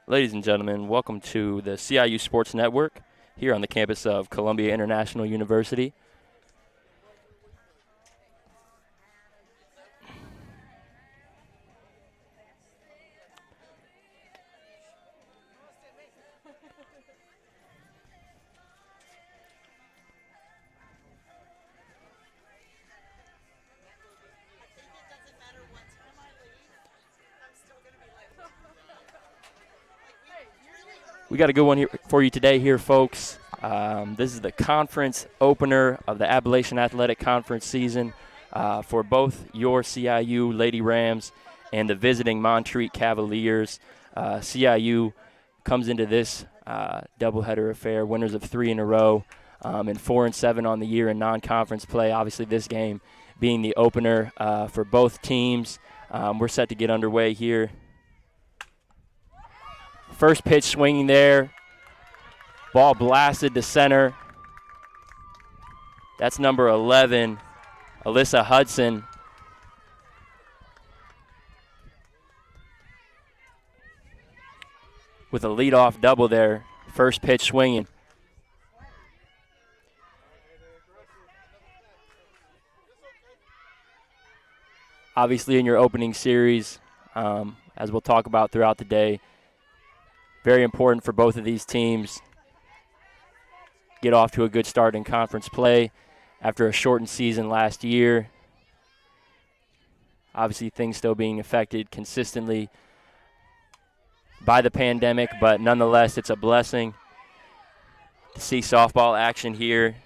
Ladies and gentlemen, welcome to the CIU Sports Network here on the campus of Columbia International University. We got a good one here for you today here, folks. This is the conference opener of the Appalachian Athletic Conference season for both your CIU Lady Rams and the visiting Montreat Cavaliers. CIU comes into this doubleheader affair, winners of 3 in a row, and 4-7 on the year in non-conference play. Obviously, this game being the opener for both teams. We're set to get underway here. First pitch swinging there. Ball blasted to center. That's number 11, Alyssa Hudson. With a leadoff double there. First pitch swinging. Obviously in your opening series, as we'll talk about throughout the day, very important for both of these teams. Get off to a good start in conference play after a shortened season last year. Obviously, things still being affected consistently by the pandemic, but nonetheless, it's a blessing to see softball action here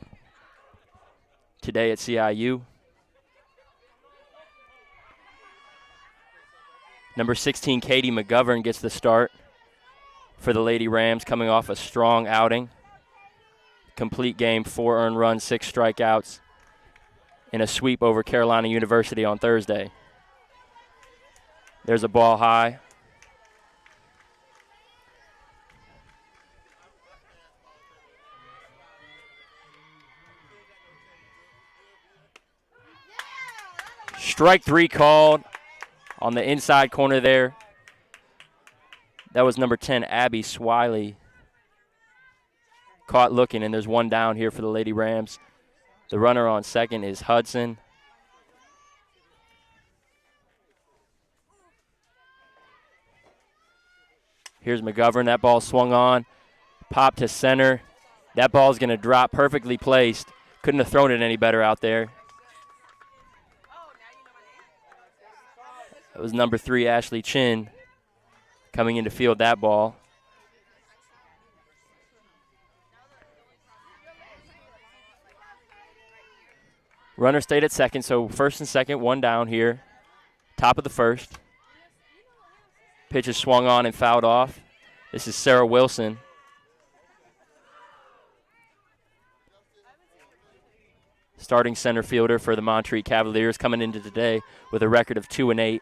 today at CIU. Number 16, Katie McGovern, gets the start for the Lady Rams, coming off a strong outing. Complete game, 4 earned runs, 6 strikeouts, in a sweep over Carolina University on Thursday. There's a ball high. Strike 3 called on the inside corner there. That was number 10, Abby Swiley. Caught looking, and there's one down here for the Lady Rams. The runner on second is Hudson. Here's McGovern. That ball swung on, popped to center. That ball's going to drop, perfectly placed. Couldn't have thrown it any better out there. It was number 3, Ashley Chin, coming in to field that ball. Runner stayed at second, so first and second, one down here. Top of the first. Pitch is swung on and fouled off. This is Sarah Wilson. Starting center fielder for the Montreat Cavaliers, coming into today with a record of 2-8.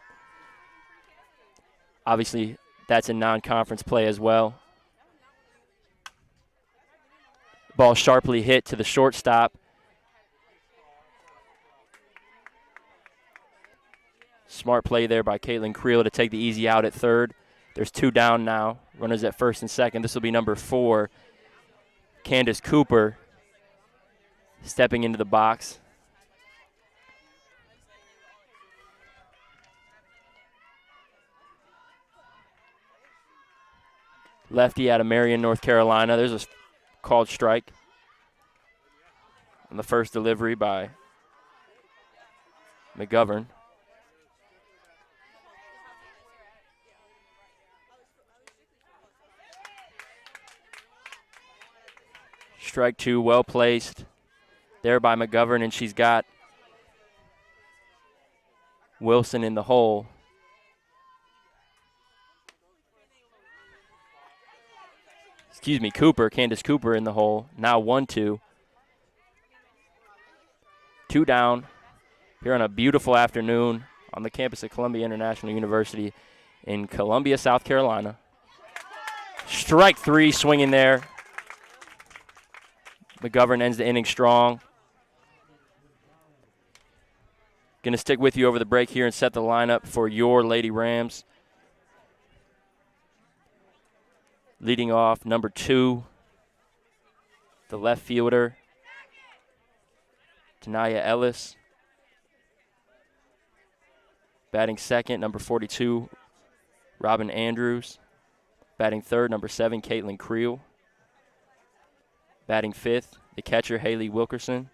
Obviously, that's in non-conference play as well. Ball sharply hit to the shortstop. Smart play there by Caitlin Creel to take the easy out at third. There's 2 down now. Runners at first and second. This will be number 4, Candace Cooper, stepping into the box. Lefty out of Marion, North Carolina. There's a called strike on the first delivery by McGovern. Strike 2, well placed there by McGovern, and she's got Wilson in the hole. Cooper, Candace Cooper in the hole. Now 1-2. 2 down here on a beautiful afternoon on the campus of Columbia International University in Columbia, South Carolina. Strike 3 swinging there. McGovern ends the inning strong. Going to stick with you over the break here and set the lineup for your Lady Rams. Leading off, number 2, the left fielder, Tanaya Ellis. Batting second, number 42, Robin Andrews. Batting third, number 7, Caitlin Creel. Batting fifth, the catcher, Haley Wilkerson.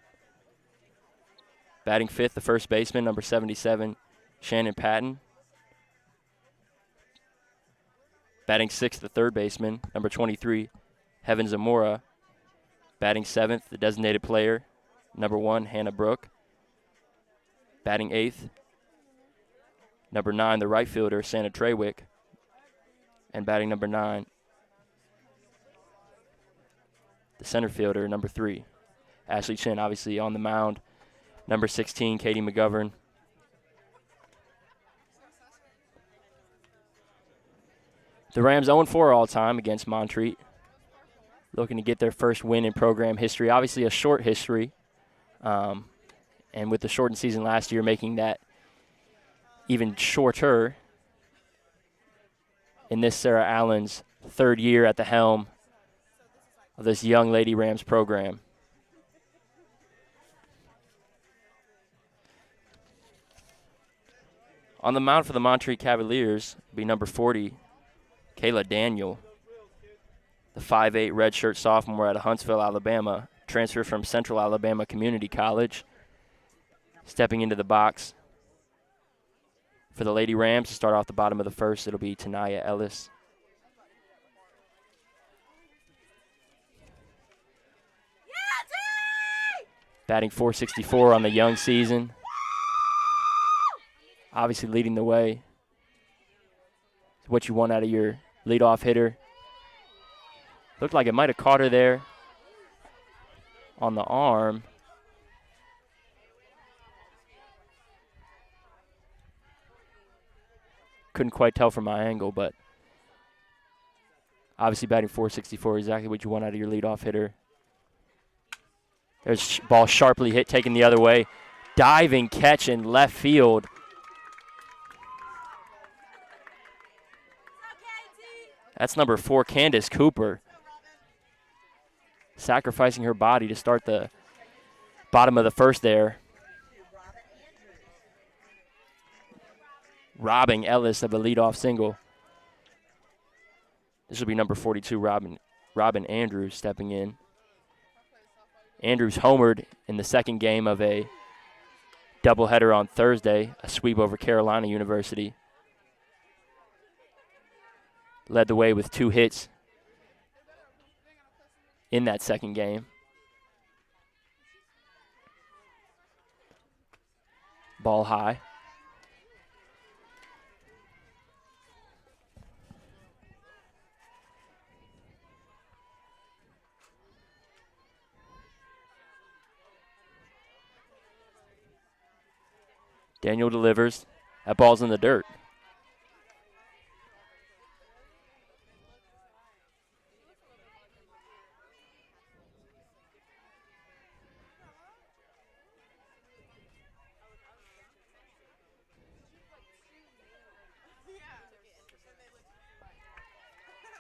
Batting fifth, the first baseman, number 77, Shannon Patton. Batting sixth, the third baseman, number 23, Heaven Zamora. Batting seventh, the designated player, number 1, Hannah Brooke. Batting eighth, number 9, the right fielder, Santa Treywick. And batting number 9, the center fielder, number 3, Ashley Chin, obviously on the mound. Number 16, Katie McGovern. The Rams 0-4 all-time against Montreat, looking to get their first win in program history. Obviously a short history, and with the shortened season last year, making that even shorter in this Sarah Allen's third year at the helm of this young Lady Rams program. On the mound for the Montreat Cavaliers will be number 40, Kayla Daniel, the 5'8" redshirt sophomore out of Huntsville, Alabama, transfer from Central Alabama Community College. Stepping into the box for the Lady Rams to start off the bottom of the first, it'll be Tanaya Ellis. Batting .464 on the young season. Obviously leading the way. It's what you want out of your leadoff hitter. Looked like it might have caught her there on the arm. Couldn't quite tell from my angle, but obviously batting .464, exactly what you want out of your leadoff hitter. There's ball sharply hit, taken the other way. Diving catch in left field. That's number 4, Candace Cooper. Sacrificing her body to start the bottom of the first there. Robbing Ellis of a leadoff single. This will be number 42, Robin Andrews stepping in. Andrews homered in the second game of a doubleheader on Thursday, a sweep over Carolina University. Led the way with 2 hits in that second game. Ball high. Daniel delivers. That ball's in the dirt.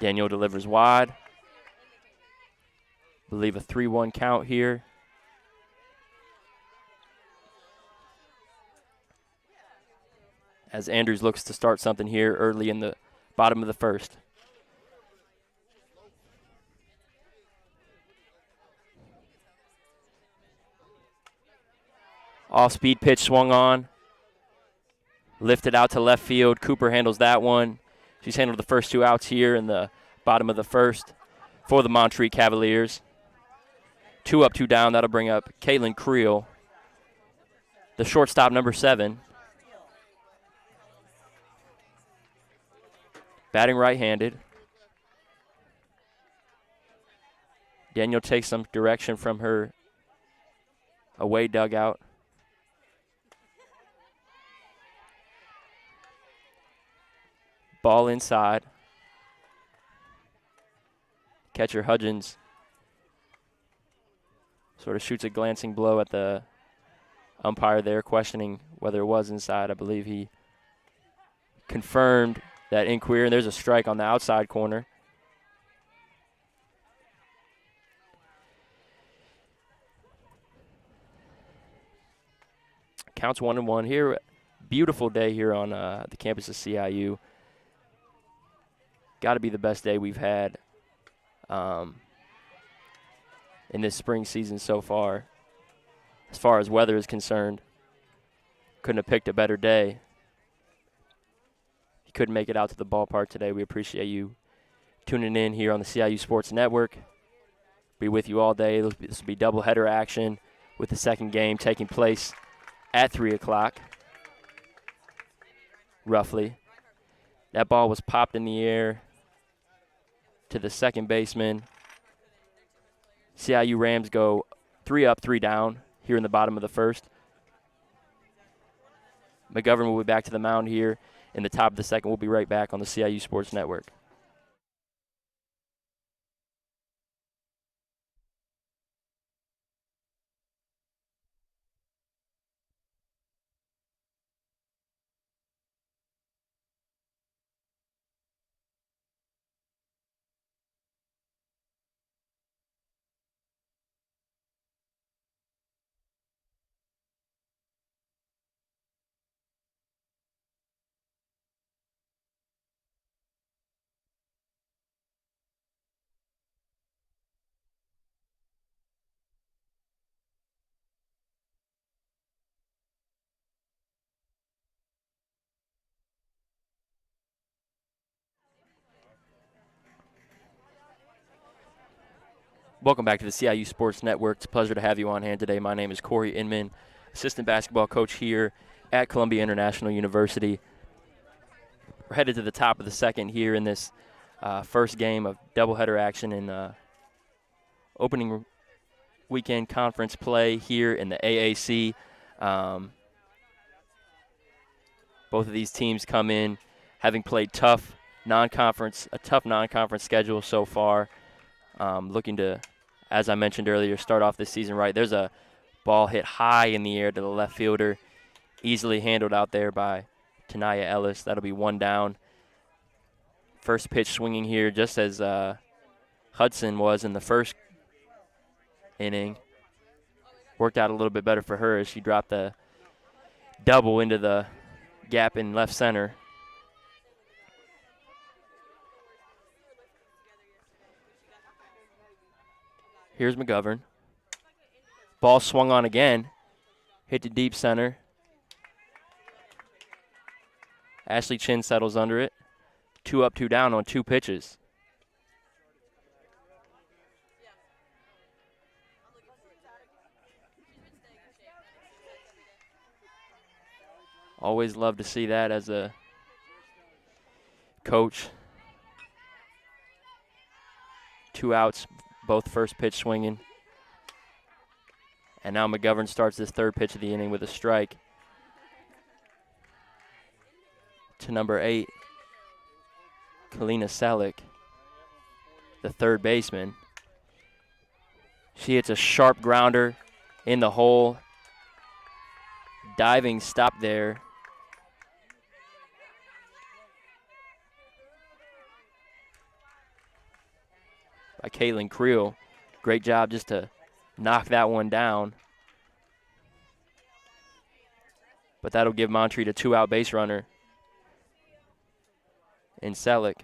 Daniel delivers wide. I believe a 3-1 count here. As Andrews looks to start something here early in the bottom of the first. Off-speed pitch swung on. Lifted out to left field. Cooper handles that one. She's handled the first 2 outs here in the bottom of the first for the Montreat Cavaliers. 2 up, 2 down. That'll bring up Caitlin Creel, the shortstop, number 7. Batting right-handed. Daniel takes some direction from her away dugout. Ball inside. Catcher Hudgens sort of shoots a glancing blow at the umpire there, questioning whether it was inside. I believe he confirmed that inquiry, and there's a strike on the outside corner. Counts 1-1 here. Beautiful day here on the campus of CIU. Got to be the best day we've had in this spring season so far. As far as weather is concerned, couldn't have picked a better day. If you couldn't make it out to the ballpark today, we appreciate you tuning in here on the CIU Sports Network. Be with you all day. This will be doubleheader action with the second game taking place at 3 o'clock, roughly. That ball was popped in the air to the second baseman. CIU Rams go 3 up, 3 down here in the bottom of the first. McGovern will be back to the mound here in the top of the second. We'll be right back on the CIU Sports Network. Welcome back to the CIU Sports Network. It's a pleasure to have you on hand today. My name is Corey Inman, assistant basketball coach here at Columbia International University. We're headed to the top of the second here in this first game of doubleheader action in opening weekend conference play here in the AAC. Both of these teams come in having played a tough non-conference schedule so far. Looking to, as I mentioned earlier, start off this season right. There's a ball hit high in the air to the left fielder, easily handled out there by Tanaya Ellis. That'll be 1 down. First pitch swinging here just as Hudson was in the first inning. Worked out a little bit better for her as she dropped the double into the gap in left center. Here's McGovern. Ball swung on again. Hit to deep center. Ashley Chin settles under it. 2 up, 2 down on 2 pitches. Always love to see that as a coach. 2 outs. Both first pitch swinging. And now McGovern starts this third pitch of the inning with a strike to number 8, Kalina Selick, the third baseman. She hits a sharp grounder in the hole. Diving stop there. By Caitlin Creel. Great job just to knock that one down. But that'll give Montreat a 2-out base runner in Selick.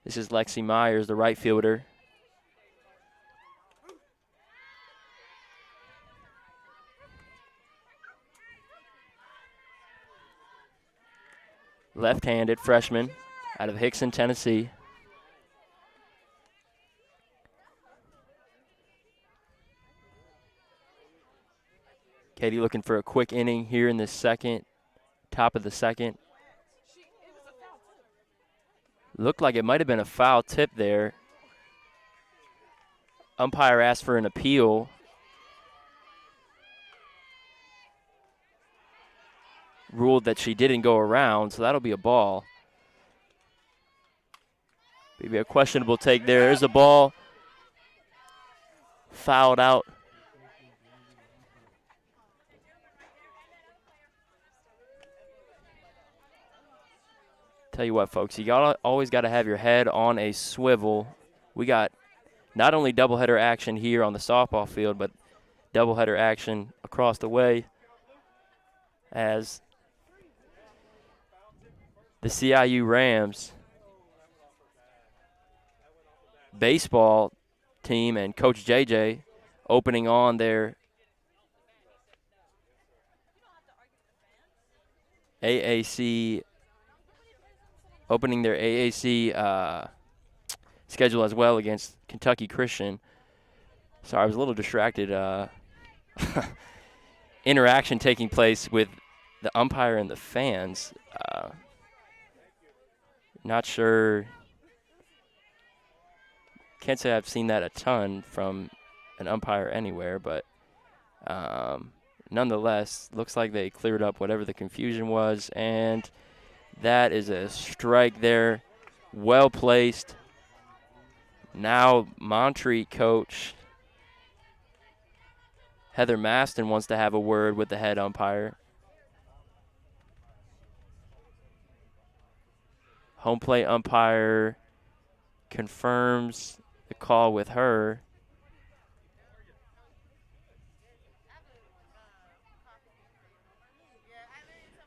This is Lexi Myers, the right fielder. Left-handed freshman out of Hickson, Tennessee. Katie looking for a quick inning here in the second, top of the second. Looked like it might have been a foul tip there. Umpire asked for an appeal. Ruled that she didn't go around, so that'll be a ball. Maybe a questionable take there. There's a ball fouled out. Tell you what, folks, you always got to have your head on a swivel. We got not only doubleheader action here on the softball field, but doubleheader action across the way as the CIU Rams baseball team and Coach JJ opening on their AAC schedule as well against Kentucky Christian. Sorry, I was a little distracted. Interaction taking place with the umpire and the fans. Not sure. Can't say I've seen that a ton from an umpire anywhere, but nonetheless, looks like they cleared up whatever the confusion was, and that is a strike there. Well placed. Now Montreat coach Heather Maston wants to have a word with the head umpire. Home plate umpire confirms the call with her.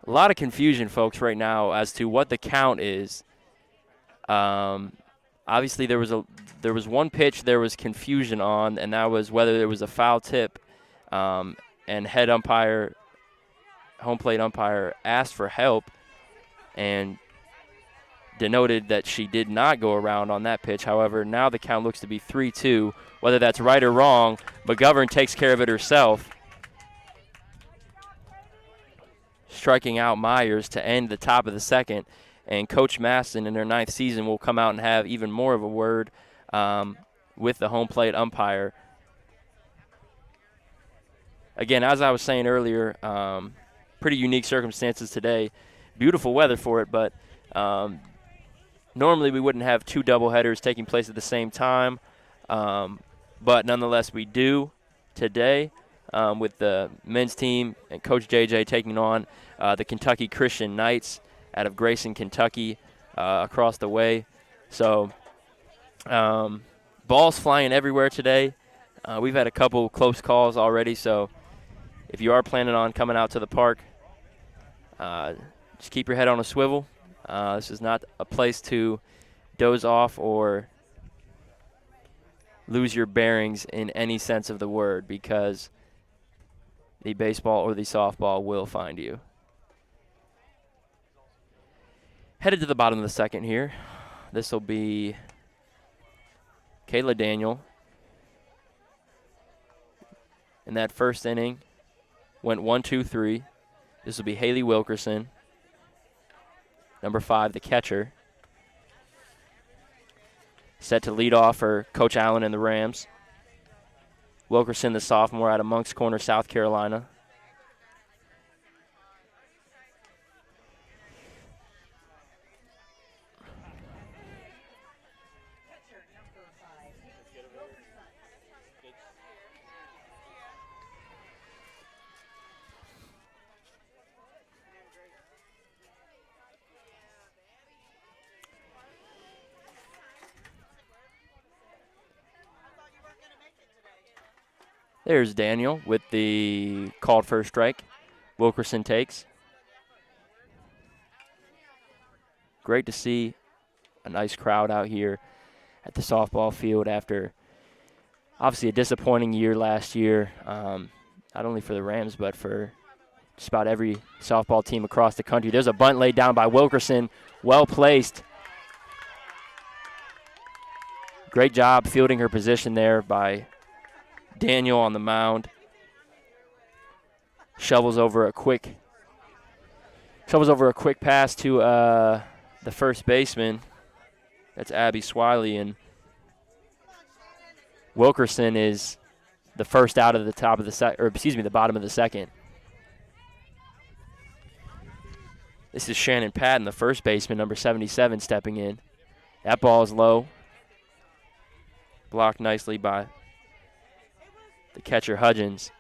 A lot of confusion, folks, right now as to what the count is. Obviously, there was one pitch there was confusion on, and that was whether there was a foul tip. And head umpire, home plate umpire, asked for help and denoted that she did not go around on that pitch. However, now the count looks to be 3-2. Whether that's right or wrong, McGovern takes care of it herself, striking out Myers to end the top of the second. And Coach Maston, in her 9th season, will come out and have even more of a word with the home plate umpire. Again, as I was saying earlier, pretty unique circumstances today. Beautiful weather for it, but normally we wouldn't have 2 doubleheaders taking place at the same time. But nonetheless, we do today with the men's team and Coach JJ taking on the Kentucky Christian Knights out of Grayson, Kentucky, across the way. So balls flying everywhere today. We've had a couple close calls already, so if you are planning on coming out to the park, just keep your head on a swivel. This is not a place to doze off or lose your bearings in any sense of the word, because the baseball or the softball will find you. Headed to the bottom of the second here. This will be Kayla Daniel. In that first inning, went 1-2-3. This will be Haley Wilkerson, number 5, the catcher. Set to lead off for Coach Allen and the Rams. Wilkerson, the sophomore out of Moncks Corner, South Carolina. There's Daniel with the called first strike. Wilkerson takes. Great to see a nice crowd out here at the softball field after obviously a disappointing year last year, not only for the Rams but for just about every softball team across the country. There's a bunt laid down by Wilkerson, well placed. Great job fielding her position there by Daniel on the mound. Shovels over a quick pass to the first baseman. That's Abby Swiley, and Wilkerson is the first out of the the bottom of the second. This is Shannon Patton, the first baseman, number 77, stepping in. That ball is low. Blocked nicely by the catcher, Hudgens.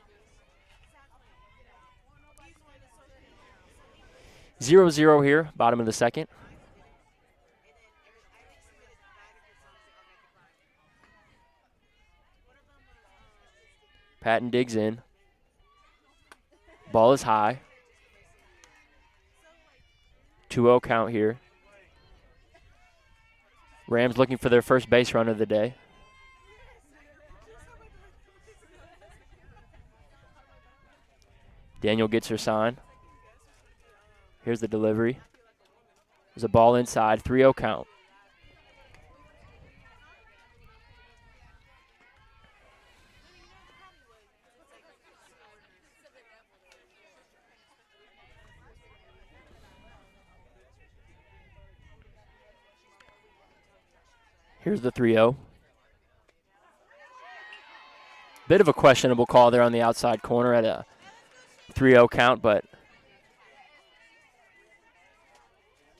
0-0 here, bottom of the second. Patton digs in. Ball is high. 2-0 count here. Rams looking for their first base run of the day. Daniel gets her sign. Here's the delivery. There's a ball inside, 3-0 count. Here's the 3-0. Bit of a questionable call there on the outside corner at a 3-0 count, but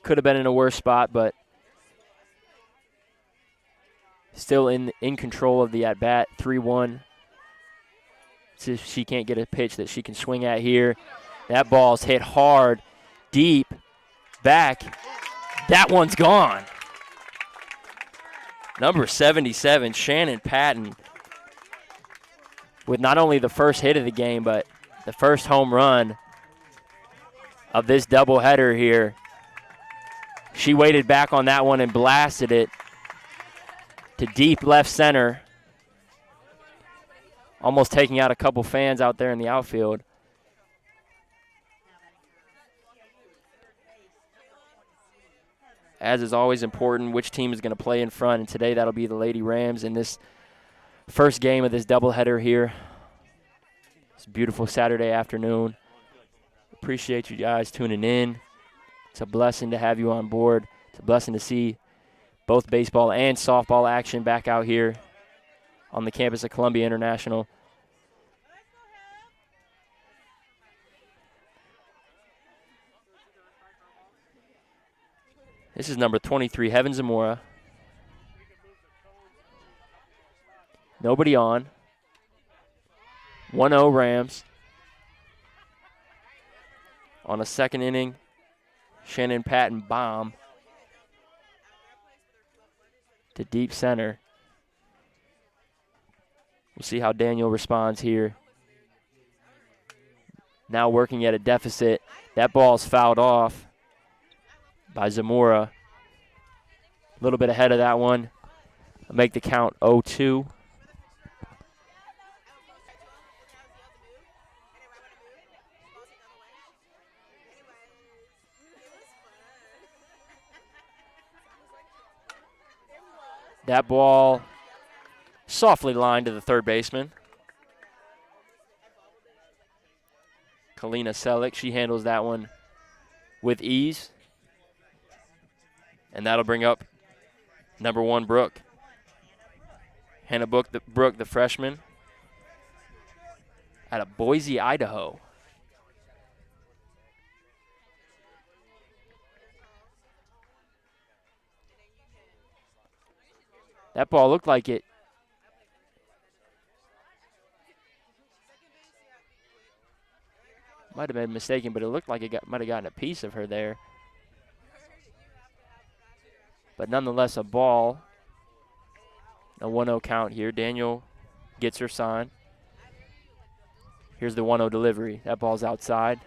could have been in a worse spot, but still in control of the at-bat, 3-1. So she can't get a pitch that she can swing at here. That ball's hit hard, deep, back. That one's gone. Number 77, Shannon Patton, with not only the first hit of the game, but the first home run of this doubleheader here. She waited back on that one and blasted it to deep left center, almost taking out a couple fans out there in the outfield. As is always important, which team is going to play in front, and today that'll be the Lady Rams in this first game of this doubleheader here. It's a beautiful Saturday afternoon. Appreciate you guys tuning in. It's a blessing to have you on board. It's a blessing to see both baseball and softball action back out here on the campus of Columbia International. This is number 23, Heaven Zamora. Nobody on. 1-0 Rams. On a second inning, Shannon Patton bomb to deep center. We'll see how Daniel responds here. Now working at a deficit. That ball's fouled off by Zamora. A little bit ahead of that one. I'll make the count 0-2. That ball softly lined to the third baseman. Kalina Selick, she handles that one with ease. And that'll bring up number 1, Brooke. Hannah Brooke, the freshman, out of Boise, Idaho. That ball looked like it might have been mistaken, but it looked like it might have gotten a piece of her there. But nonetheless, a ball. A 1-0 count here. Daniel gets her sign. Here's the 1-0 delivery. That ball's outside.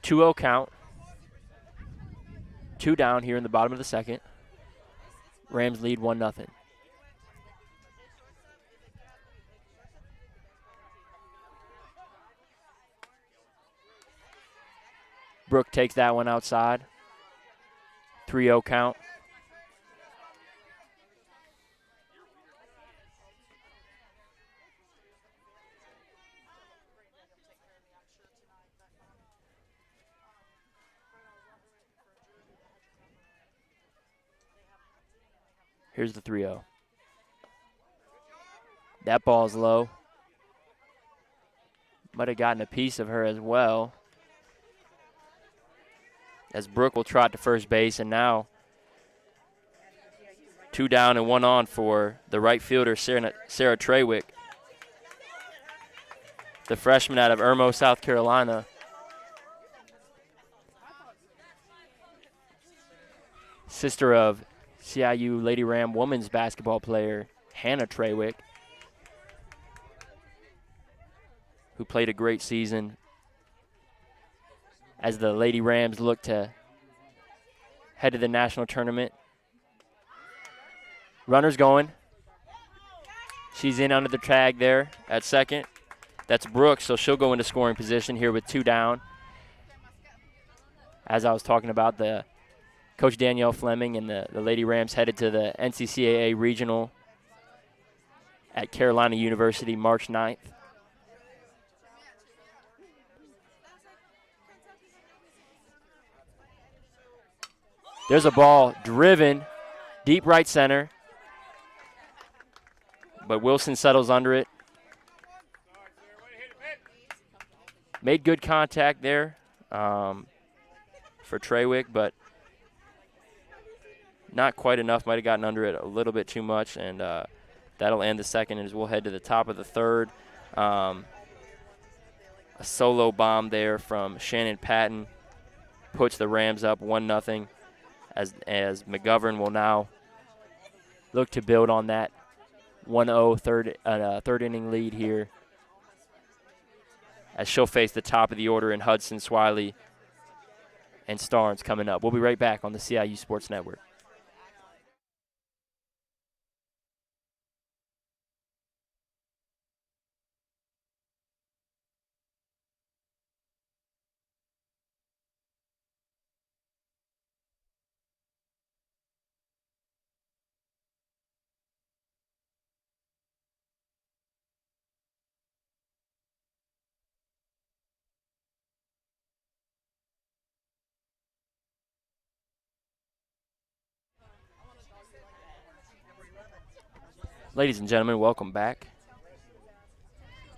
2-0 count. 2 down here in the bottom of the second. Rams lead 1-0. Brooke takes that one outside. 3-0 count. Here's the 3-0. That ball's low. Might have gotten a piece of her as well, as Brooke will trot to first base, and now 2 down and 1 on for the right fielder, Sarah Trawick, the freshman out of Irmo, South Carolina. Sister of CIU Lady Ram women's basketball player Hannah Trawick, who played a great season as the Lady Rams look to head to the national tournament. Runner's going. She's in under the tag there at second. That's Brooks, so she'll go into scoring position here with 2 down. As I was talking about, the Coach Danielle Fleming and the Lady Rams headed to the NCCAA Regional at Carolina University March 9th. There's a ball driven deep right center, but Wilson settles under it. Made good contact there for Trawick, but not quite enough. Might have gotten under it a little bit too much, and that'll end the second as we'll head to the top of the third. A solo bomb there from Shannon Patton puts the Rams up 1-0 as McGovern will now look to build on that 1-0 third inning lead here, as she'll face the top of the order in Hudson, Swiley, and Starnes coming up. We'll be right back on the CIU Sports Network. Ladies and gentlemen, welcome back.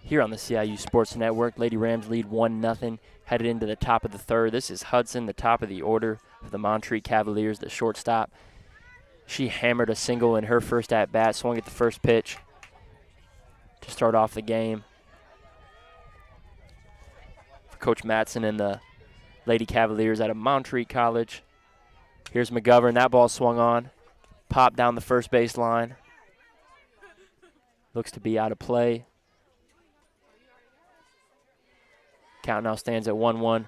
Here on the CIU Sports Network, Lady Rams lead 1-0, headed into the top of the third. This is Hudson, the top of the order for the Montreat Cavaliers, the shortstop. She hammered a single in her first at-bat, swung at the first pitch to start off the game. For Coach Matson and the Lady Cavaliers out of Montreat College. Here's McGovern. That ball swung on, popped down the first base line. Looks to be out of play. Count now stands at 1-1.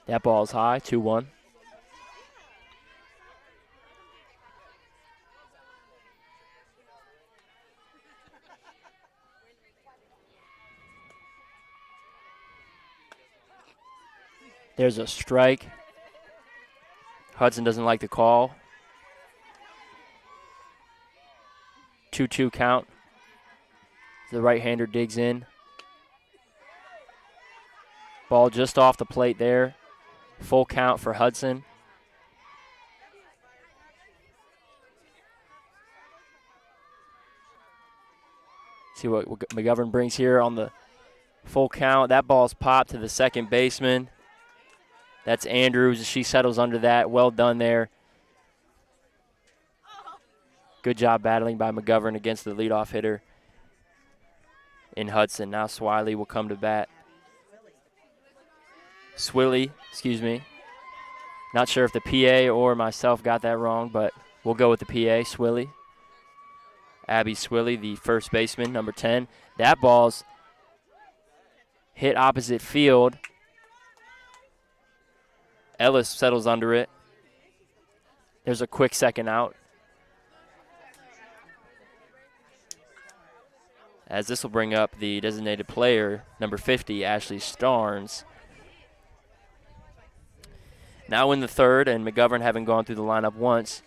That ball's high, 2-1. There's a strike. Hudson doesn't like the call. 2-2 count. The right-hander digs in. Ball just off the plate there. Full count for Hudson. See what McGovern brings here on the full count. That ball's popped to the second baseman. That's Andrews. She settles under that. Well done there. Good job battling by McGovern against the leadoff hitter in Hudson. Now Swiley will come to bat. Swilly, excuse me. Not sure if the PA or myself got that wrong, but we'll go with the PA, Swilly. Abby Swilly, the first baseman, number 10. That ball's hit opposite field. Ellis settles under it. There's a quick second out. As this will bring up the designated player, number 50, Ashley Starnes. Now in the third, and McGovern having gone through the lineup once.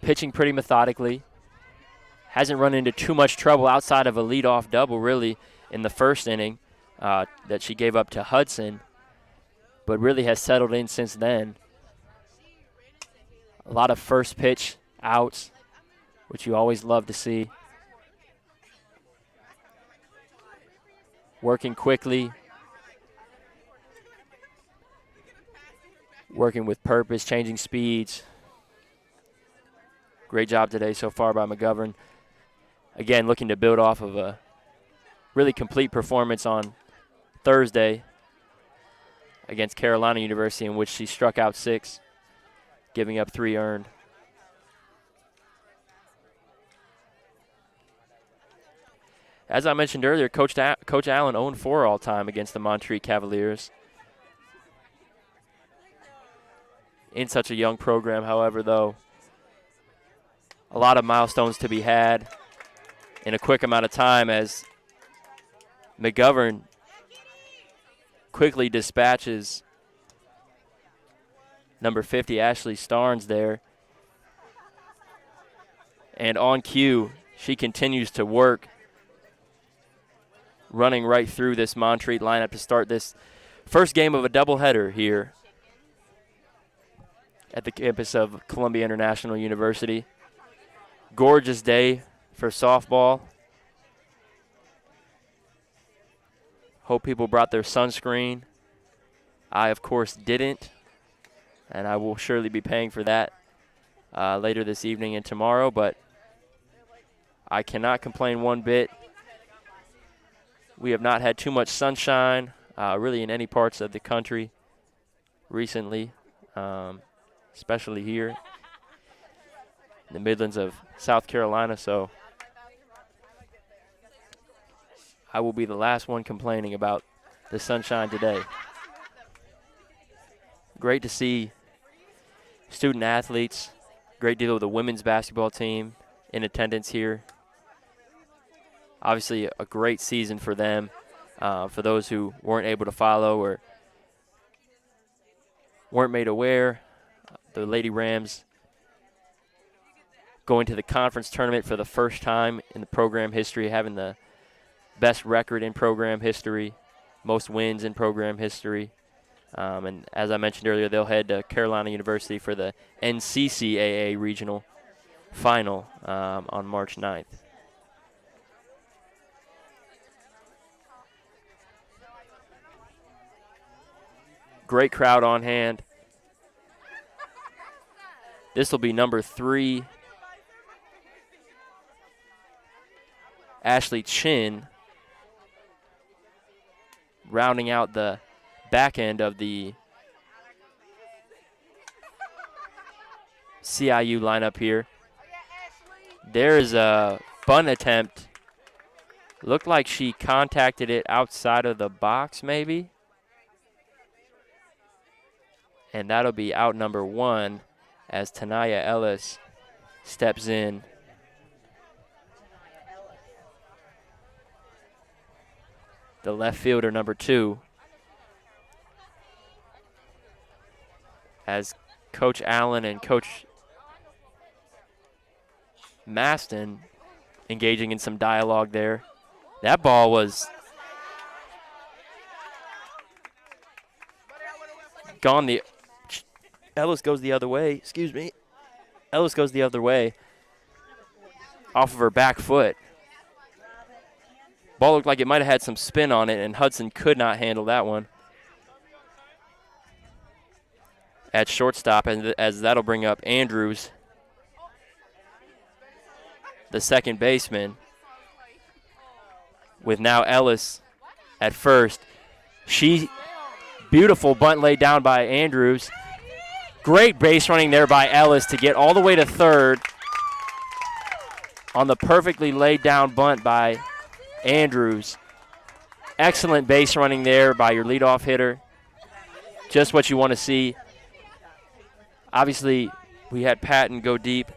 Pitching pretty methodically. Hasn't run into too much trouble outside of a leadoff double, really, in the first inning that she gave up to Hudson, but really has settled in since then. A lot of first pitch outs, which you always love to see. Working quickly. Working with purpose, changing speeds. Great job today so far by McGovern. Again, looking to build off of a really complete performance on Thursday against Carolina University, in which she struck out 6, giving up 3 earned. as I mentioned earlier, Coach Allen 0-4 all-time against the Montreat Cavaliers. In such a young program, however, though, a lot of milestones to be had in a quick amount of time as McGovern quickly dispatches number 50, Ashley Starnes there. And on cue, she continues to work, running right through this Montreat lineup to start this first game of a doubleheader here at the campus of Columbia International University. Gorgeous day for softball. Hope people brought their sunscreen. I, of course, didn't, and I will surely be paying for that later this evening and tomorrow, but I cannot complain one bit. We have not had too much sunshine, really in any parts of the country recently, especially here in the Midlands of South Carolina, so I will be the last one complaining about the sunshine today. Great to see student athletes, great deal of the women's basketball team in attendance here. Obviously a great season for them. For those who weren't able to follow or weren't made aware, the Lady Rams going to the conference tournament for the first time in the program history, having the best record in program history, most wins in program history. And as I mentioned earlier, they'll head to Carolina University for the NCCAA regional final on March 9th. Great crowd on hand. This will be number 3, Ashley Chin, rounding out the back end of the CIU lineup here. There is a bunt attempt. Looked like she contacted it outside of the box maybe. And that'll be out number 1 as Tanaya Ellis steps in. The left fielder, number 2. As Coach Allen and Coach Maston engaging in some dialogue there. That ball was gone. Ellis goes the other way. Excuse me. Ellis goes the other way off of her back foot. Ball looked like it might have had some spin on it, and Hudson could not handle that one. At shortstop, as that'll bring up Andrews, the second baseman, with now Ellis at first. Beautiful bunt laid down by Andrews. Great base running there by Ellis to get all the way to third on the perfectly laid down bunt by Andrews. Excellent base running there by your leadoff hitter. Just what you want to see. Obviously, we had Patton go deep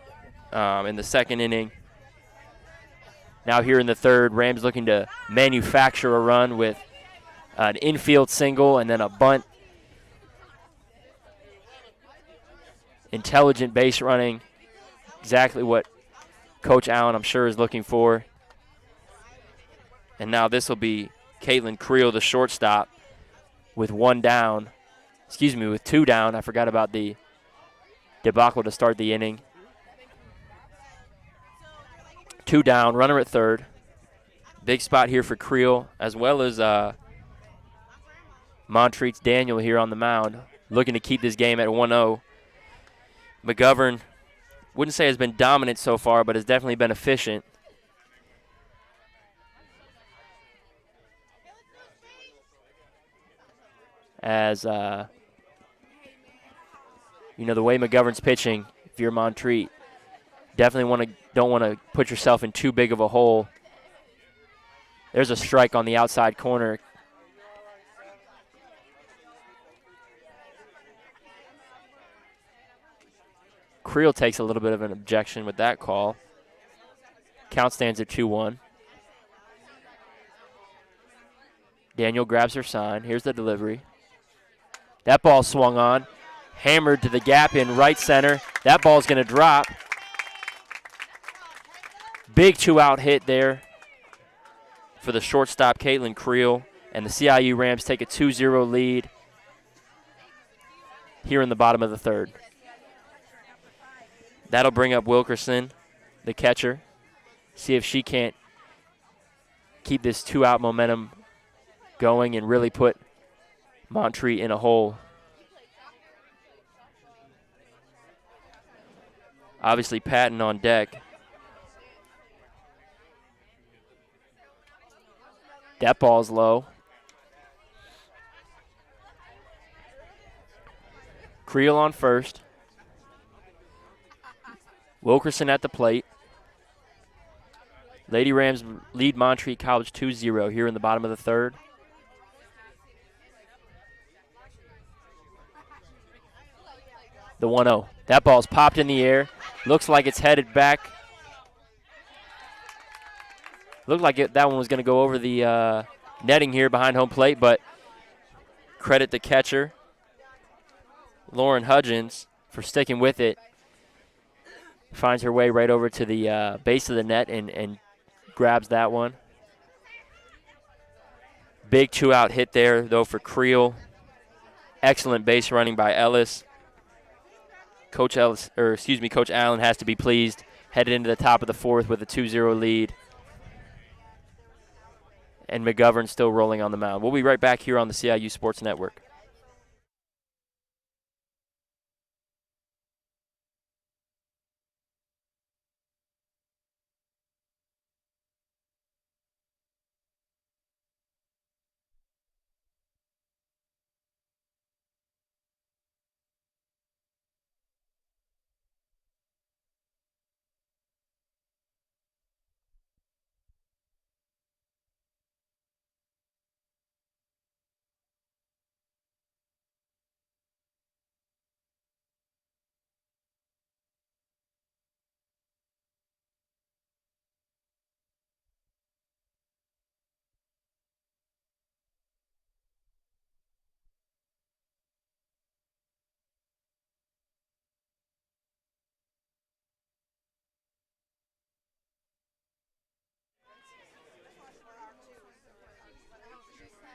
in the second inning. Now here in the third, Rams looking to manufacture a run with an infield single and then a bunt. Intelligent base running, exactly what Coach Allen, I'm sure, is looking for. And now this will be Caitlin Creel, the shortstop, with 2 down. I forgot about the debacle to start the inning. 2 down, runner at third. Big spot here for Creel, as well as Montreat's Daniel here on the mound, looking to keep this game at 1-0. McGovern, wouldn't say has been dominant so far, but has definitely been efficient. As, the way McGovern's pitching, if you're Montreat, definitely don't want to put yourself in too big of a hole There's a strike on the outside corner. Creel takes a little bit of an objection with that call. Count stands at 2-1. Daniel grabs her sign. Here's the delivery. That ball swung on. Hammered to the gap in right center. That ball's going to drop. Big two-out hit there for the shortstop, Caitlin Creel. And the CIU Rams take a 2-0 lead here in the bottom of the third. That'll bring up Wilkerson, the catcher. See if she can't keep this two-out momentum going and really put Montreat in a hole. Obviously, Patton on deck. That ball's low. Creel on first. Wilkerson at the plate. Lady Rams lead Montreat College 2-0 here in the bottom of the third. The 1-0. That ball's popped in the air. Looks like it's headed back. Looked like that one was going to go over the netting here behind home plate, but credit the catcher, Lauren Hudgens, for sticking with it. Finds her way right over to the base of the net and grabs that one. Big two-out hit there, though, for Creel. Excellent base running by Ellis. Coach Allen has to be pleased. Headed into the top of the fourth with a 2-0 lead. And McGovern still rolling on the mound. We'll be right back here on the CIU Sports Network.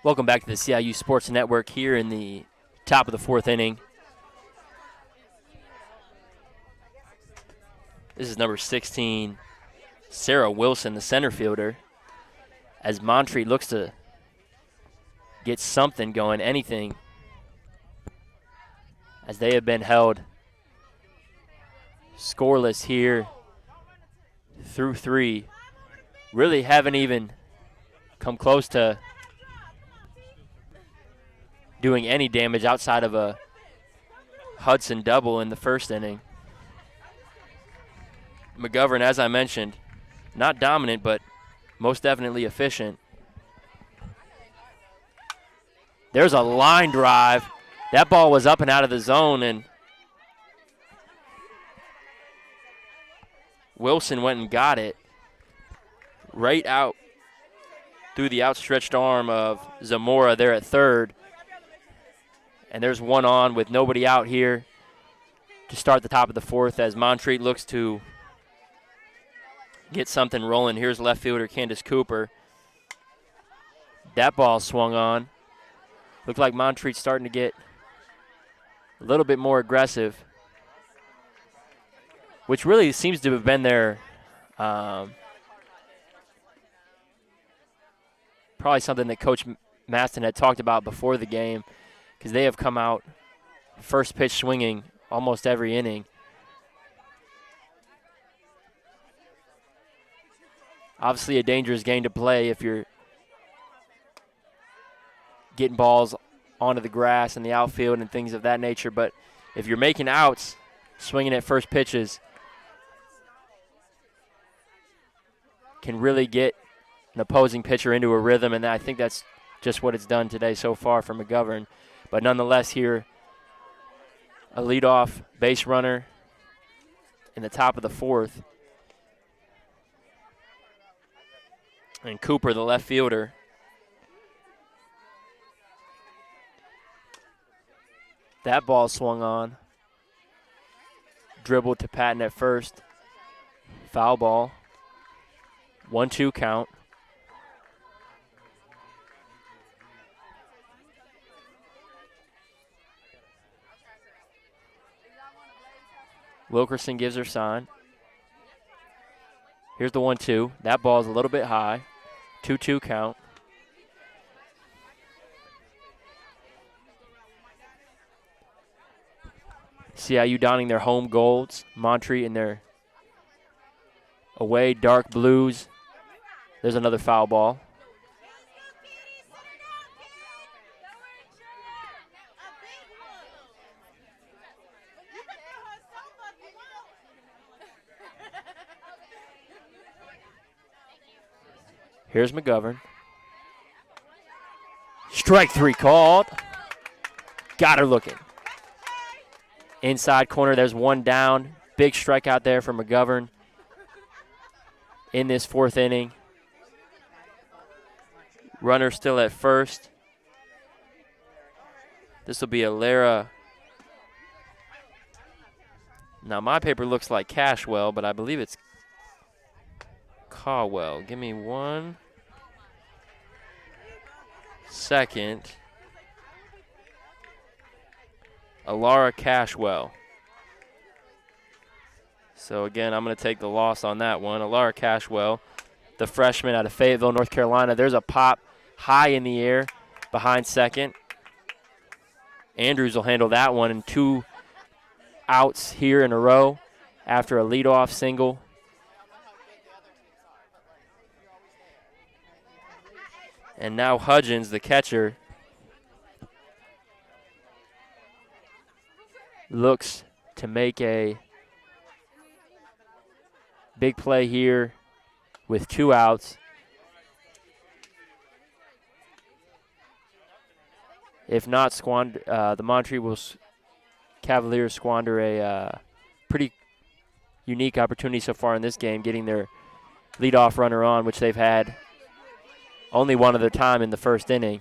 Welcome back to the CIU Sports Network here in the top of the fourth inning. This is number 16, Sarah Wilson, the center fielder, as Montreat looks to get something going, anything, as they have been held scoreless here through three. Really haven't even come close to doing any damage outside of a Hudson double in the first inning. McGovern, as I mentioned, not dominant, but most definitely efficient. There's a line drive. That ball was up and out of the zone, and Wilson went and got it right out through the outstretched arm of Zamora there at third. And there's one on with nobody out here to start the top of the fourth as Montreat looks to get something rolling. Here's left fielder Candace Cooper. That ball swung on. Looked like Montreat's starting to get a little bit more aggressive, which really seems to have been their probably something that Coach Maston had talked about before the game, because they have come out first pitch swinging almost every inning. Obviously a dangerous game to play if you're getting balls onto the grass and the outfield and things of that nature, but if you're making outs, swinging at first pitches can really get an opposing pitcher into a rhythm, and I think that's just what it's done today so far for McGovern. But nonetheless here, a leadoff base runner in the top of the fourth. And Cooper, the left fielder, that ball swung on. Dribbled to Patton at first. Foul ball. 1-2 count. Wilkerson gives her sign. Here's the 1-2. That ball's a little bit high. 2-2 count. CIU donning their home golds. Montreat in their away dark blues. There's another foul ball. Here's McGovern. Strike 3 called. Got her looking. Inside corner, there's one down. Big strikeout there for McGovern in this fourth inning. Runner still at first. This will be a Lara. Now my paper looks like Cashwell, but I believe it's Caldwell. Give me 1 second. Alara Cashwell. So again, I'm going to take the loss on that one. Alara Cashwell, the freshman out of Fayetteville, North Carolina. There's a pop high in the air behind second. Andrews will handle that one, and 2 outs here in a row after a leadoff single. And now Hudgens, the catcher, looks to make a big play here with 2 outs. If not, the Montreat Cavaliers squander a pretty unique opportunity so far in this game, getting their leadoff runner on, which they've had only one other time in the first inning.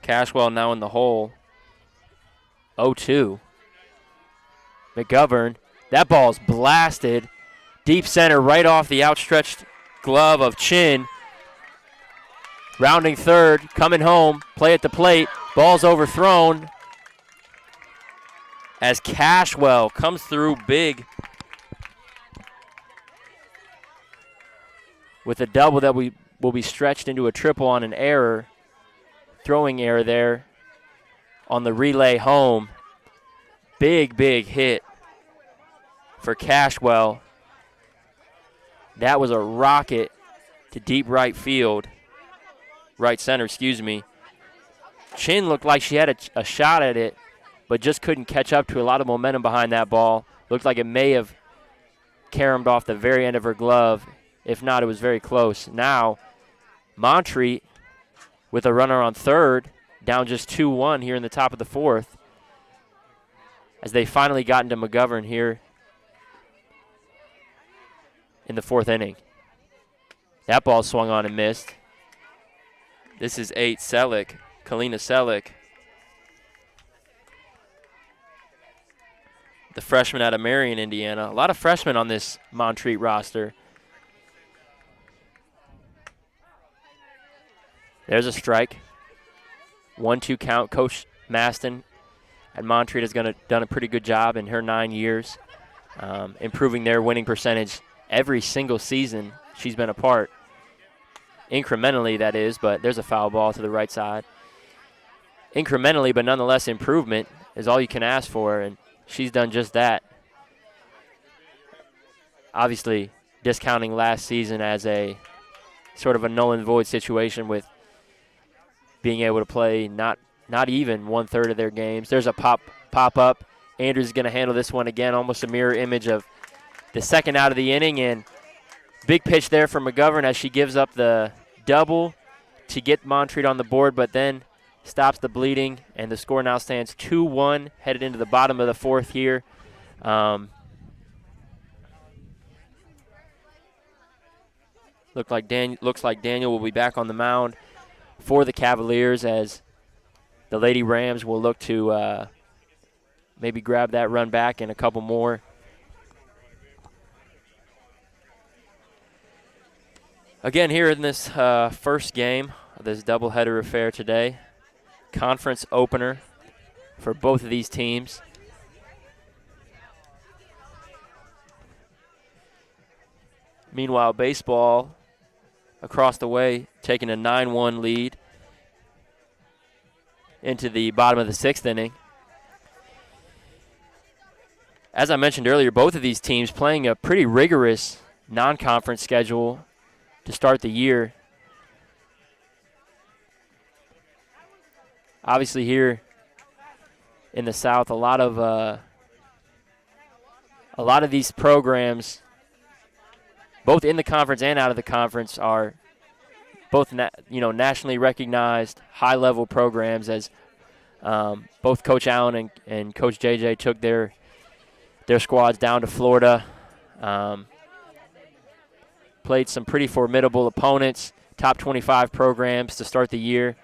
Cashwell now in the hole. 0-2. McGovern. That ball's blasted. Deep center right off the outstretched glove of Chin. Rounding third. Coming home. Play at the plate. Ball's overthrown. As Cashwell comes through big with a double that will be stretched into a triple on an error. Throwing error there on the relay home. Big hit for Cashwell. That was a rocket to deep right field. Right center, excuse me. Chin looked like she had a shot at it, but just couldn't catch up to a lot of momentum behind that ball. Looked like it may have caromed off the very end of her glove. If not, it was very close. Now, Montreat with a runner on third, down just 2-1 here in the top of the fourth, as they finally got into McGovern here in the fourth inning. That ball swung on and missed. This is 8 Selleck, Kalina Selleck, the freshman out of Marion, Indiana. A lot of freshmen on this Montreat roster. There's a strike. 1-2 count. Coach Maston at Montreat has done a pretty good job in her 9 years, improving their winning percentage every single season she's been a part. Incrementally, that is, but there's a foul ball to the right side. Incrementally, but nonetheless, improvement is all you can ask for, and she's done just that. Obviously, discounting last season as a sort of a null and void situation with being able to play not even 1/3 of their games. There's a pop up Andrews is going to handle this one again, almost a mirror image of the second out of the inning. And big pitch there from McGovern as she gives up the double to get Montreat on the board, but then stops the bleeding, and the score now stands 2-1, headed into the bottom of the fourth here. Looks like Daniel will be back on the mound for the Cavaliers, as the Lady Rams will look to maybe grab that run back and a couple more. Again, here in this first game of this doubleheader affair today, conference opener for both of these teams. Meanwhile, baseball across the way taking a 9-1 lead into the bottom of the sixth inning. As I mentioned earlier, both of these teams playing a pretty rigorous non-conference schedule to start the year. Obviously here in the South, a lot of these programs, both in the conference and out of the conference, are both nationally recognized high-level programs, as both Coach Allen and Coach JJ took their squads down to Florida. Played some pretty formidable opponents, top 25 programs to start the year.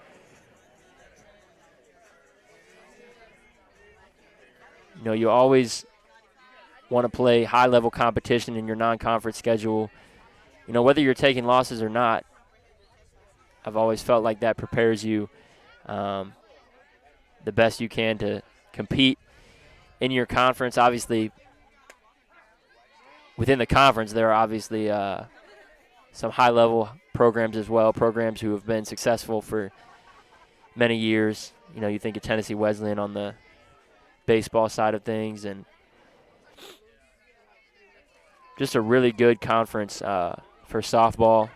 You know, you always want to play high-level competition in your non-conference schedule. You know, whether you're taking losses or not, I've always felt like that prepares you the best you can to compete in your conference. Obviously, within the conference, there are obviously some high-level programs as well, programs who have been successful for many years. You know, you think of Tennessee Wesleyan on the baseball side of things, and just a really good conference for softball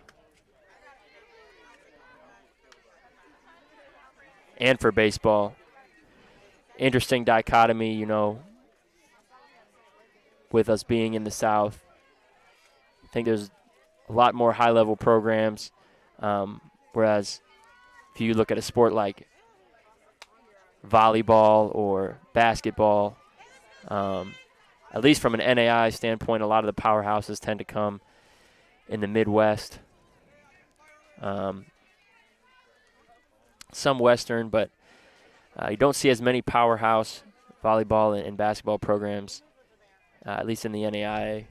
and for baseball. Interesting dichotomy, you know, with us being in the South. I think there's a lot more high-level programs, whereas if you look at a sport like volleyball or basketball, at least from an NAI standpoint, a lot of the powerhouses tend to come in the Midwest. Some Western, but you don't see as many powerhouse volleyball and basketball programs, at least in the NAIA,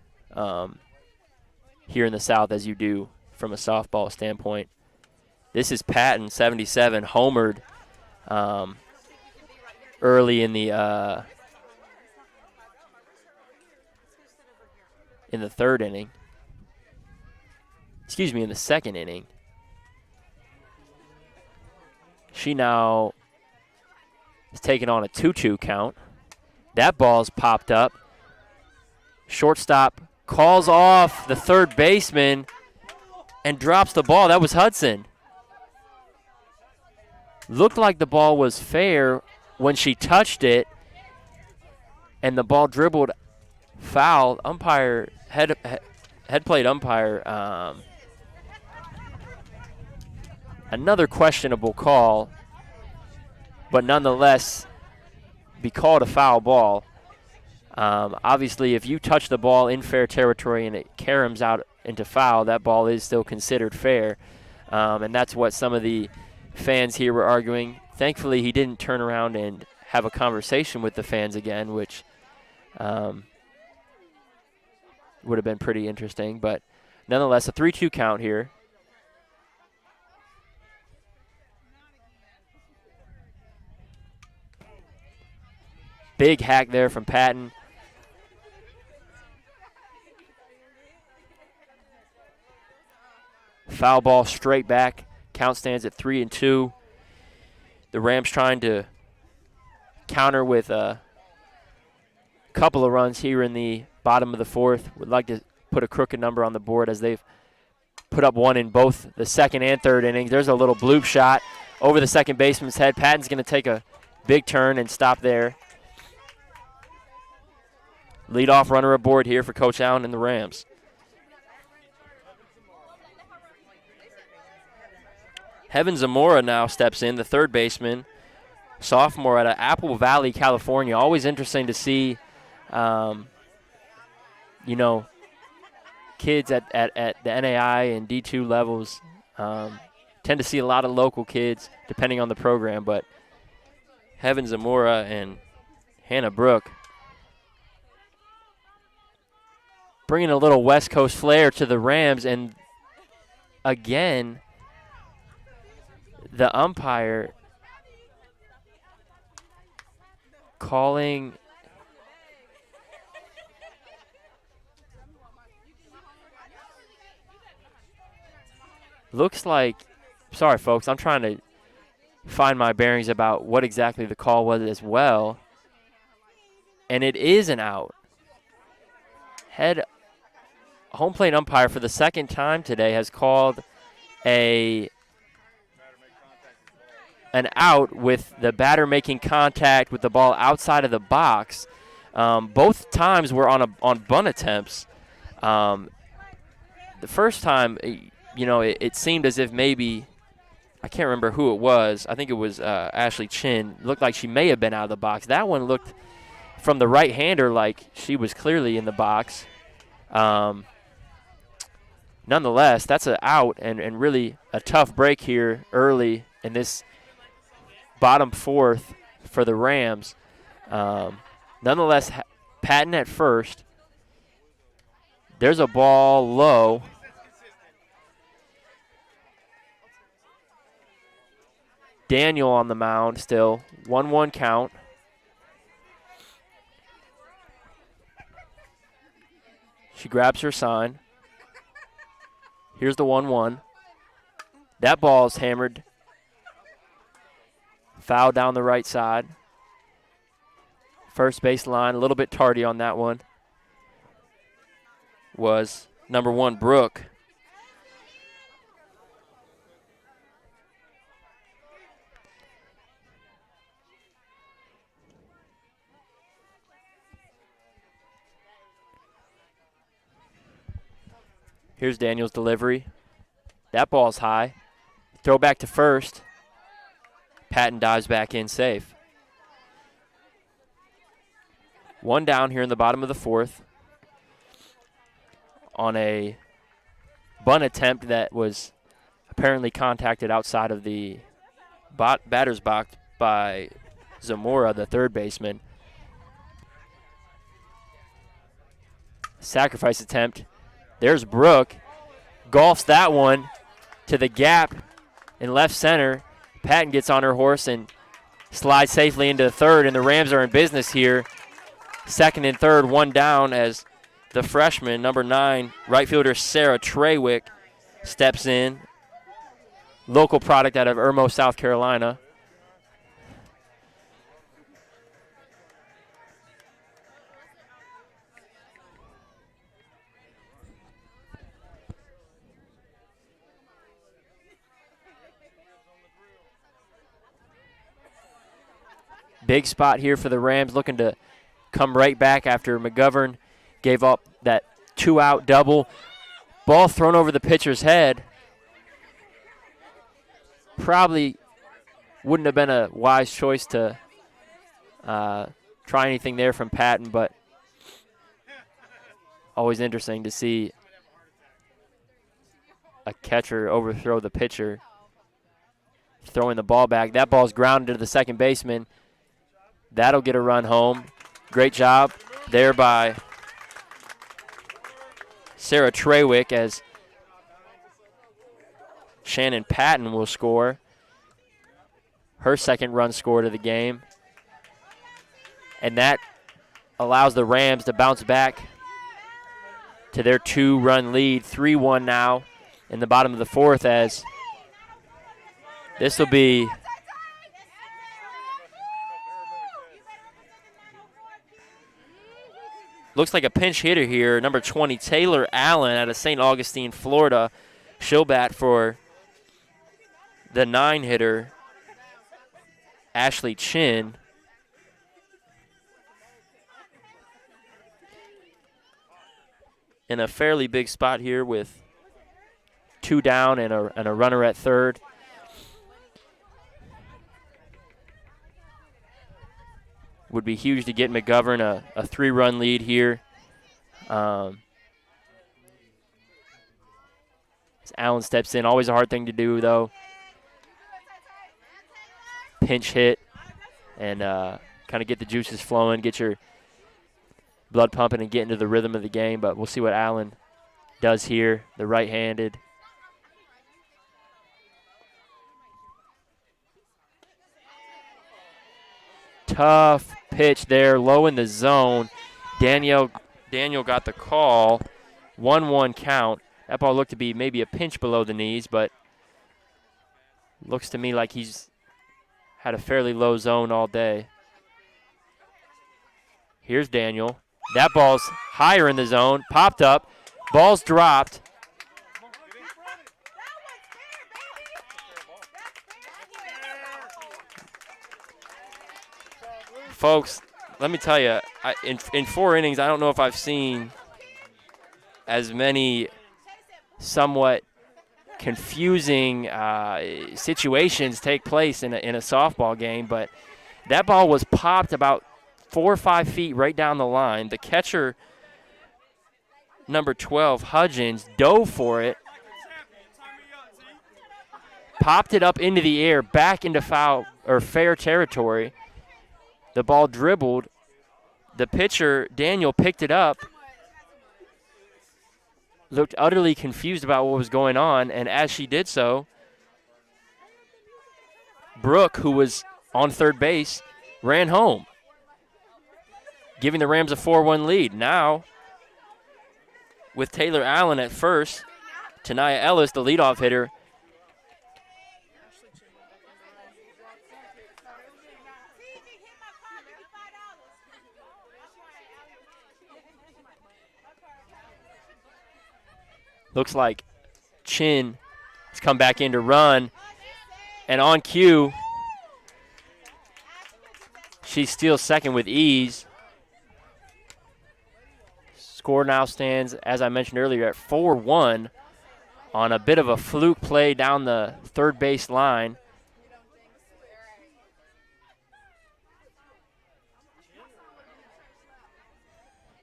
here in the South as you do from a softball standpoint. This is Patton, 77, homered early in the third inning. Excuse me, in the second inning. She now is taking on a 2-2 count. That ball's popped up. Shortstop calls off the third baseman and drops the ball. That was Hudson. Looked like the ball was fair when she touched it, and the ball dribbled foul. Umpire, head plate umpire, another questionable call, but nonetheless be called a foul ball. Obviously, if you touch the ball in fair territory and it caroms out into foul, that ball is still considered fair, and that's what some of the fans here were arguing. Thankfully, he didn't turn around and have a conversation with the fans again, which would have been pretty interesting. But nonetheless, a 3-2 count here. Big hack there from Patton. Foul ball straight back. Count stands at 3-2. The Rams trying to counter with a couple of runs here in the bottom of the fourth. Would like to put a crooked number on the board as they've put up one in both the second and third innings. There's a little bloop shot over the second baseman's head. Patton's going to take a big turn and stop there. Leadoff runner aboard here for Coach Allen and the Rams. Heaven Zamora now steps in, the third baseman, sophomore out of Apple Valley, California. Always interesting to see, kids at the NAI and D2 levels. Tend to see a lot of local kids depending on the program, but Heaven Zamora and Hannah Brooke bringing a little West Coast flair to the Rams, and again, the umpire calling looks like, sorry folks, I'm trying to find my bearings about what exactly the call was as well, and it is an out. Head home plate umpire for the second time today has called an out with the batter making contact with the ball outside of the box. Both times were on bunt attempts. The first time, it seemed as if maybe, I can't remember who it was. I think it was Ashley Chin. Looked like she may have been out of the box. That one looked from the right-hander like she was clearly in the box. Nonetheless, that's an out and really a tough break here early in this bottom fourth for the Rams. Nonetheless, Patton at first. There's a ball low. Daniel on the mound still. 1-1 count. She grabs her sign. Here's the 1-1. That ball's hammered. Foul down the right side. First base line, a little bit tardy on that one. Was number 1, Brooke. Here's Daniel's delivery. That ball's high. Throw back to first. Patton dives back in safe. 1 down here in the bottom of the fourth on a bunt attempt that was apparently contacted outside of the batter's box by Zamora, the third baseman. Sacrifice attempt. There's Brooke. Golfs that one to the gap in left center. Patton gets on her horse and slides safely into the third, and the Rams are in business here. Second and third, 1 down as the freshman, number 9, right fielder Sarah Treywick steps in. Local product out of Irmo, South Carolina. Big spot here for the Rams, looking to come right back after McGovern gave up that 2-out double. Ball thrown over the pitcher's head. Probably wouldn't have been a wise choice to try anything there from Patton, but always interesting to see a catcher overthrow the pitcher, throwing the ball back. That ball's grounded to the second baseman. That'll get a run home. Great job there by Sarah Treywick as Shannon Patton will score her second run scored of the game. And that allows the Rams to bounce back to their 2-run lead. 3-1 now in the bottom of the fourth, as this will be looks like a pinch hitter here, number 20, Taylor Allen out of St. Augustine, Florida. She'll bat for the 9-hitter, Ashley Chin. in a fairly big spot here with 2 down and a runner at third. Would be huge to get McGovern a 3-run lead here. As Allen steps in, always a hard thing to do, though. Pinch hit and kind of get the juices flowing, get your blood pumping and get into the rhythm of the game. But we'll see what Allen does here, the right-handed. Tough pitch there, low in the zone. Daniel got the call. 1-1 count. That ball looked to be maybe a pinch below the knees, but looks to me like he's had a fairly low zone all day. Here's Daniel. That ball's higher in the zone, popped up, ball's dropped. Folks, let me tell you, in 4 innings, I don't know if I've seen as many somewhat confusing situations take place in a softball game, but that ball was popped about 4 or 5 feet right down the line. The catcher, number 12, Hudgens, dove for it, popped it up into the air, back into foul or fair territory. The ball dribbled. The pitcher, Daniel, picked it up, looked utterly confused about what was going on, and as she did so, Brooke, who was on third base, ran home, giving the Rams a 4-1 lead. Now, with Taylor Allen at first, Tanaya Ellis, the leadoff hitter, looks like Chin has come back in to run. And on cue, she steals second with ease. Score now stands, as I mentioned earlier, at 4-1 on a bit of a fluke play down the third base line.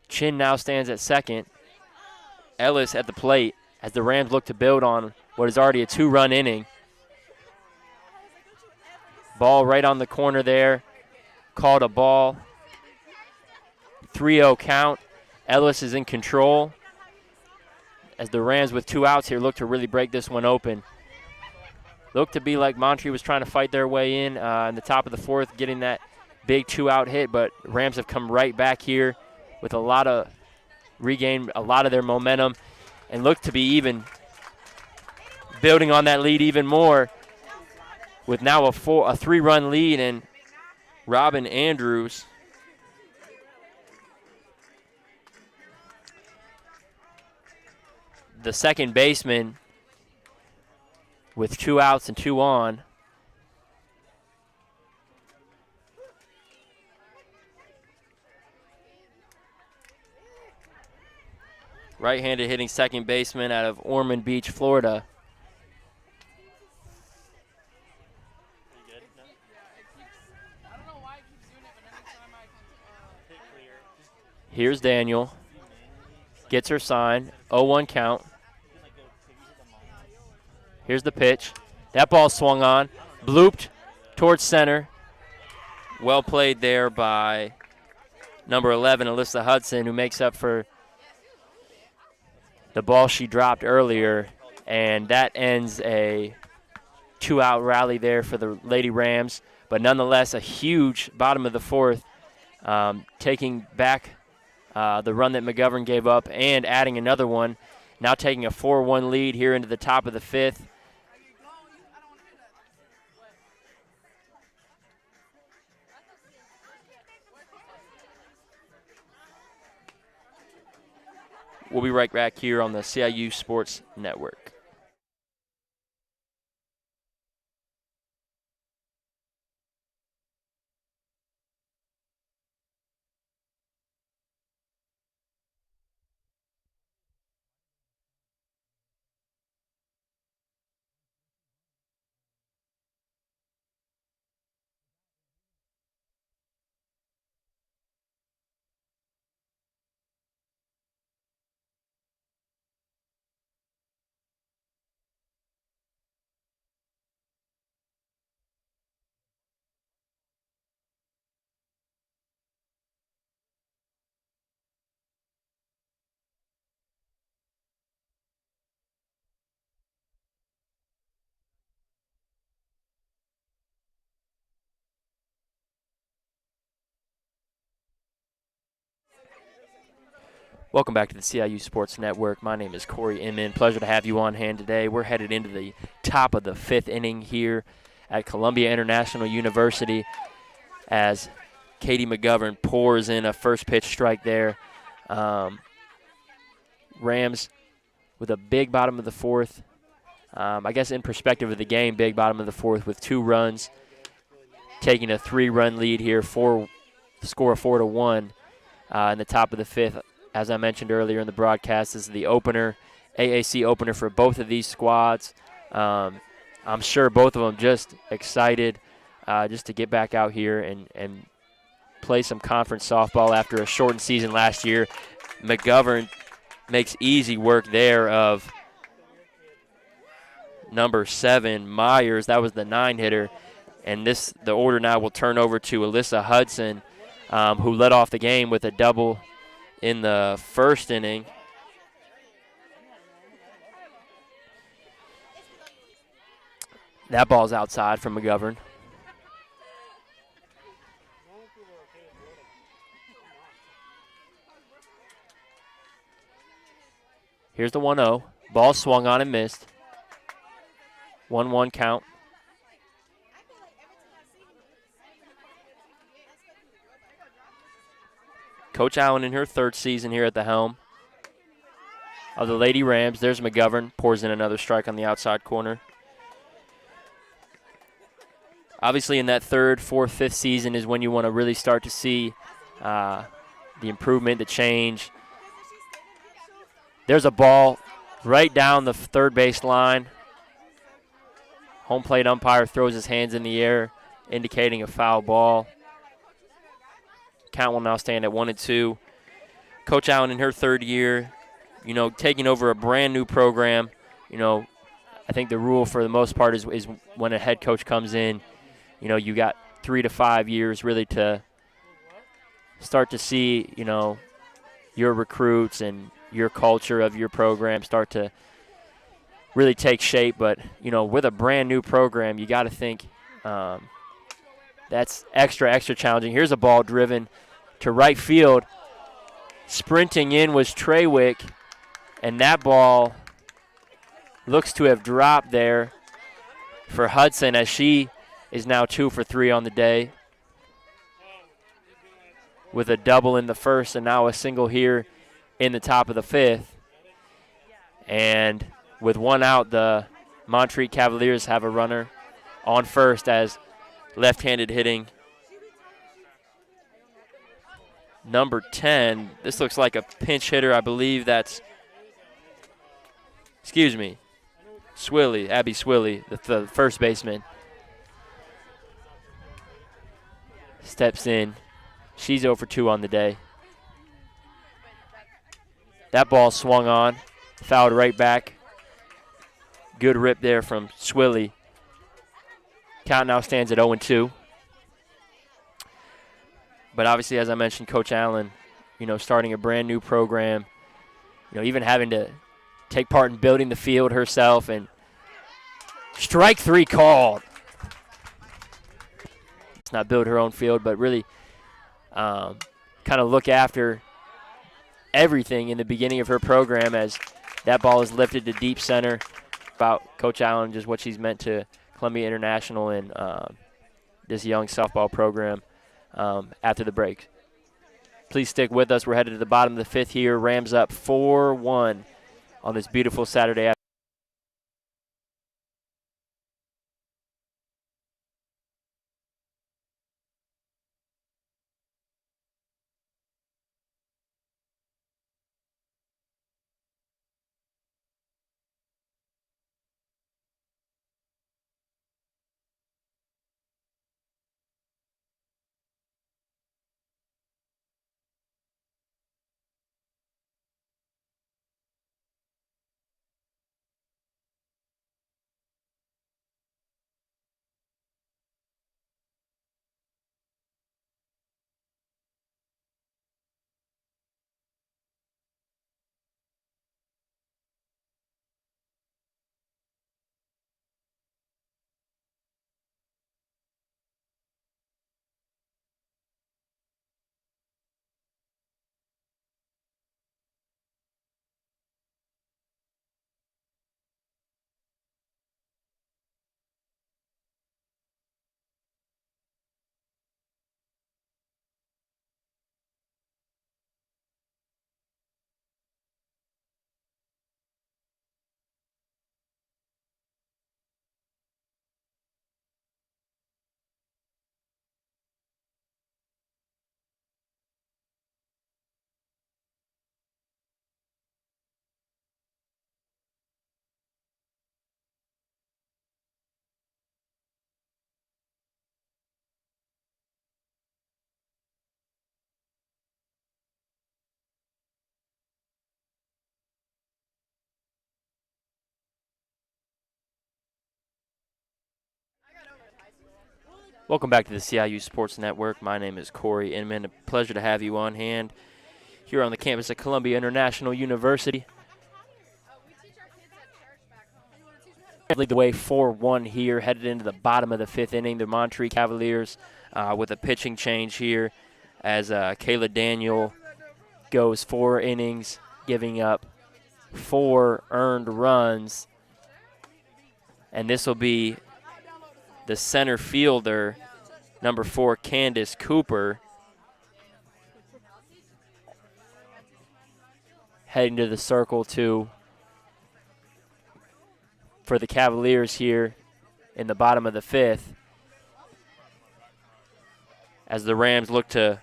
Chin now stands at second. Ellis at the plate as the Rams look to build on what is already a 2-run inning. Ball right on the corner there. Called a ball. 3-0 count. Ellis is in control as the Rams with 2 outs here look to really break this one open. Looked to be like Montreat was trying to fight their way in the top of the 4th, getting that big 2-out hit, but Rams have come right back here with regained a lot of their momentum and look to be even building on that lead even more with now a 3-run lead and Robin Andrews the second baseman with 2 outs and 2 on. Right-handed hitting second baseman out of Ormond Beach, Florida. Here's Daniel. Gets her sign. 0-1 count. Here's the pitch. That ball swung on. Blooped towards center. Well played there by number 11, Alyssa Hudson, who makes up for the ball she dropped earlier. And that ends a 2-out rally there for the Lady Rams. But nonetheless, a huge bottom of the 4th, taking back the run that McGovern gave up and adding another one. Now taking a 4-1 lead here into the top of the 5th. We'll be right back here on the CIU Sports Network. Welcome back to the CIU Sports Network. My name is Corey Inman. Pleasure to have you on hand today. We're headed into the top of the 5th inning here at Columbia International University as Katie McGovern pours in a first pitch strike there. Rams with a big bottom of the 4th. I guess in perspective of the game, big bottom of the 4th with 2 runs, taking a 3-run lead here, score of 4-1 in the top of the 5th. As I mentioned earlier in the broadcast, this is the opener, AAC opener for both of these squads. I'm sure both of them just excited just to get back out here and play some conference softball after a shortened season last year. McGovern makes easy work there of number 7, Myers. That was the 9-hitter. And the order now will turn over to Alyssa Hudson, who led off the game with a double in the 1st inning. That ball's outside from McGovern. Here's the 1-0. Ball swung on and missed. 1-1 count. Coach Allen in her 3rd season here at the helm of the Lady Rams. There's McGovern, pours in another strike on the outside corner. Obviously in that 3rd, 4th, 5th season is when you want to really start to see the improvement, the change. There's a ball right down the 3rd base line. Home plate umpire throws his hands in the air, indicating a foul ball. Count will now stand at 1-2. Coach Allen in her 3rd year, taking over a brand new program. I think the rule for the most part is when a head coach comes in, you got 3 to 5 years really to start to see, your recruits and your culture of your program start to really take shape. But, with a brand new program, you got to think that's extra challenging. Here's a ball driven to right field. Sprinting in was Treywick, and that ball looks to have dropped there for Hudson as she is now 2 for 3 on the day with a double in the 1st and now a single here in the top of the 5th. And with 1 out, the Montreat Cavaliers have a runner on first as left-handed hitting number 10. This looks like a pinch hitter. I believe that's, Swilly, Abby Swilly, the first baseman. Steps in. She's 0 for 2 on the day. That ball swung on, fouled right back. Good rip there from Swilly. Count now stands at 0-2. But obviously, as I mentioned, Coach Allen, starting a brand new program, even having to take part in building the field herself, and strike 3 called. It's not build her own field, but really kind of look after everything in the beginning of her program as that ball is lifted to deep center. About Coach Allen, just what she's meant to Columbia International and this young softball program after the break. Please stick with us. We're headed to the bottom of the 5th here. Rams up 4-1 on this beautiful Saturday afternoon. Welcome back to the CIU Sports Network. My name is Corey Inman. A pleasure to have you on hand here on the campus of Columbia International University. Lead the way 4-1 here, headed into the bottom of the fifth inning. The Montreat Cavaliers with a pitching change here as Kayla Daniel goes 4 innings, giving up 4 earned runs. And this will be the center fielder, number 4, Candace Cooper, heading to the circle for the Cavaliers here in the bottom of the fifth, as the Rams look to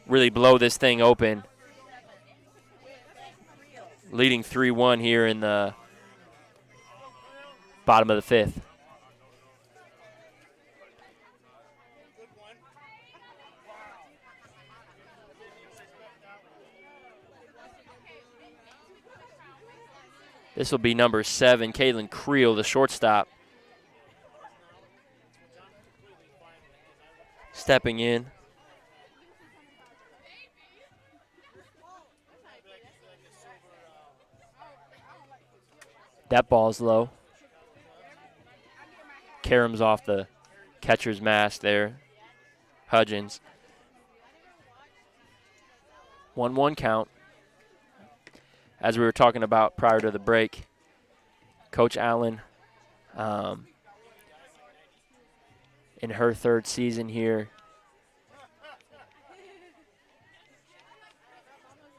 really blow this thing open, leading 3-1 here in the bottom of the fifth. This will be number 7, Caitlin Creel, the shortstop, stepping in. That ball's low. Karam's off the catcher's mask there. Hudgens. 1-1 count. As we were talking about prior to the break, Coach Allen, in her 3rd season here,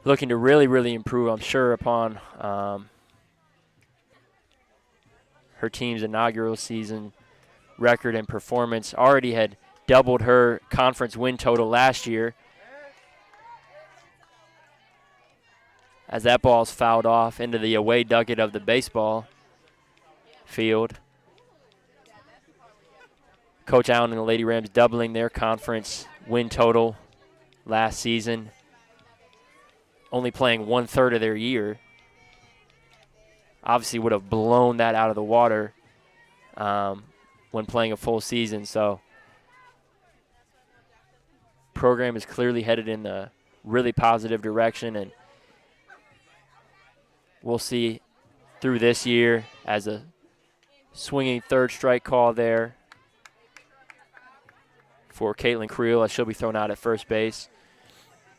looking to really improve, I'm sure, upon her team's inaugural season record and performance. Already had doubled her conference win total last year, as that ball's fouled off into the away dugout of the baseball field. Coach Allen and the Lady Rams doubling their conference win total last season, only playing 1/3 of their year. Obviously would have blown that out of the water when playing a full season. So program is clearly headed in a really positive direction, and we'll see through this year as a swinging 3rd strike call there for Caitlin Creel, as she'll be thrown out at first base.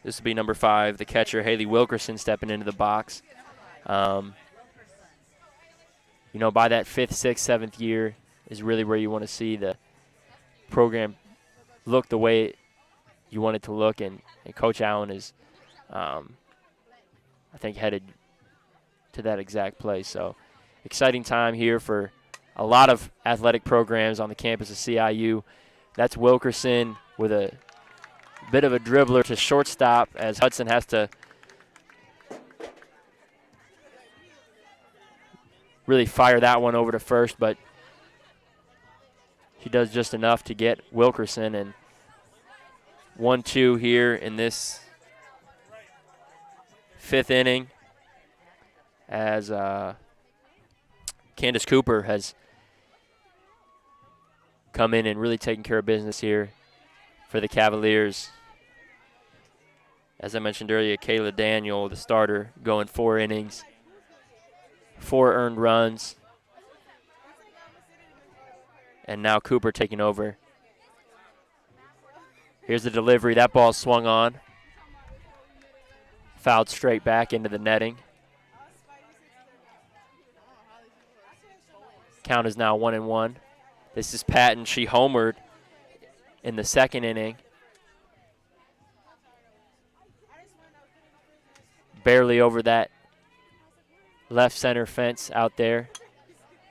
This will be number 5, the catcher, Haley Wilkerson, stepping into the box. By that 5th, 6th, 7th year is really where you want to see the program look the way you want it to look, and Coach Allen is, I think, headed to that exact place. So exciting time here for a lot of athletic programs on the campus of CIU. That's Wilkerson with a bit of a dribbler to shortstop, as Hudson has to really fire that one over to first, but she does just enough to get Wilkerson. And 1-2 here in this 5th inning, as Candace Cooper has come in and really taken care of business here for the Cavaliers. As I mentioned earlier, Kayla Daniel, the starter, going 4 innings, 4 earned runs, and now Cooper taking over. Here's the delivery. That ball swung on, fouled straight back into the netting. Count is now 1-1. This is Patton. She homered in the 2nd inning. Barely over that left center fence out there.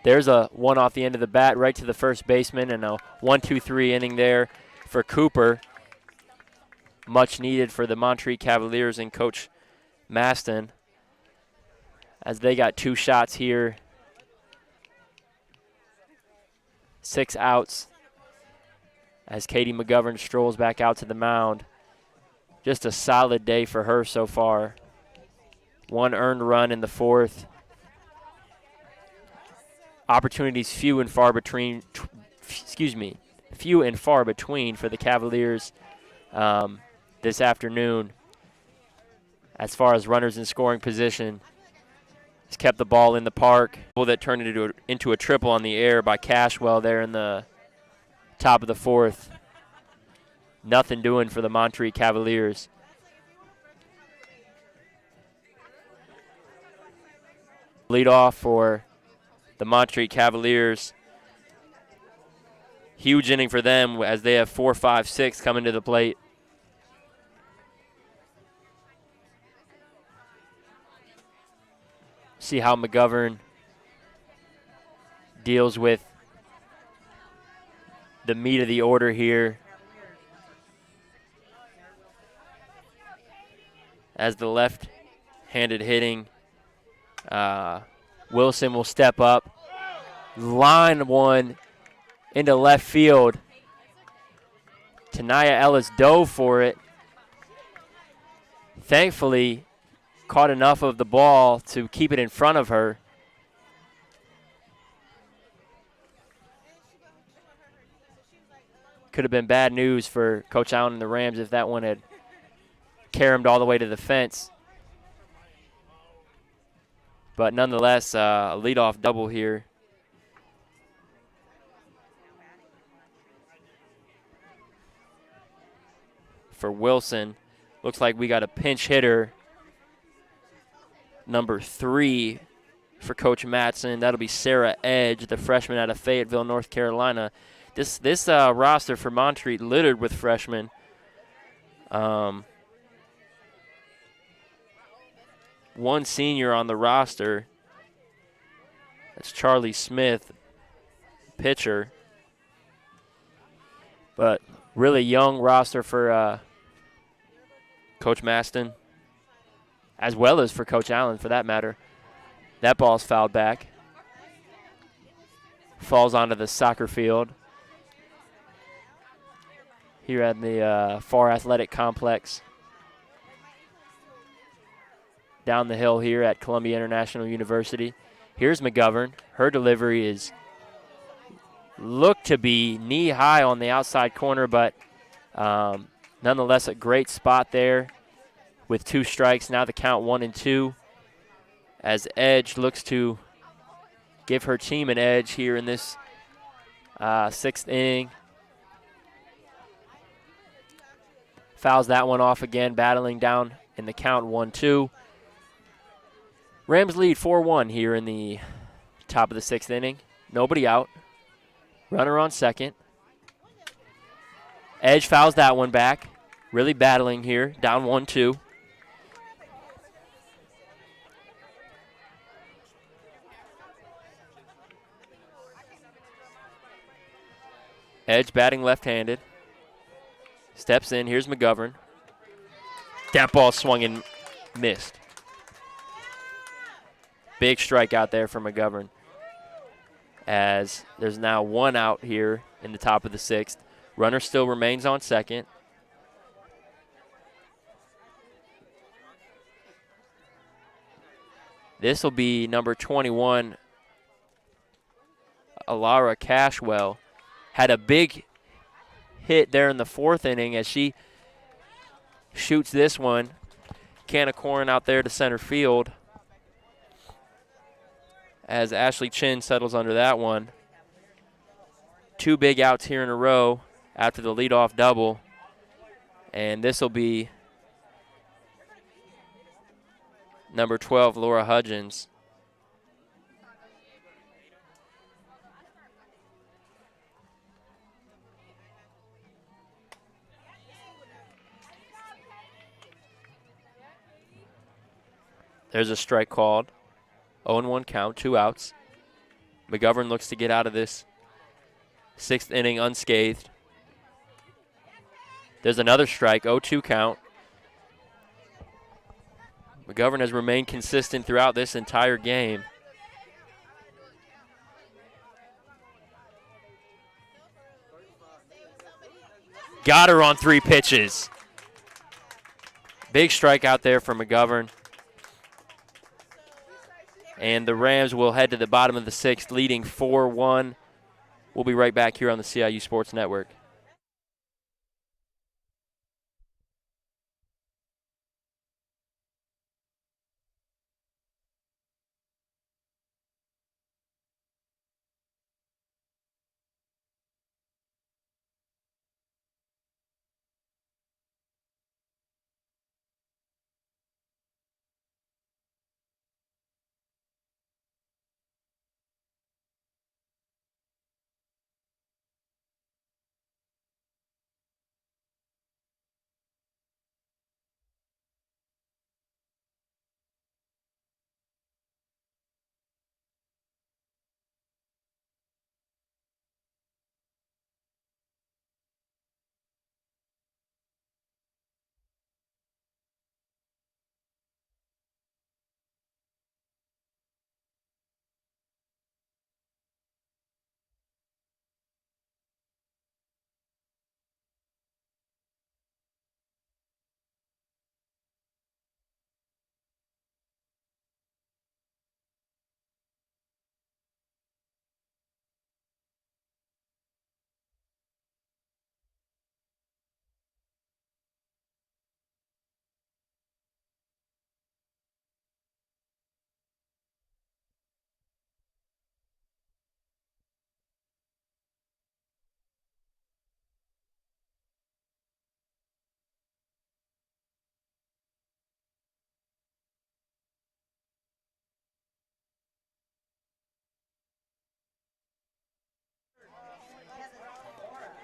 There's a one off the end of the bat right to the first baseman, and a 1-2-3 inning there for Cooper. Much needed for the Montreat Cavaliers and Coach Maston, as they got 2 shots here. 6 outs as Katie McGovern strolls back out to the mound. Just a solid day for her so far. 1 earned run in the 4th. Opportunities few and far between. few and far between for the Cavaliers this afternoon as far as runners in scoring position. He's kept the ball in the park. That turned it into a triple on the air by Cashwell there in the top of the fourth. Nothing doing for the Montreat Cavaliers. Lead off for the Montreat Cavaliers. Huge inning for them as they have 4, 5, 6 coming to the plate. See how McGovern deals with the meat of the order here. As the left-handed hitting, Wilson will step up. Line one into left field. Tanaya Ellis dove for it. Thankfully, caught enough of the ball to keep it in front of her. Could have been bad news for Coach Allen and the Rams if that one had caromed all the way to the fence. But nonetheless, a leadoff double here. For Wilson. Looks like we got a pinch hitter, number 3 for Coach Mattson. That'll be Sarah Edge, the freshman out of Fayetteville, North Carolina. This roster for Montreat littered with freshmen. One senior on the roster. That's Charlie Smith, pitcher. But really young roster for Coach Maston, as well as for Coach Allen, for that matter. That ball's fouled back. Falls onto the soccer field here at the Farr Athletic Complex. Down the hill here at Columbia International University. Here's McGovern. Her delivery is looked to be knee-high on the outside corner, but nonetheless a great spot there with 2 strikes. Now the count 1-2 as Edge looks to give her team an edge here in this 6th inning. Fouls that one off again, battling down in the count 1-2. Rams lead 4-1 here in the top of the 6th inning. Nobody out. Runner on second. Edge fouls that one back. Really battling here, down 1-2. Edge batting left-handed. Steps in. Here's McGovern. That ball swung and missed. Big strike out there for McGovern. As there's now 1 out here in the top of the 6th. Runner still remains on second. This will be number 21, Alara Cashwell. Had a big hit there in the 4th inning as she shoots this one. Can of corn out there to center field as Ashley Chin settles under that one. 2 big outs here in a row after the leadoff double. And this will be number 12, Laura Hudgens. There's a strike called. 0-1 count, 2 outs. McGovern looks to get out of this 6th inning unscathed. There's another strike, 0-2 count. McGovern has remained consistent throughout this entire game. Got her on 3 pitches. Big strike out there for McGovern. And the Rams will head to the bottom of the 6th, leading 4-1 We'll be right back here on the CIU Sports Network.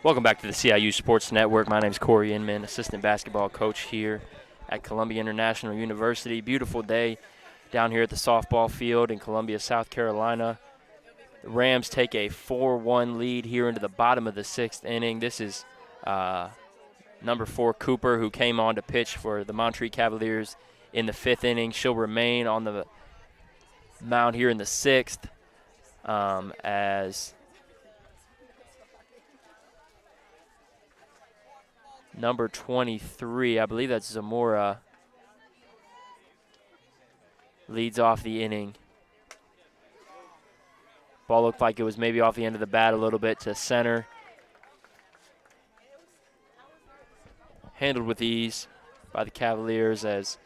Welcome back to the CIU Sports Network. My name is Corey Inman, assistant basketball coach here at Columbia International University. Beautiful day down here at the softball field in Columbia, South Carolina. The Rams take a 4-1 lead here into the bottom of the 6th inning. This is number 4, Cooper, who came on to pitch for the Montreat Cavaliers in the 5th inning. She'll remain on the mound here in the 6th as number 23, I believe that's Zamora, leads off the inning. Ball looked like it was maybe off the end of the bat a little bit to center. Handled with ease by the Cavaliers as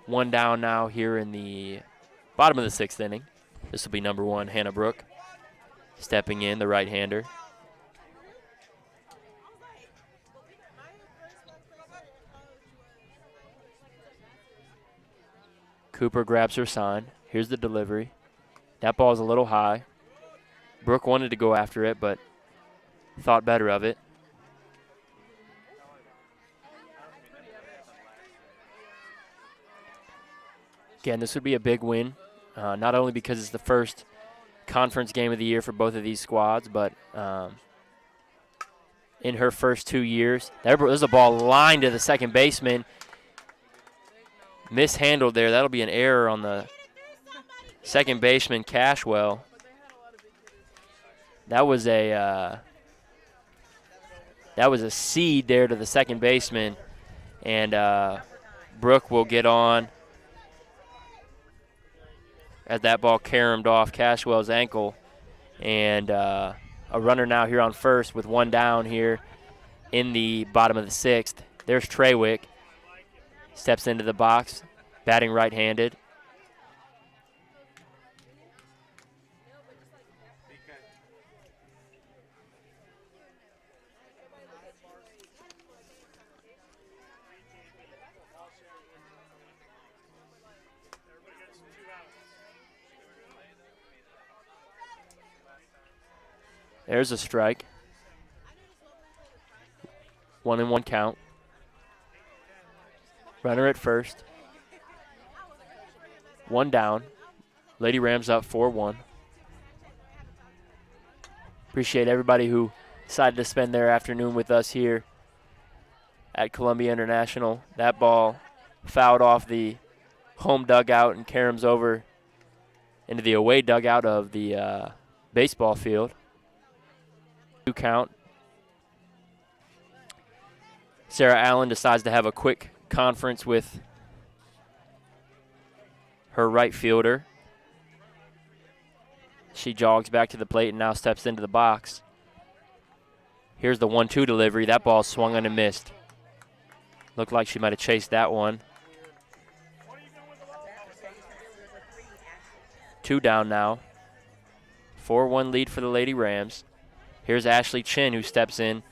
one down now here in the bottom of the 6th inning. This will be number 1, Hannah Brooke, stepping in, the right-hander. Cooper grabs her sign. Here's the delivery. That ball's a little high. Brooke wanted to go after it, but thought better of it. Again, this would be a big win, not only because it's the first conference game of the year for both of these squads, but in her first 2 years. There's a ball lined to the second baseman. Mishandled there. That'll be an error on the second baseman, Cashwell. That was a seed there to the second baseman, and Brooke will get on as that ball caromed off Cashwell's ankle, and a runner now here on first with one down here in the bottom of the 6th. There's Treywick. Steps into the box, batting right-handed. There's a strike. 1-1 count. Runner at first. One down. Lady Rams up 4-1. Appreciate everybody who decided to spend their afternoon with us here at Columbia International. That ball fouled off the home dugout and caroms over into the away dugout of the baseball field. 2 count. Sarah Allen decides to have a quick conference with her right fielder. She jogs back to the plate and now steps into the box. Here's the 1-2 delivery. That ball swung on and missed. Looked like she might have chased that one. 2 down now. 4-1 lead for the Lady Rams. Here's Ashley Chin, who steps in.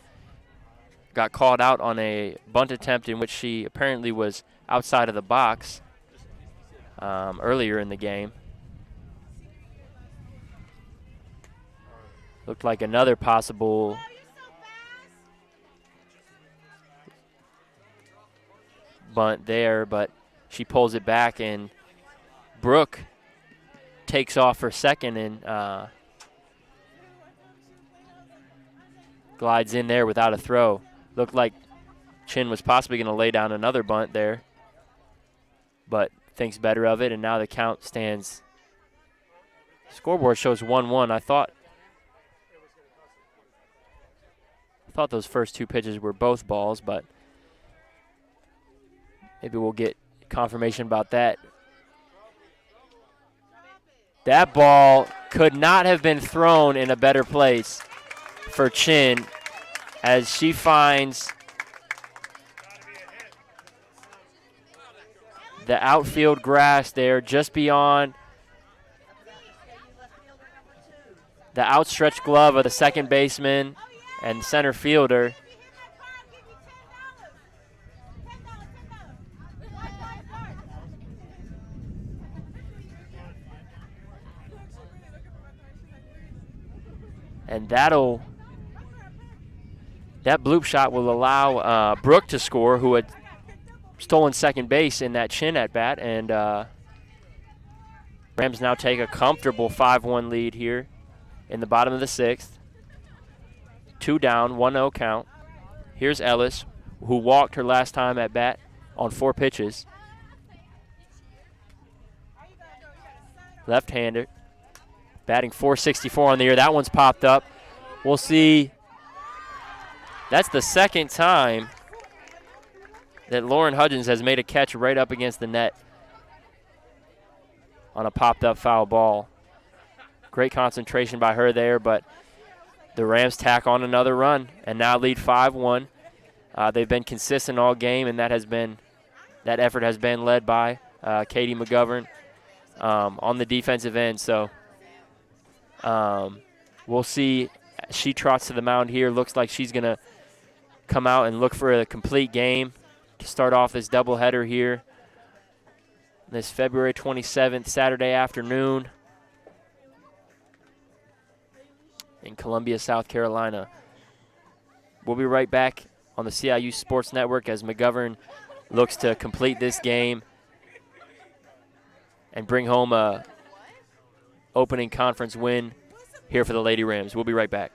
Got called out on a bunt attempt in which she apparently was outside of the box earlier in the game. Looked like another possible bunt there, but she pulls it back, and Brooke takes off for second and glides in there without a throw. Looked like Chin was possibly going to lay down another bunt there, but thinks better of it, and now the count stands. Scoreboard shows 1-1. I thought those first 2 pitches were both balls, but maybe we'll get confirmation about that. That ball could not have been thrown in a better place for Chin, as she finds the outfield grass there just beyond the outstretched glove of the second baseman and center fielder. And that bloop shot will allow Brooke to score, who had stolen second base in that Chin at bat. And Rams now take a comfortable 5-1 lead here in the bottom of the 6th. 2 down, 1-0 count. Here's Ellis, who walked her last time at bat on 4 pitches. Left-hander, batting .464 on the year. That one's popped up. We'll see. That's the second time that Lauren Hudgens has made a catch right up against the net on a popped-up foul ball. Great concentration by her there, but the Rams tack on another run and now lead 5-1. They've been consistent all game, and that effort has been led by Katie McGovern on the defensive end. So we'll see. She trots to the mound here. Looks like she's going to come out and look for a complete game to start off this doubleheader here this February 27th, Saturday afternoon in Columbia, South Carolina. We'll be right back on the CIU Sports Network as McGovern looks to complete this game and bring home a opening conference win here for the Lady Rams. We'll be right back.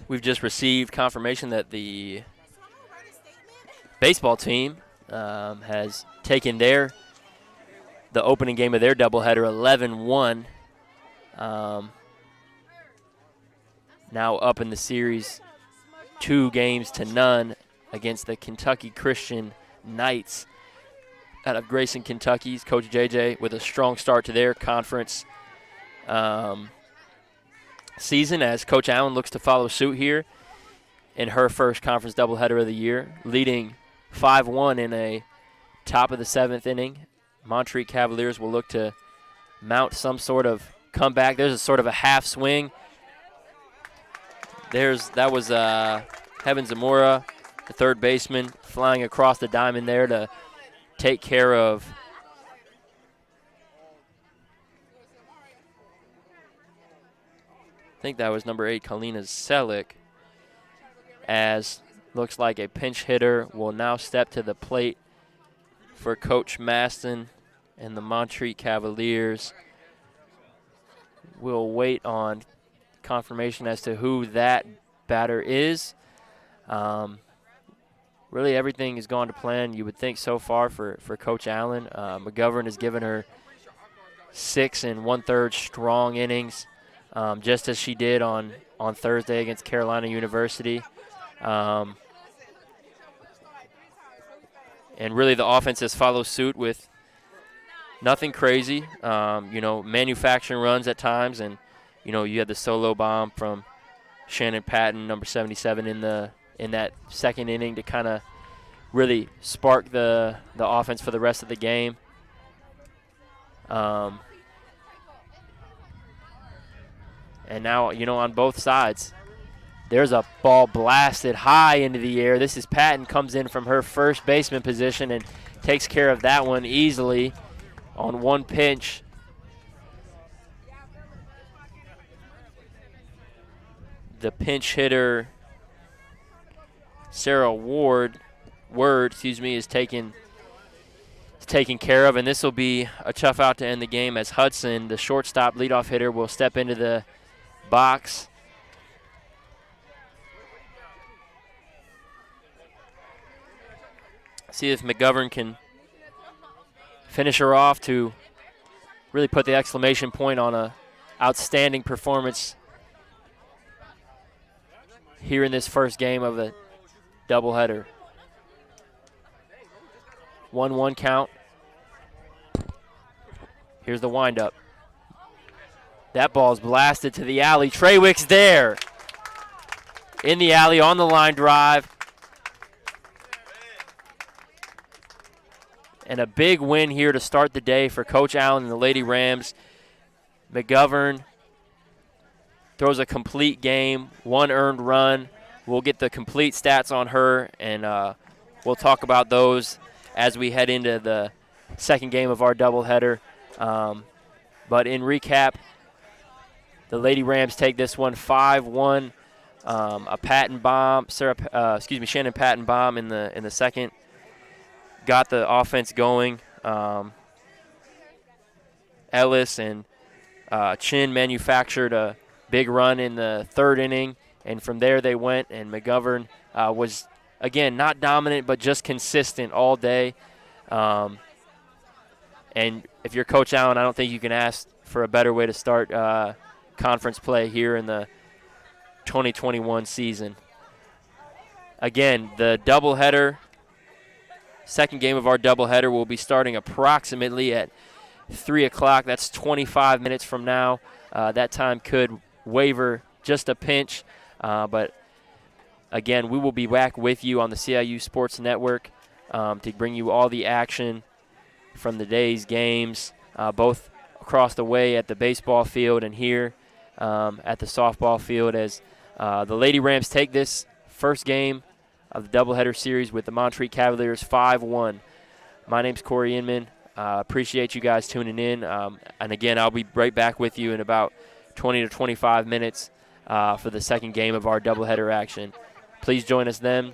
We've just received confirmation that the baseball team has taken the opening game of their doubleheader 11-1. Now up in the series 2-0 against the Kentucky Christian Knights out of Grayson, Kentucky. Coach JJ with a strong start to their conference season, as Coach Allen looks to follow suit here in her first conference doubleheader of the year, leading 5-1 in a top of the 7th inning. Montreat Cavaliers will look to mount some sort of comeback. There's a sort of a half swing. That was Heaven Zamora, the third baseman, flying across the diamond there to take care of I think that was number 8, Kalina Selick, as looks like a pinch hitter will now step to the plate for Coach Maston and the Montreat Cavaliers. We'll wait on confirmation as to who that batter is. Really, everything has gone to plan, you would think, so far for Coach Allen. McGovern has given her 6 1/3 strong innings, just as she did on Thursday against Carolina University. And really, the offense has followed suit with nothing crazy. Manufacturing runs at times, and you had the solo bomb from Shannon Patton, number 77, in that second inning to kind of really spark the offense for the rest of the game. And now, on both sides, there's a ball blasted high into the air. This is Patton, comes in from her first baseman position and takes care of that one easily on one pinch. The pinch hitter, Sarah Word, is taken care of, and this will be a tough out to end the game as Hudson, the shortstop leadoff hitter, will step into the box. See if McGovern can finish her off to really put the exclamation point on a outstanding performance here in this first game of the doubleheader. 1-1 count. Here's the windup. That ball's blasted to the alley. Treywick's there. In the alley on the line drive. And a big win here to start the day for Coach Allen and the Lady Rams. McGovern throws a complete game, 1 earned run. We'll get the complete stats on her, and we'll talk about those as we head into the second game of our doubleheader. But in recap, the Lady Rams take this one 5-1. A Patton bomb, Shannon Patton bomb in the second got the offense going. Ellis and Chin manufactured a big run in the third inning, and from there they went, and McGovern was, again, not dominant but just consistent all day. And if you're Coach Allen, I don't think you can ask for a better way to start conference play here in the 2021 season. Again, the doubleheader, second game of our doubleheader, will be starting approximately at 3 o'clock. That's 25 minutes from now. That time could waver just a pinch. But, again, we will be back with you on the CIU Sports Network to bring you all the action from the day's games, both across the way at the baseball field and here at the softball field, as the Lady Rams take this first game of the doubleheader series with the Montreat Cavaliers 5-1. My name's Corey Inman. Appreciate you guys tuning in. And, again, I'll be right back with you in about 20 to 25 minutes for the second game of our doubleheader action. Please join us then.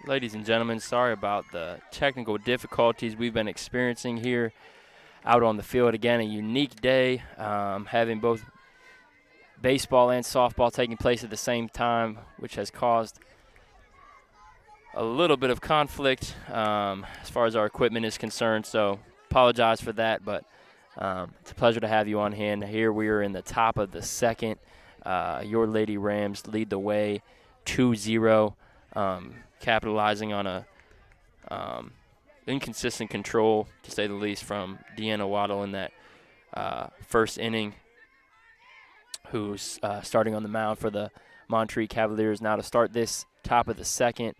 Ladies and gentlemen, sorry about the technical difficulties we've been experiencing here out on the field. Again, a unique day, having both baseball and softball taking place at the same time, which has caused a little bit of conflict as far as our equipment is concerned. So apologize for that, but it's a pleasure to have you on hand. Here we are in the top of the second. Your Lady Rams lead the way 2-0. Capitalizing on a inconsistent control, to say the least, from Deanna Waddle in that first inning, who's starting on the mound for the Montreat Cavaliers. Now to start this top of the second,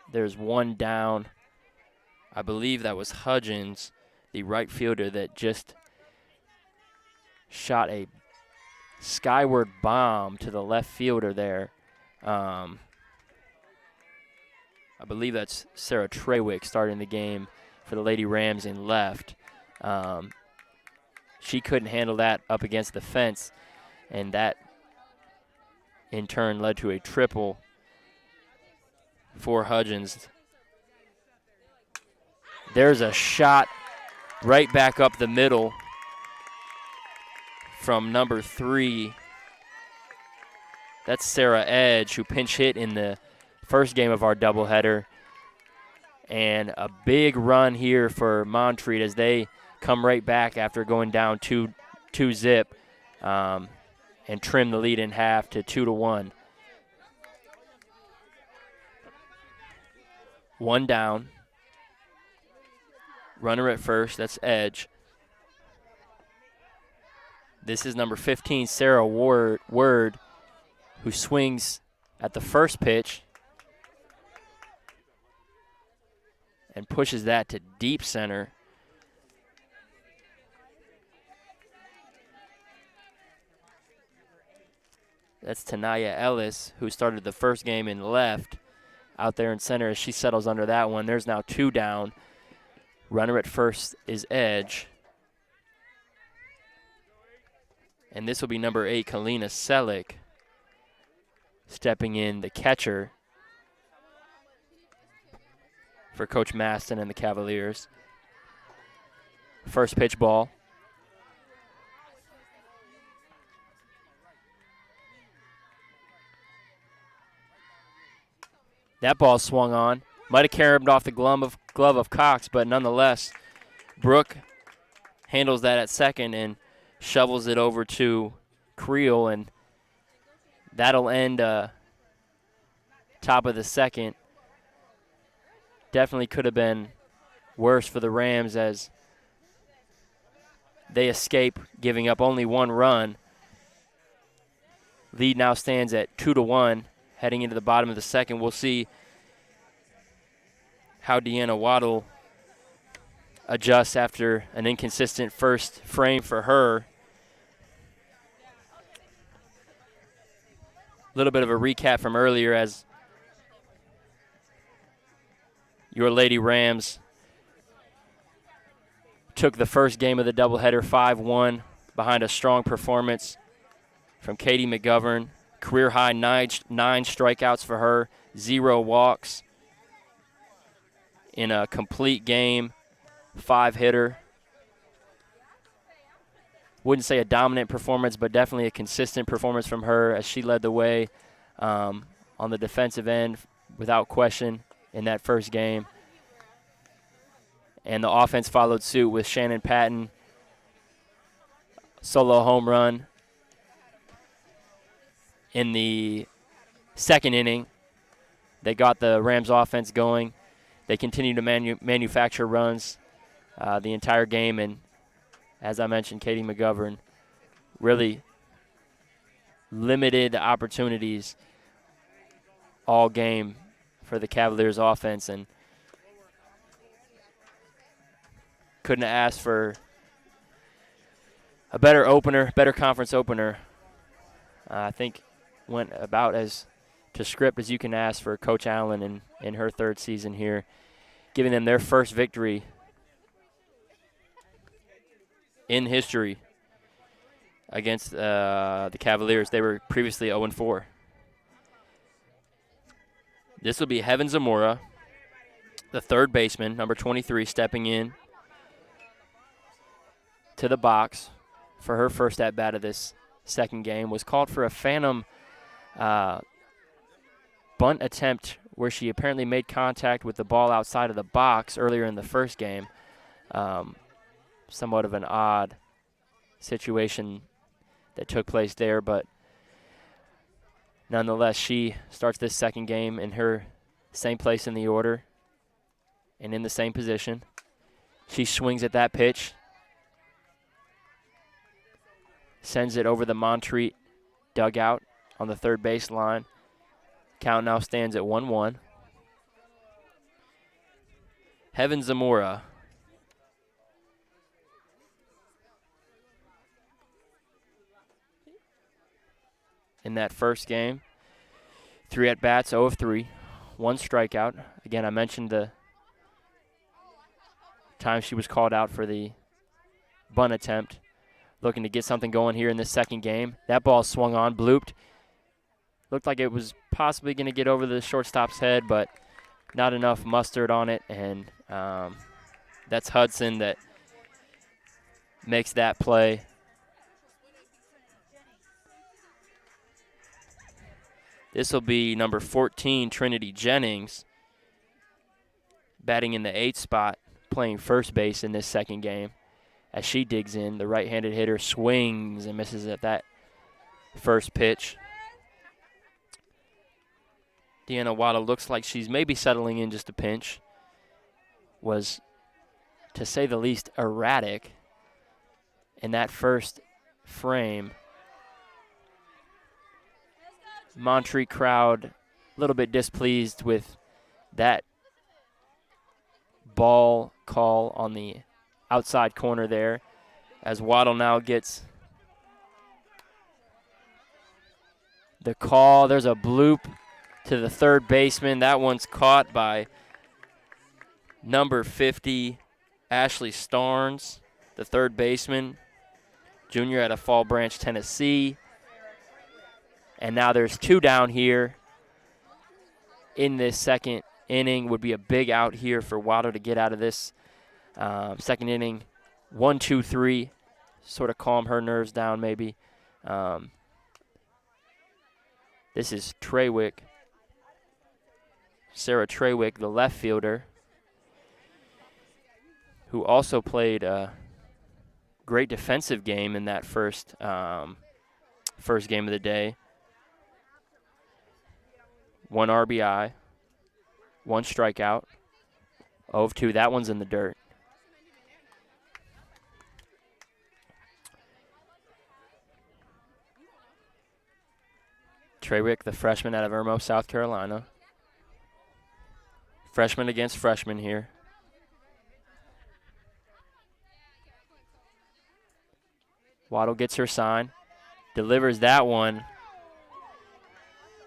there's one down. I believe that was Hudgens, the right fielder, that just shot a skyward bomb to the left fielder there. I believe that's Sarah Trewick starting the game for the Lady Rams in left. She couldn't handle that up against the fence, and that in turn led to a triple for Hudgens. There's a shot right back up the middle from number 3. That's Sarah Edge, who pinch hit in the first game of our doubleheader. And a big run here for Montreat as they come right back after going down 2-0 and trim the lead in half to 2-1. One down. Runner at first, that's Edge. This is number 15, Sarah Word, who swings at the first pitch and pushes that to deep center. That's Tanaya Ellis, who started the first game in left, out there in center as she settles under that one. There's now 2 down. Runner at first is Edge. And this will be number 8, Kalina Selick, stepping in, the catcher for Coach Maston and the Cavaliers. First pitch ball. That ball swung on. Might have carried off the glove of Cox, but nonetheless, Brooke handles that at second and shovels it over to Creel, and that'll end top of the second. Definitely could have been worse for the Rams as they escape, giving up only 1 run. Lead now stands at 2-1, heading into the bottom of the second. We'll see how Deanna Waddle adjusts after an inconsistent first frame for her. A little bit of a recap from earlier as your Lady Rams took the first game of the doubleheader 5-1 behind a strong performance from Katie McGovern. Career-high 9 strikeouts for her, 0 walks in a complete game, 5-hitter. Wouldn't say a dominant performance, but definitely a consistent performance from her as she led the way on the defensive end without question in that first game. And the offense followed suit with Shannon Patton, solo home run in the second inning. They got the Rams offense going. They continued to manufacture runs the entire game, and as I mentioned, Katie McGovern really limited opportunities all game for the Cavaliers offense, and couldn't have asked for a better opener, better conference opener. I think went about as to script as you can ask for Coach Allen in her third season here, giving them their first victory in history against the Cavaliers. They were previously 0-4. This will be Heaven Zamora, the third baseman, number 23, stepping in to the box for her first at-bat of this second game. Was called for a phantom bunt attempt where she apparently made contact with the ball outside of the box earlier in the first game. Somewhat of an odd situation that took place there, but nonetheless, she starts this second game in her same place in the order and in the same position. She swings at that pitch, sends it over the Montreat dugout on the third base line. Count now stands at 1-1. Heaven Zamora in that first game. 3 at-bats, 0 of 3. 1 strikeout. Again, I mentioned the time she was called out for the bunt attempt. Looking to get something going here in this second game. That ball swung on, blooped. Looked like it was possibly going to get over the shortstop's head, but not enough mustard on it, and that's Hudson that makes that play. This will be number 14, Trinity Jennings, batting in the 8th spot, playing first base in this second game. As she digs in, the right-handed hitter swings and misses at that first pitch. Deanna Waddle looks like she's maybe settling in just a pinch. Was, to say the least, erratic in that first frame. Montreat crowd a little bit displeased with that ball call on the outside corner there, as Waddle now gets the call. There's a bloop to the third baseman. That one's caught by number 50, Ashley Starnes, the third baseman, junior out of Fall Branch, Tennessee. And now there's 2 down here in this second inning. Would be a big out here for Waddle to get out of this second inning. 1, 2, 3, sort of calm her nerves down maybe. This is Trawick, Sarah Trawick, the left fielder, who also played a great defensive game in that first game of the day. 1 RBI, 1 strikeout, 0 of 2. That one's in the dirt. Trawick, the freshman out of Irmo, South Carolina. Freshman against freshman here. Waddle gets her sign, delivers that one.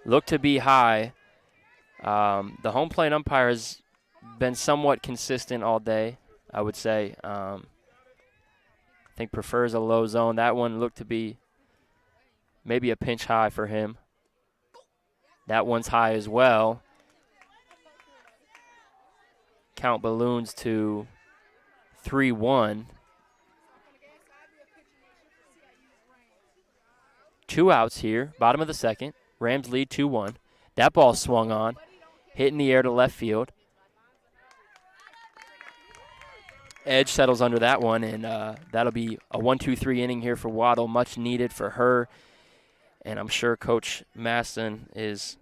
Looked to be high. The home plate umpire has been somewhat consistent all day, I would say. I think prefers a low zone. That one looked to be maybe a pinch high for him. That one's high as well. Count balloons to 3-1. 2 outs here, bottom of the second. Rams lead 2-1. That ball swung on, hit in the air to left field. Edge settles under that one, and that'll be a 1-2-3 inning here for Waddle, much needed for her. And I'm sure Coach Maston is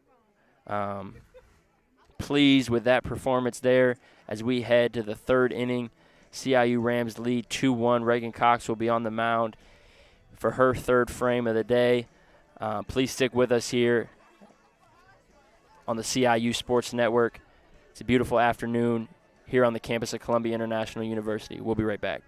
pleased with that performance there as we head to the third inning. CIU Rams lead 2-1. Reagan Cox will be on the mound for her third frame of the day. Please stick with us here on the CIU Sports Network. It's a beautiful afternoon here on the campus of Columbia International University. We'll be right back.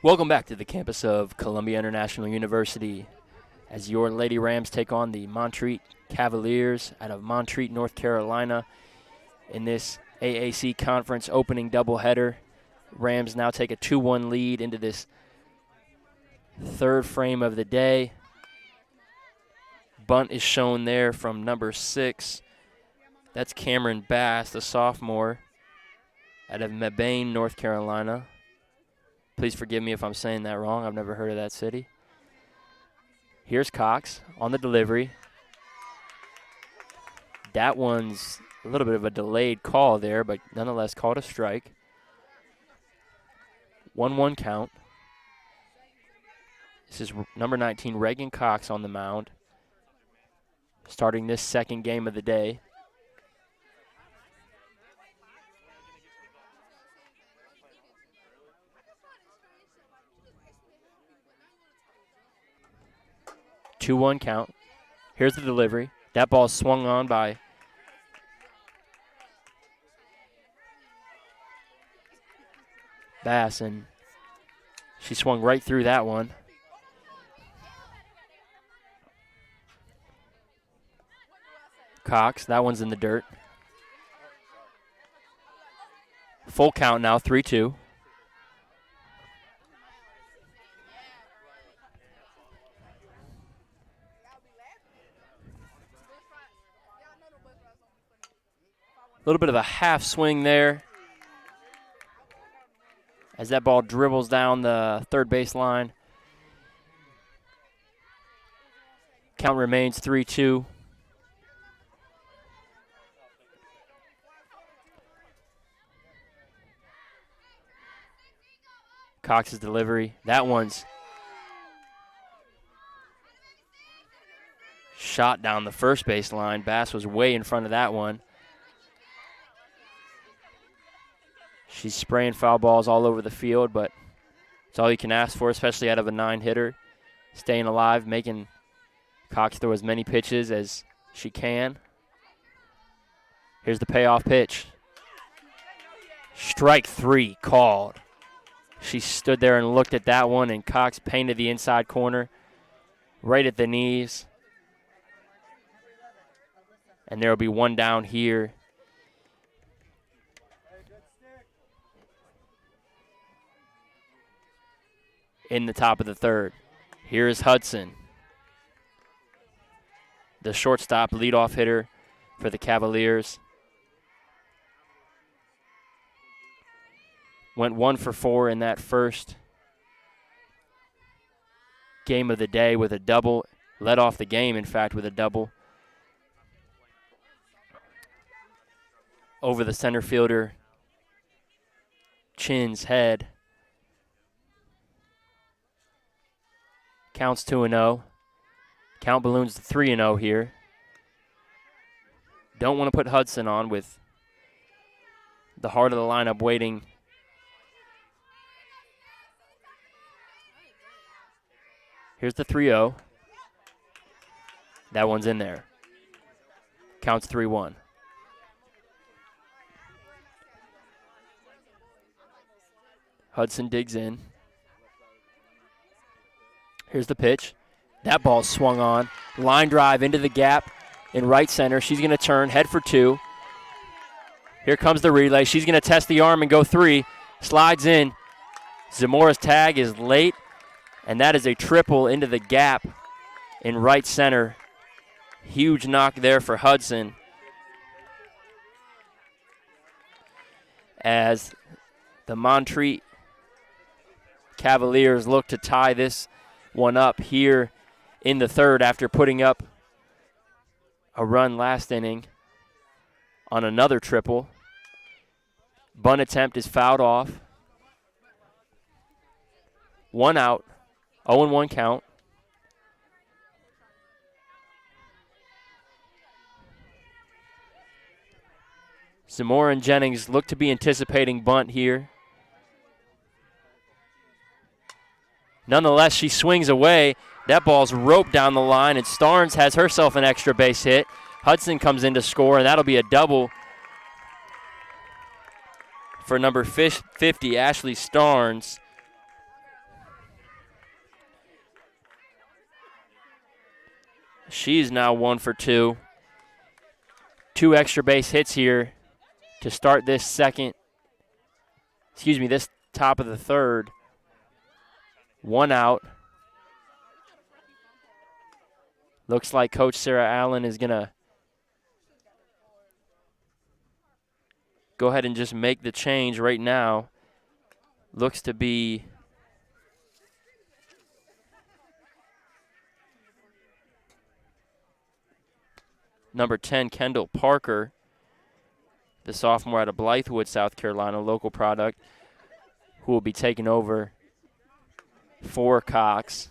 Welcome back to the campus of Columbia International University as your Lady Rams take on the Montreat Cavaliers out of Montreat, North Carolina in this AAC conference opening doubleheader. Rams now take a 2-1 lead into this third frame of the day. Bunt is shown there from number 6. That's Cameron Bass, the sophomore out of Mebane, North Carolina. Please forgive me if I'm saying that wrong. I've never heard of that city. Here's Cox on the delivery. That one's a little bit of a delayed call there, but nonetheless called a strike. 1-1 count. This is number 19, Reagan Cox, on the mound, starting this second game of the day. Two-one count. Here's the delivery. That ball swung on by Bass, and she swung right through that one. Cox, that one's in the dirt. Full count now, 3-2. A little bit of a half swing there as that ball dribbles down the third base line. Count remains 3-2. Cox's delivery. That one's shot down the first base line. Bass was way in front of that one. She's spraying foul balls all over the field, but it's all you can ask for, especially out of a 9-hitter. Staying alive, making Cox throw as many pitches as she can. Here's the payoff pitch. Strike 3 called. She stood there and looked at that one, and Cox painted the inside corner right at the knees. And there will be one down here. In the top of the third. Here is Hudson, the shortstop leadoff hitter for the Cavaliers. Went 1 for 4 in that first game of the day with a double. Led off the game, in fact, with a double over the center fielder Chin's head. Counts 2-0. Count balloons to 3-0 here. Don't want to put Hudson on with the heart of the lineup waiting. Here's the 3-0. That one's in there. Counts 3-1. Hudson digs in. Here's the pitch. That ball swung on. Line drive into the gap in right center. She's going to turn, head for 2. Here comes the relay. She's going to test the arm and go 3. Slides in. Zamora's tag is late, and that is a triple into the gap in right center. Huge knock there for Hudson as the Montreat Cavaliers look to tie this one up here in the third after putting up a run last inning on another triple. Bunt attempt is fouled off. 1 out, 0-1 count. Zamora and Jennings look to be anticipating bunt here. Nonetheless, she swings away. That ball's roped down the line, and Starnes has herself an extra base hit. Hudson comes in to score, and that'll be a double for number 50, Ashley Starnes. She's now 1 for 2. 2 extra base hits here to start this this top of the third. 1 out. Looks like Coach Sarah Allen is going to go ahead and just make the change right now. Looks to be number 10, Kendall Parker, the sophomore out of Blythewood, South Carolina, local product, who will be taking over for Cox.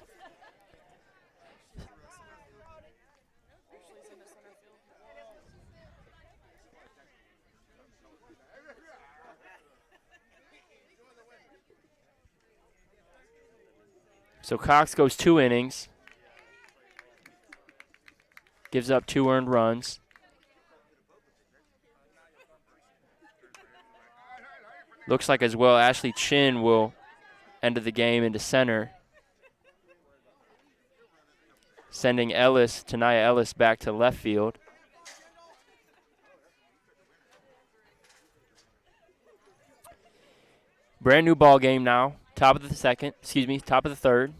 So Cox goes 2 innings, gives up 2 earned runs. Looks like as well Ashley Chin will enter the game into center, sending Tanaya Ellis back to left field. Brand new ball game now. Top of the third.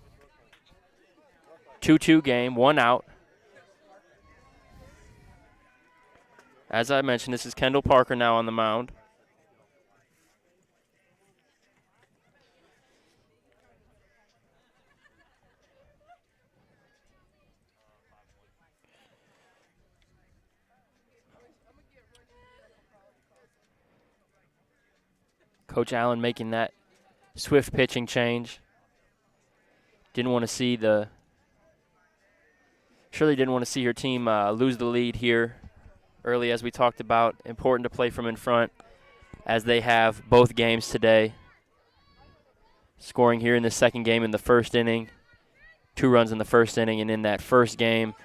2-2 game, 1 out. As I mentioned, this is Kendall Parker now on the mound. Coach Allen making that swift pitching change. Surely didn't want to see her team lose the lead here early, as we talked about. Important to play from in front, as they have both games today. Scoring here in the second game in the first inning. 2 runs in the first inning, and in that first game,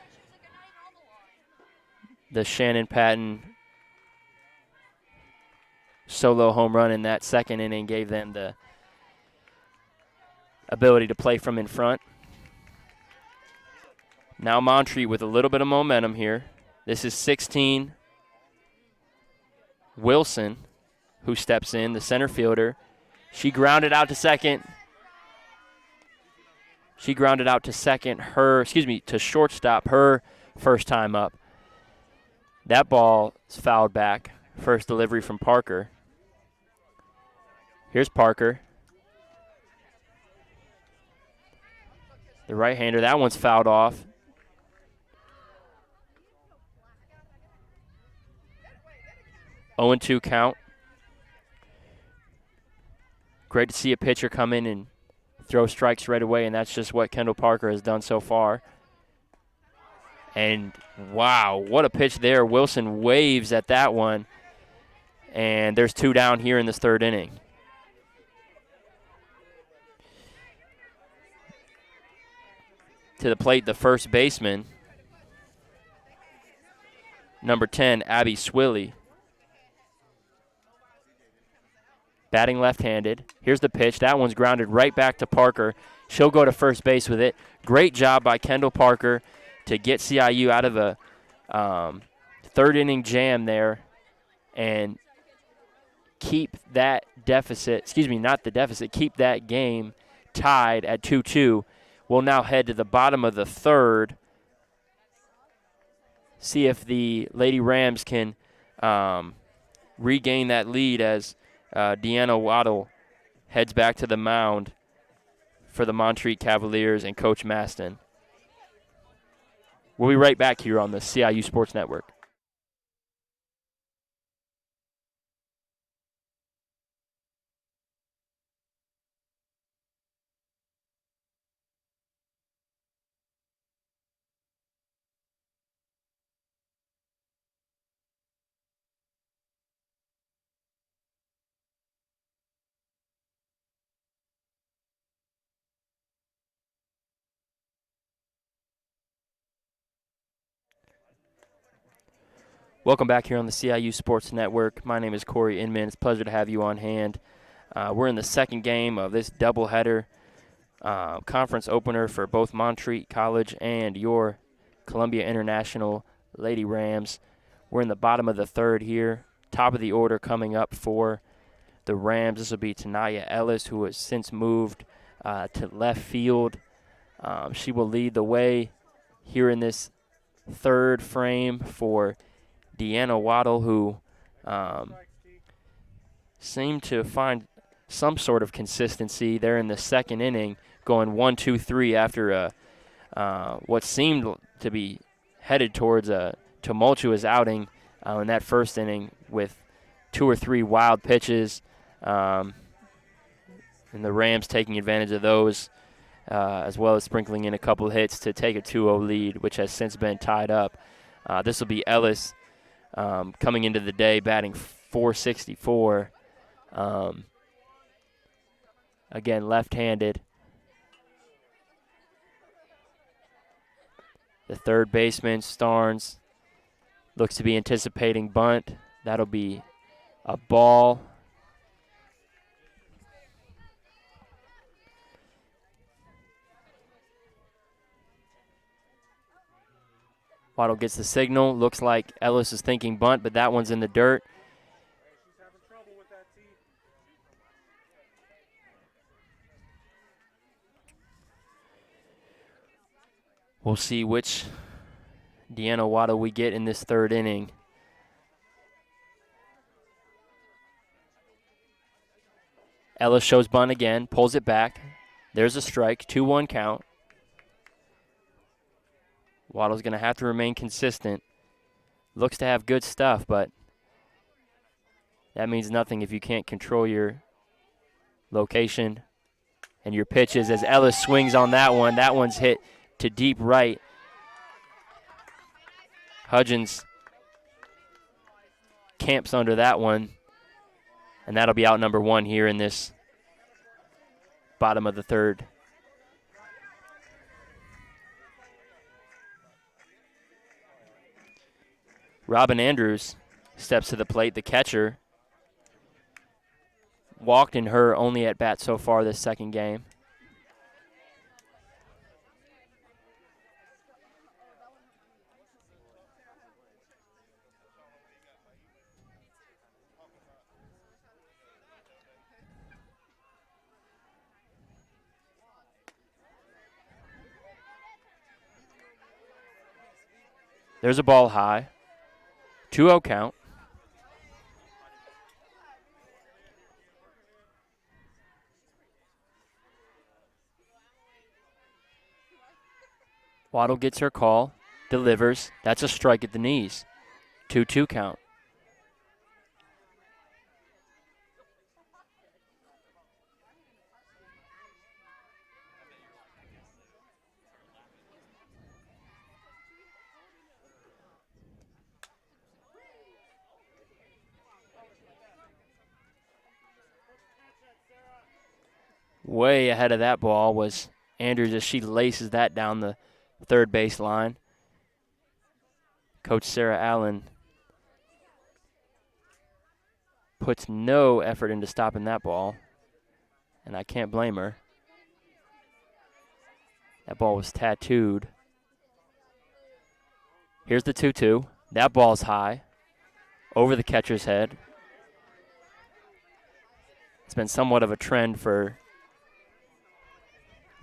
the Shannon Patton solo home run in that second inning gave them the ability to play from in front. Now Montreat with a little bit of momentum here. This is 16 Wilson, who steps in, the center fielder. She grounded out to second. To shortstop, her first time up. That ball is fouled back. First delivery from Parker. Here's Parker. The right-hander, that one's fouled off. Oh, 2 count. Great to see a pitcher come in and throw strikes right away, and that's just what Kendall Parker has done so far. And, wow, what a pitch there. Wilson waves at that one, and there's 2 down here in this third inning. To the plate, the first baseman, number 10, Abby Swilly. Batting left-handed. Here's the pitch. That one's grounded right back to Parker. She'll go to first base with it. Great job by Kendall Parker to get CIU out of a third inning jam there and keep that keep that game tied at 2-2. We'll now head to the bottom of the third, see if the Lady Rams can regain that lead as Deanna Waddle heads back to the mound for the Montreat Cavaliers and Coach Maston. We'll be right back here on the CIU Sports Network. Welcome back here on the CIU Sports Network. My name is Corey Inman. It's a pleasure to have you on hand. We're in the second game of this doubleheader conference opener for both Montreat College and your Columbia International Lady Rams. We're in the bottom of the third here. Top of the order coming up for the Rams. This will be Tanaya Ellis, who has since moved to left field. She will lead the way here in this third frame for Deanna Waddle, who seemed to find some sort of consistency there in the second inning, going 1-2-3 after what seemed to be headed towards a tumultuous outing in that first inning with 2 or 3 wild pitches, and the Rams taking advantage of those, as well as sprinkling in a couple hits to take a 2-0 lead, which has since been tied up. This will be Ellis coming into the day batting .464. Again, left-handed. The third baseman, Starnes, looks to be anticipating bunt. That'll be a ball. Waddle gets the signal. Looks like Ellis is thinking bunt, but that one's in the dirt. We'll see which Deanna Waddle we get in this third inning. Ellis shows bunt again, pulls it back. There's a strike, 2-1 count. Waddle's going to have to remain consistent. Looks to have good stuff, but that means nothing if you can't control your location and your pitches. As Ellis swings on that one, that one's hit to deep right. Hudgens camps under that one, and that'll be out number 1 here in this bottom of the third. Robin Andrews steps to the plate, the catcher. Walked in her only at bat so far this second game. There's a ball high. 2-0 count. Waddle gets her call, delivers. That's a strike at the knees. 2-2 count. Way ahead of that ball was Andrews as she laces that down the third base line. Coach Sarah Allen puts no effort into stopping that ball, and I can't blame her. That ball was tattooed. Here's the 2-2. That ball's high, over the catcher's head. It's been somewhat of a trend for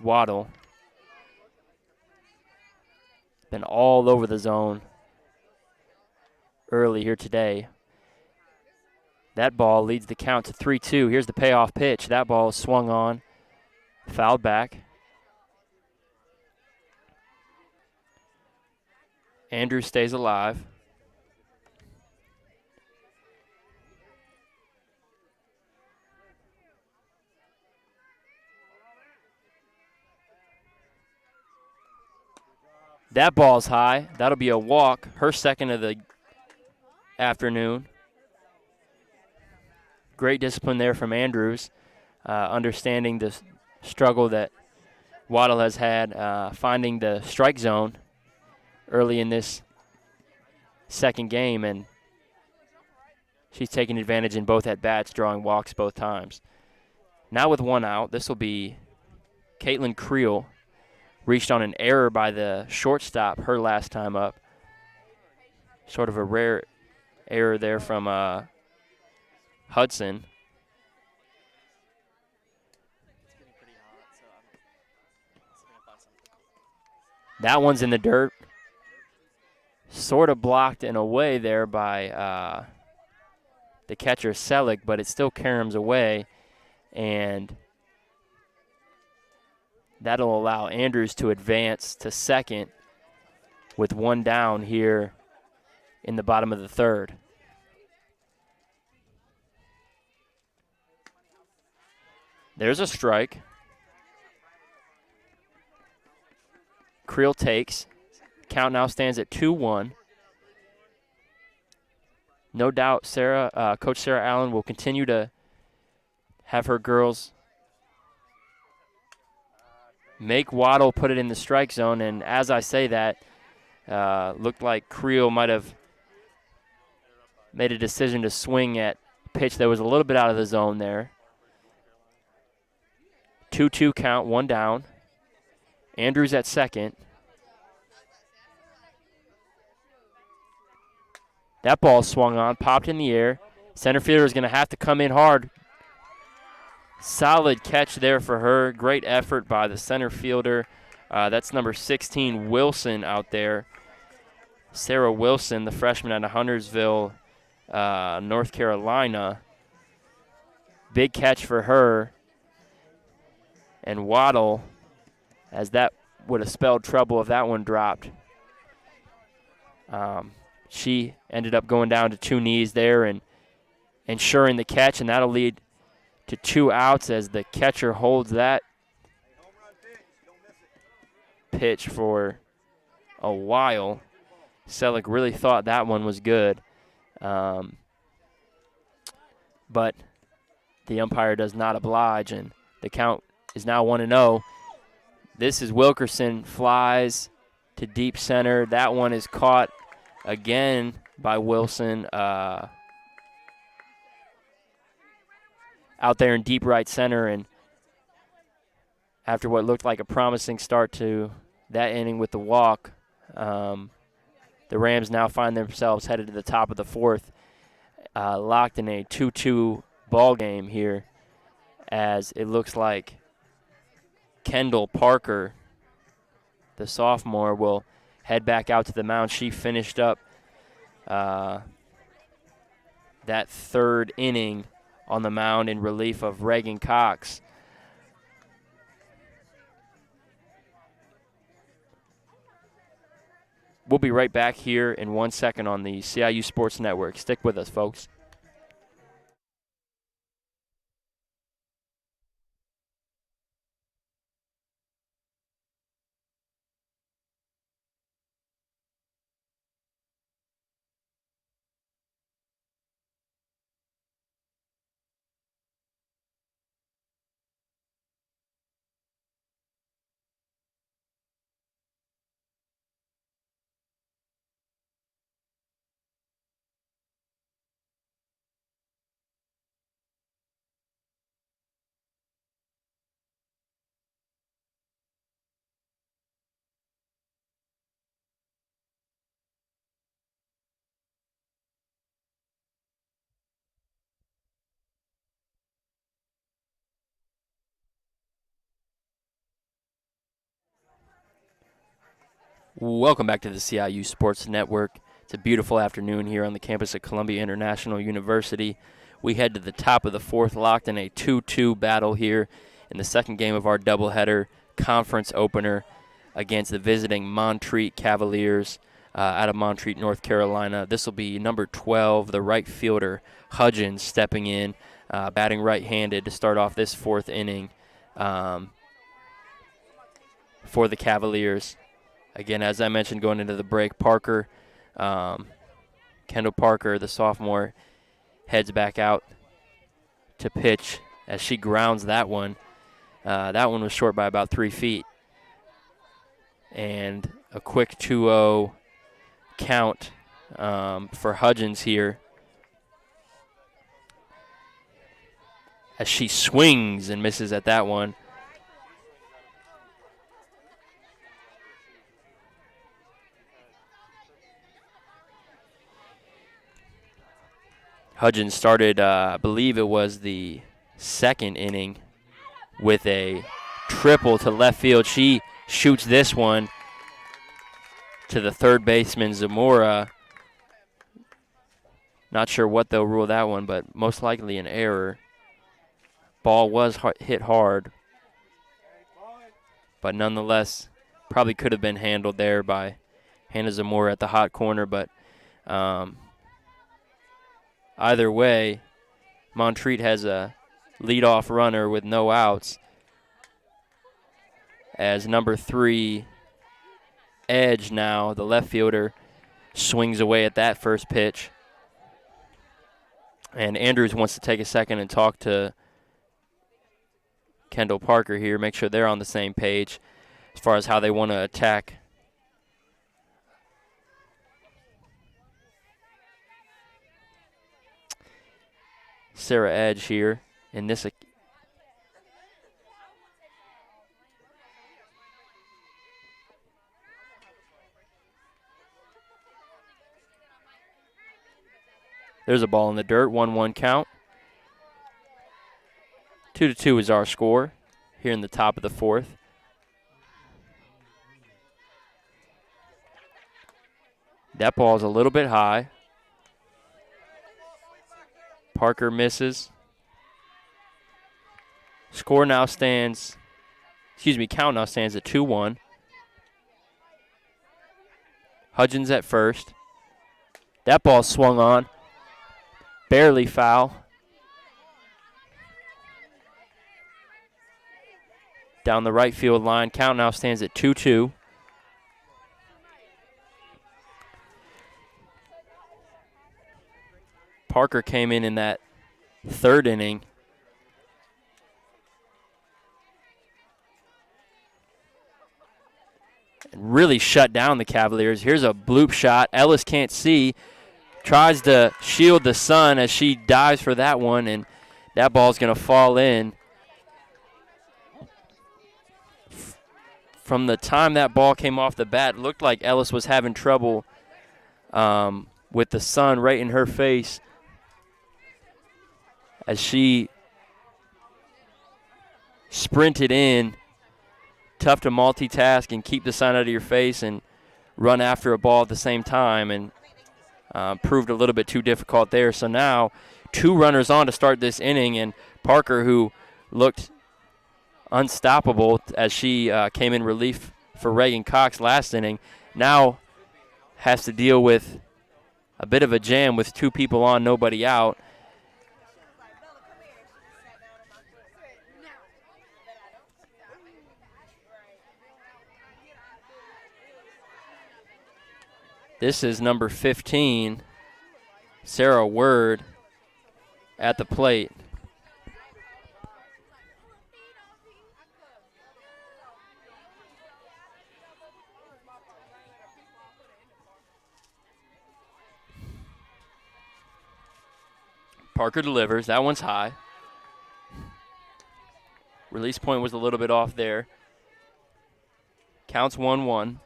Waddle. Been all over the zone early here today. That ball leads the count to 3-2. Here's the payoff pitch. That ball is swung on, fouled back. Andrews stays alive. That ball's high. That'll be a walk, her second of the afternoon. Great discipline there from Andrews, understanding the struggle that Waddle has had finding the strike zone early in this second game, and she's taking advantage in both at-bats, drawing walks both times. Now with 1 out, this will be Caitlin Creel, reached on an error by the shortstop her last time up. Sort of a rare error there from Hudson. That one's in the dirt. Sort of blocked in a way there by the catcher Selick, but it still caroms away, and that'll allow Andrews to advance to second with one down here in the bottom of the third. There's a strike. Creel takes. Count now stands at 2-1. No doubt Coach Sarah Allen will continue to have her girls make Waddle put it in the strike zone, and as I say that, looked like Creel might have made a decision to swing at a pitch that was a little bit out of the zone there. 2-2 count, one down. Andrews at second. That ball swung on, popped in the air. Center fielder is going to have to come in hard. Solid catch there for her. Great effort by the center fielder. That's number 16, Wilson, out there. Sarah Wilson, the freshman out of Huntersville, North Carolina. Big catch for her. And Waddle, as that would have spelled trouble if that one dropped. She ended up going down to two knees there and ensuring the catch, and that'll lead to 2 outs as the catcher holds that pitch for a while. Selick really thought that one was good, but the umpire does not oblige, and the count is now 1-0. This is Wilkerson, flies to deep center. That one is caught again by Wilson out there in deep right center, and after what looked like a promising start to that inning with the walk, the Rams now find themselves headed to the top of the fourth, locked in a 2-2 ball game here, as it looks like Kendall Parker, the sophomore, will head back out to the mound. She finished up that third inning on the mound in relief of Reagan Cox. We'll be right back here in 1 second on the CIU Sports Network. Stick with us, folks. Welcome back to the CIU Sports Network. It's a beautiful afternoon here on the campus of Columbia International University. We head to the top of the fourth, locked in a 2-2 battle here in the second game of our doubleheader conference opener against the visiting Montreat Cavaliers out of Montreat, North Carolina. This will be number 12, the right fielder, Hudgens, stepping in, batting right-handed to start off this fourth inning for the Cavaliers. Again, as I mentioned going into the break, Parker, Kendall Parker, the sophomore, heads back out to pitch as she grounds that one. That one was short by about 3 feet. And a quick 2-0 count for Hudgens here as she swings and misses at that one. Hudgens started, I believe it was the second inning, with a triple to left field. She shoots this one to the third baseman, Zamora. Not sure what they'll rule that one, but most likely an error. Ball was hit hard, but nonetheless probably could have been handled there by Hannah Zamora at the hot corner. But either way, Montreat has a leadoff runner with no outs, as number 3, Edge now, the left fielder, swings away at that first pitch. And Andrews wants to take a second and talk to Kendall Parker here, make sure they're on the same page as far as how they want to attack. Sarah Edge here in this. There's a ball in the dirt, 1-1 count. 2-2 is our score here in the top of the fourth. That ball's a little bit high. Parker misses. Count now stands at 2-1. Hudgens at first. That ball swung on. Barely foul. Down the right field line. Count now stands at 2-2. Parker came in that third inning. And really shut down the Cavaliers. Here's a bloop shot. Ellis can't see. Tries to shield the sun as she dives for that one, and that ball's going to fall in. From the time that ball came off the bat, it looked like Ellis was having trouble with the sun right in her face as she sprinted in. Tough to multitask and keep the sun out of your face and run after a ball at the same time, and proved a little bit too difficult there. So now 2 runners on to start this inning, and Parker, who looked unstoppable as she came in relief for Reagan Cox last inning, now has to deal with a bit of a jam with 2 people on, nobody out. This is number 15, Sarah Word, at the plate. Parker delivers. That one's high. Release point was a little bit off there. Counts 1-1.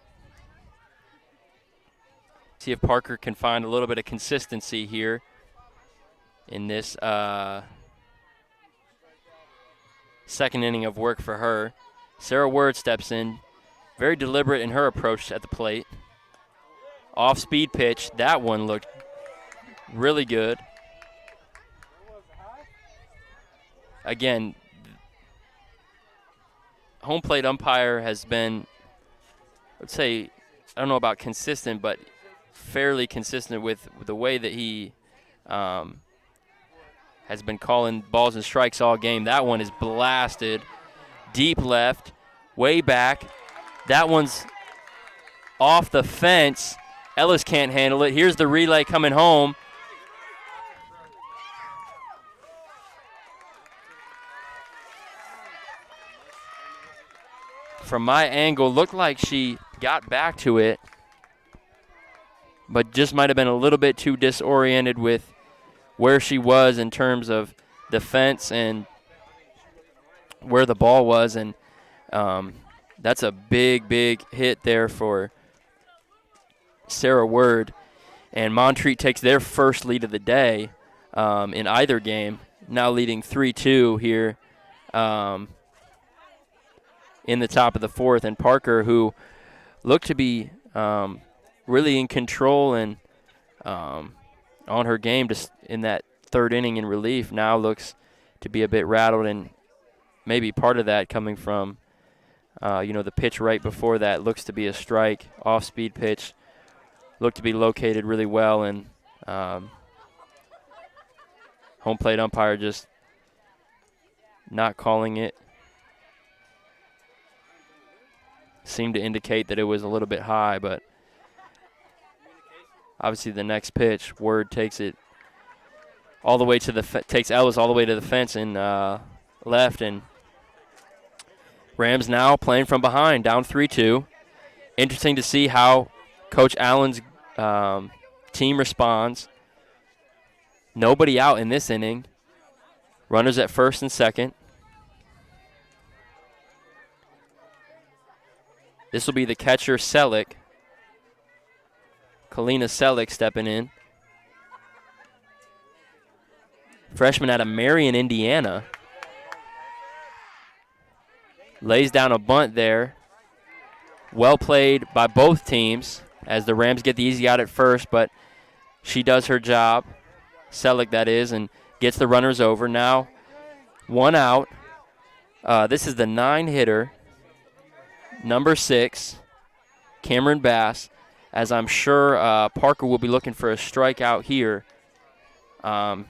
See if Parker can find a little bit of consistency here in this second inning of work for her. Sarah Word steps in, very deliberate in her approach at the plate. Off-speed pitch. That one looked really good. Again, home plate umpire has been, let's say, I don't know about consistent, but fairly consistent with the way that he has been calling balls and strikes all game. That one is blasted deep left, way back. That one's off the fence. Ellis can't handle it. Here's the relay coming home. From my angle, looked like she got back to it, but just might have been a little bit too disoriented with where she was in terms of the fence and where the ball was. And that's a big, big hit there for Sarah Word. And Montreat takes their first lead of the day. in either game, now leading 3-2 here in the top of the fourth. And Parker, who looked to be really in control and on her game just in that third inning in relief, now looks to be a bit rattled, and maybe part of that coming from the pitch right before that looks to be a strike, off-speed pitch, looked to be located really well, and home plate umpire just not calling it. Seemed to indicate that it was a little bit high, but obviously the next pitch, Word takes it all the way to takes Ellis all the way to the fence and left, and Rams now playing from behind, down 3-2. Interesting to see how Coach Allen's team responds. Nobody out in this inning. Runners at first and second. This will be the catcher, Selleck. Kalina Selleck stepping in. Freshman out of Marion, Indiana. Lays down a bunt there. Well played by both teams as the Rams get the easy out at first, but she does her job. Selleck, that is, and gets the runners over. Now, one out. This is the 9-hitter, number 6, Cameron Bass, as I'm sure Parker will be looking for a strikeout here to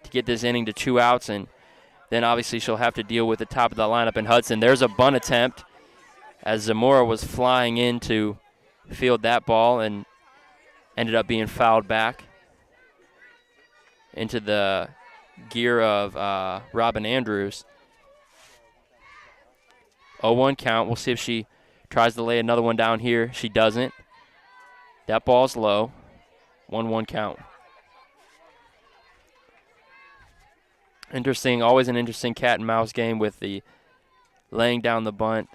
get this inning to 2 outs, and then obviously she'll have to deal with the top of the lineup in Hudson. There's a bunt attempt as Zamora was flying in to field that ball and ended up being fouled back into the gear of Robin Andrews. 0-1 count. We'll see if she tries to lay another one down here. She doesn't. That ball's low. 1-1 count. Interesting, always an interesting cat and mouse game with the laying down the bunt,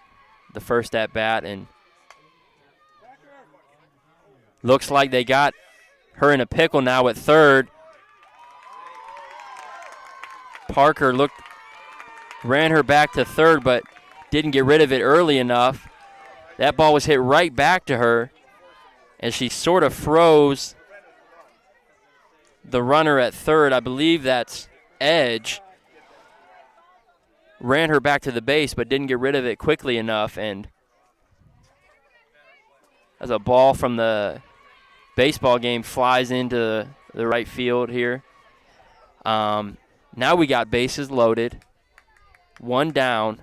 the first at bat, and looks like they got her in a pickle now at third. Parker ran her back to third, but didn't get rid of it early enough. That ball was hit right back to her, and she sort of froze the runner at third. I believe that's Edge. Ran her back to the base, but didn't get rid of it quickly enough, and as a ball from the baseball game flies into the right field here. Now we got bases loaded, one down,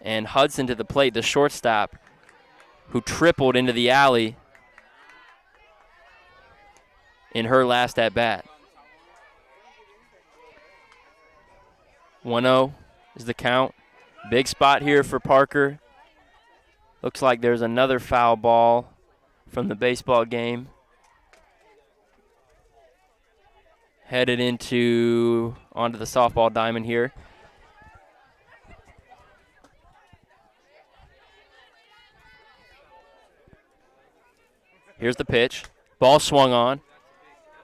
and Hudson to the plate, the shortstop, who tripled into the alley in her last at-bat. 1-0 is the count. Big spot here for Parker. Looks like there's another foul ball from the baseball game. Headed onto the softball diamond here. Here's the pitch. Ball swung on.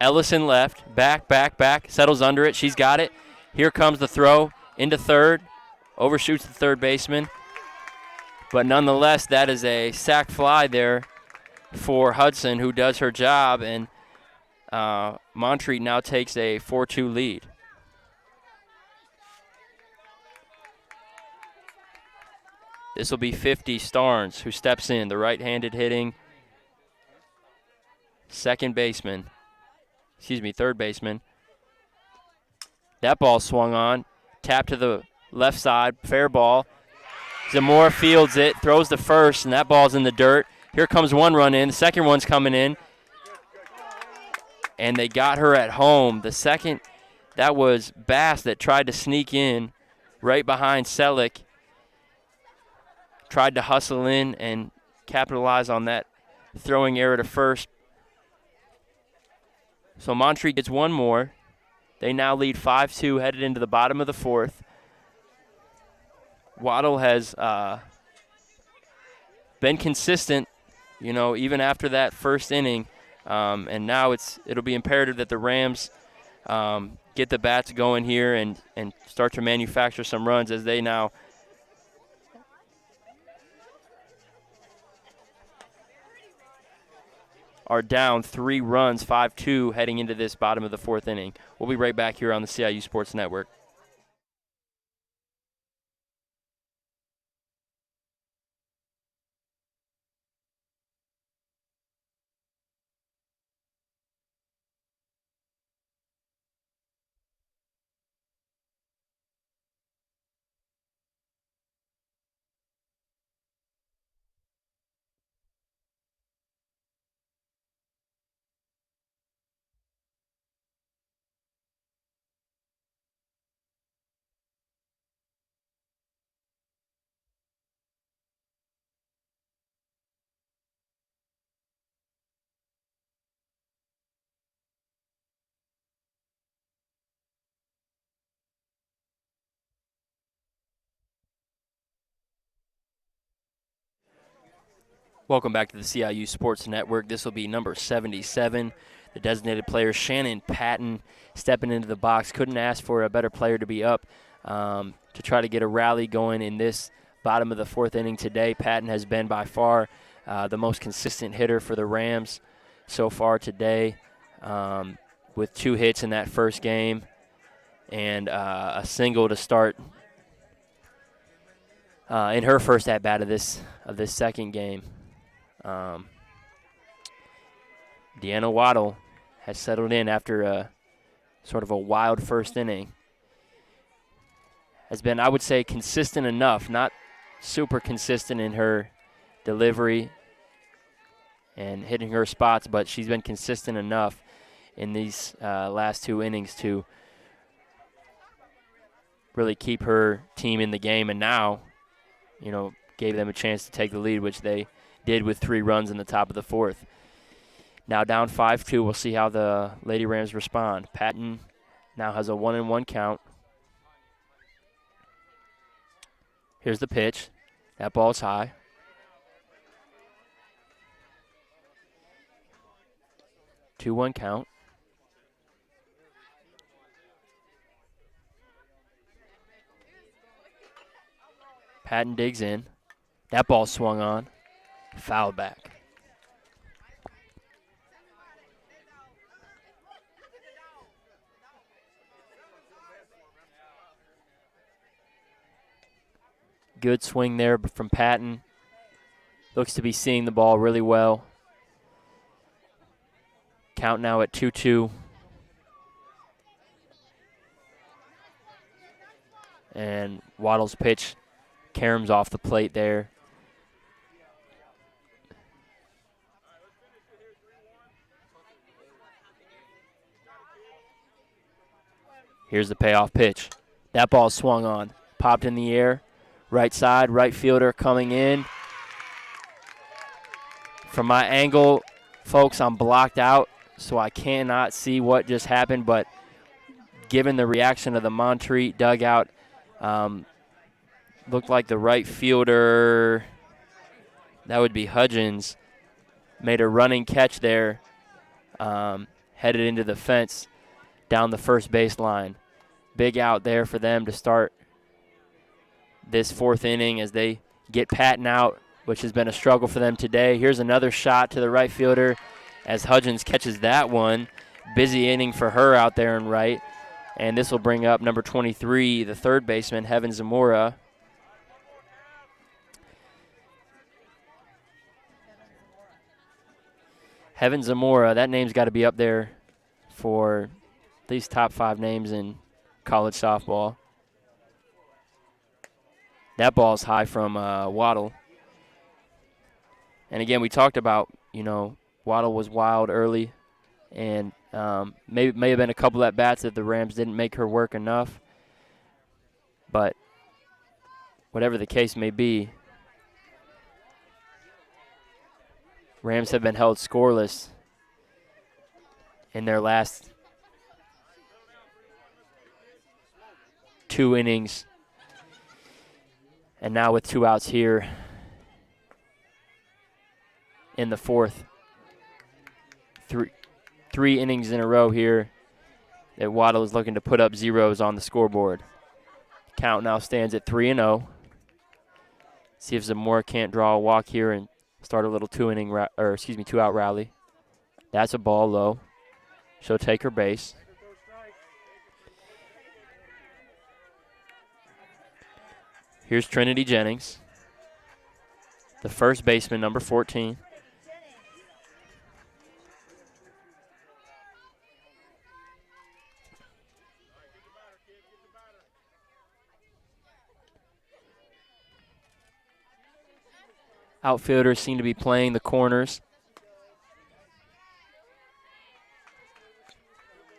Ellison left. Back. Settles under it. She's got it. Here comes the throw into third. Overshoots the third baseman. But nonetheless, that is a sac fly there for Hudson, who does her job, and Montreat now takes a 4-2 lead. This will be 50 Starnes, who steps in, the right-handed hitting third baseman. That ball swung on, tapped to the left side, fair ball. Zamora fields it, throws the first, and that ball's in the dirt. Here comes one run in, the second one's coming in, and they got her at home. The second, that was Bass that tried to sneak in right behind Selleck. Tried to hustle in and capitalize on that throwing error to first. So Montreat gets one more. They now lead 5-2 headed into the bottom of the fourth. Waddle has been consistent, even after that first inning. And now it'll be imperative that the Rams get the bats going here and start to manufacture some runs as they now are down 3 runs, 5-2, heading into this bottom of the 4th inning. We'll be right back here on the CIU Sports Network. Welcome back to the CIU Sports Network. This will be number 77. The designated player, Shannon Patton, stepping into the box. Couldn't ask for a better player to be up to try to get a rally going in this bottom of the 4th inning today. Patton has been by far the most consistent hitter for the Rams so far today, with 2 hits in that first game and a single to start in her first at-bat of this second game. Deanna Waddle has settled in after a sort of a wild first inning. Has been, I would say, consistent enough, not super consistent in her delivery and hitting her spots, but she's been consistent enough in these last 2 innings to really keep her team in the game, and now, gave them a chance to take the lead, which they did with 3 runs in the top of the 4th. Now down 5-2. We'll see how the Lady Rams respond. Patton now has a 1-1 count. Here's the pitch. That ball's high. Two 2-1 count. Patton digs in. That ball swung on. Foul back. Good swing there from Patton. Looks to be seeing the ball really well. Count now at 2-2. And Waddle's pitch caroms off the plate there. Here's the payoff pitch. That ball swung on. Popped in the air. Right side, right fielder coming in. From my angle, folks, I'm blocked out, so I cannot see what just happened, but given the reaction of the Montreat dugout, looked like the right fielder, that would be Hudgens, made a running catch there, headed into the fence down the first baseline. Big out there for them to start this 4th inning as they get Patton out, which has been a struggle for them today. Here's another shot to the right fielder as Hudgens catches that one. Busy inning for her out there in right. And this will bring up number 23, the third baseman, Heaven Zamora. Heaven Zamora, that name's got to be up there for at least top 5 names in college softball. That ball's high from Waddle. And again, we talked about, Waddle was wild early, and may have been a couple at bats that the Rams didn't make her work enough. But whatever the case may be, Rams have been held scoreless in their last 2 innings. And now with 2 outs here in the 4th. 3 innings in a row here that Waddle is looking to put up zeros on the scoreboard. Count now stands at 3-0. See if Zamora can't draw a walk here and start a little two-out rally. That's a ball low. She'll take her base. Here's Trinity Jennings, the first baseman, number 14. Outfielders seem to be playing the corners.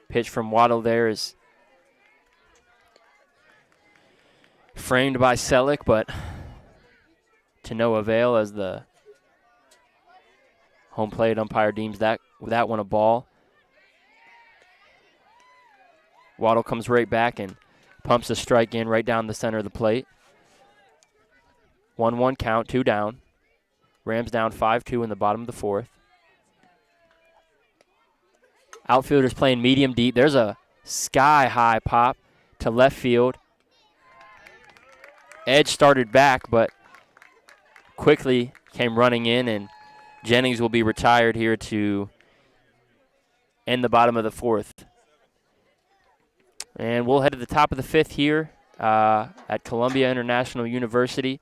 Pitch from Waddle there is framed by Selleck, but to no avail as the home plate umpire deems that one a ball. Waddle comes right back and pumps a strike in right down the center of the plate. 1-1 count, 2 down. Rams down 5-2 in the bottom of the fourth. Outfielders playing medium deep. There's a sky-high pop to left field. Edge started back, but quickly came running in, and Jennings will be retired here to end the bottom of the fourth. And we'll head to the top of the fifth here at Columbia International University.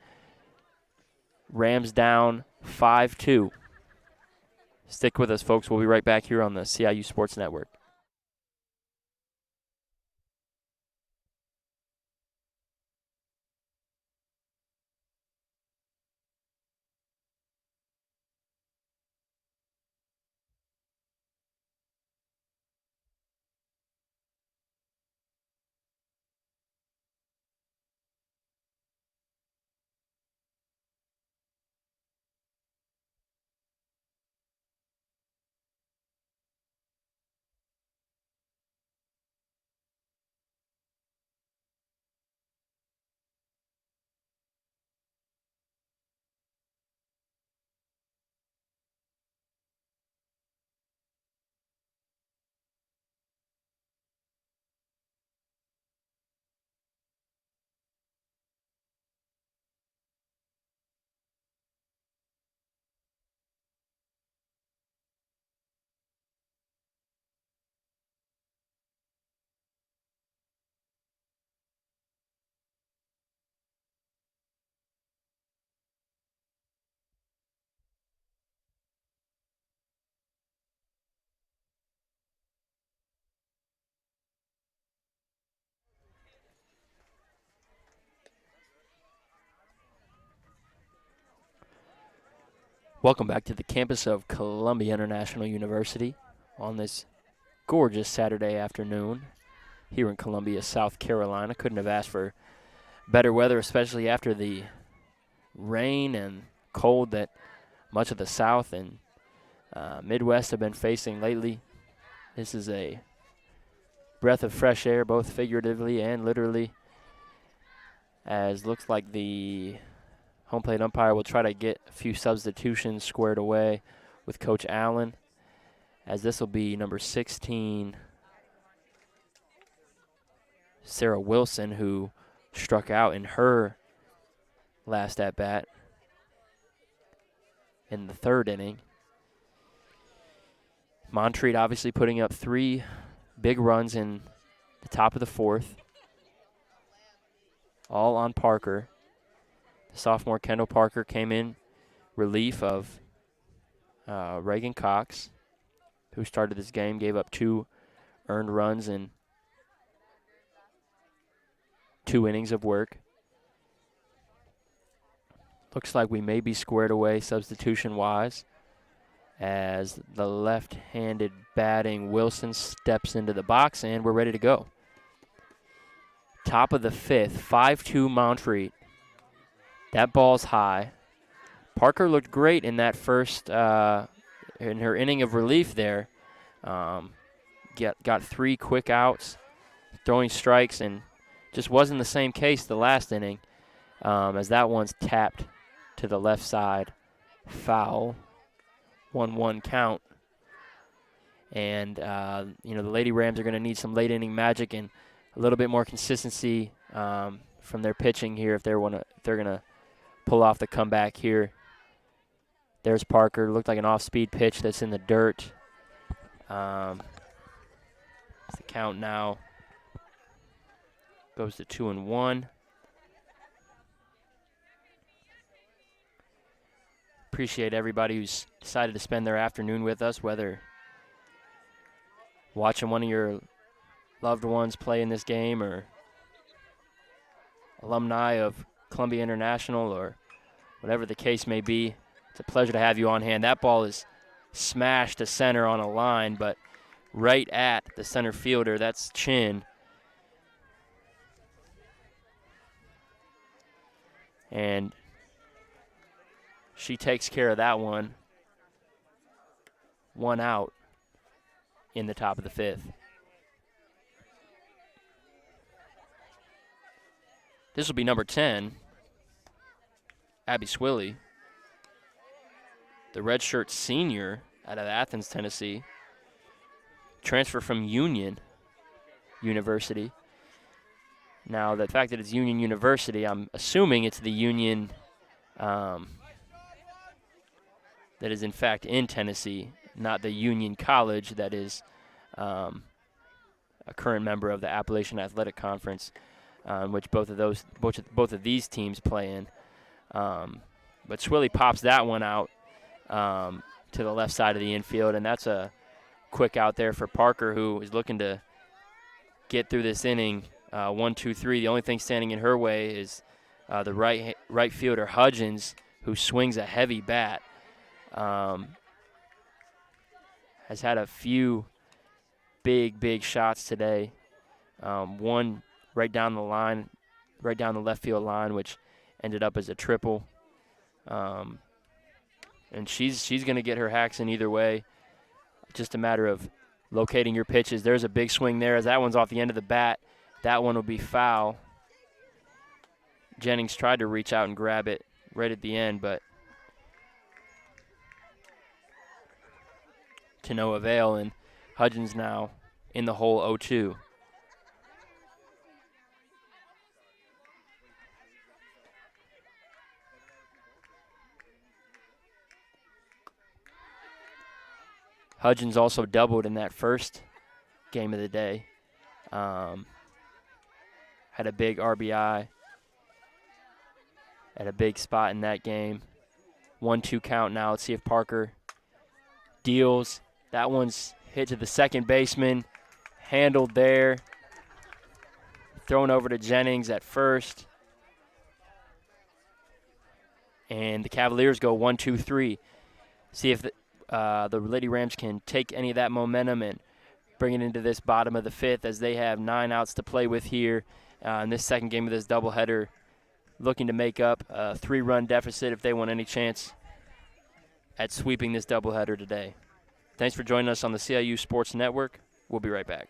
Rams down 5-2. Stick with us, folks. We'll be right back here on the CIU Sports Network. Welcome back to the campus of Columbia International University on this gorgeous Saturday afternoon here in Columbia, South Carolina. Couldn't have asked for better weather, especially after the rain and cold that much of the South and Midwest have been facing lately. This is a breath of fresh air, both figuratively and literally, as looks like the home plate umpire will try to get a few substitutions squared away with Coach Allen, as this will be number 16, Sarah Wilson, who struck out in her last at-bat in the third inning. Montreat obviously putting up 3 big runs in the top of the fourth, all on Parker. Sophomore Kendall Parker came in relief of Reagan Cox, who started this game, gave up 2 earned runs in 2 innings of work. Looks like we may be squared away substitution-wise, as the left-handed batting Wilson steps into the box, and we're ready to go. Top of the fifth, 5-2 Montreat. That ball's high. Parker looked great in that first, in her inning of relief there. Got 3 quick outs, throwing strikes, and just wasn't the same case the last inning, as that one's tapped to the left side. Foul. 1-1 count. And, the Lady Rams are going to need some late inning magic and a little bit more consistency from their pitching here if they're going to pull off the comeback here. There's Parker. Looked like an off-speed pitch that's in the dirt. The count now goes to 2-1. Appreciate everybody who's decided to spend their afternoon with us, whether watching one of your loved ones play in this game or alumni of Columbia International or whatever the case may be. It's a pleasure to have you on hand. That ball is smashed to center on a line, but right at the center fielder. That's Chin. And she takes care of that one. 1 out in the top of the 5th. This will be number 10, Abby Swilly, the redshirt senior out of Athens, Tennessee. Transfer from Union University. Now, the fact that it's Union University, I'm assuming it's the Union that is in fact in Tennessee, not the Union College that is a current member of the Appalachian Athletic Conference, which both of these teams play in. But Swilly pops that one out to the left side of the infield, and that's a quick out there for Parker, who is looking to get through this inning. 1-2-3. The only thing standing in her way is the right fielder Hudgens, who swings a heavy bat. Has had a few big shots today. One right down the line, right down the left field line, which ended up as a triple. And she's going to get her hacks in either way. Just a matter of locating your pitches. There's a big swing there as that one's off the end of the bat. That one will be foul. Jennings tried to reach out and grab it right at the end, but to no avail, and Hudgens now in the hole 0-2. Hudgens also doubled in that first game of the day. Had a big RBI at a big spot in that game. 1-2 count now. Let's see if Parker deals. That one's hit to the second baseman, handled there. Thrown over to Jennings at first. And the Cavaliers go 1-2-3. See if the Lady Rams can take any of that momentum and bring it into this bottom of the 5th, as they have 9 outs to play with here in this second game of this doubleheader, looking to make up a 3-run deficit if they want any chance at sweeping this doubleheader today. Thanks for joining us on the CIU Sports Network. We'll be right back.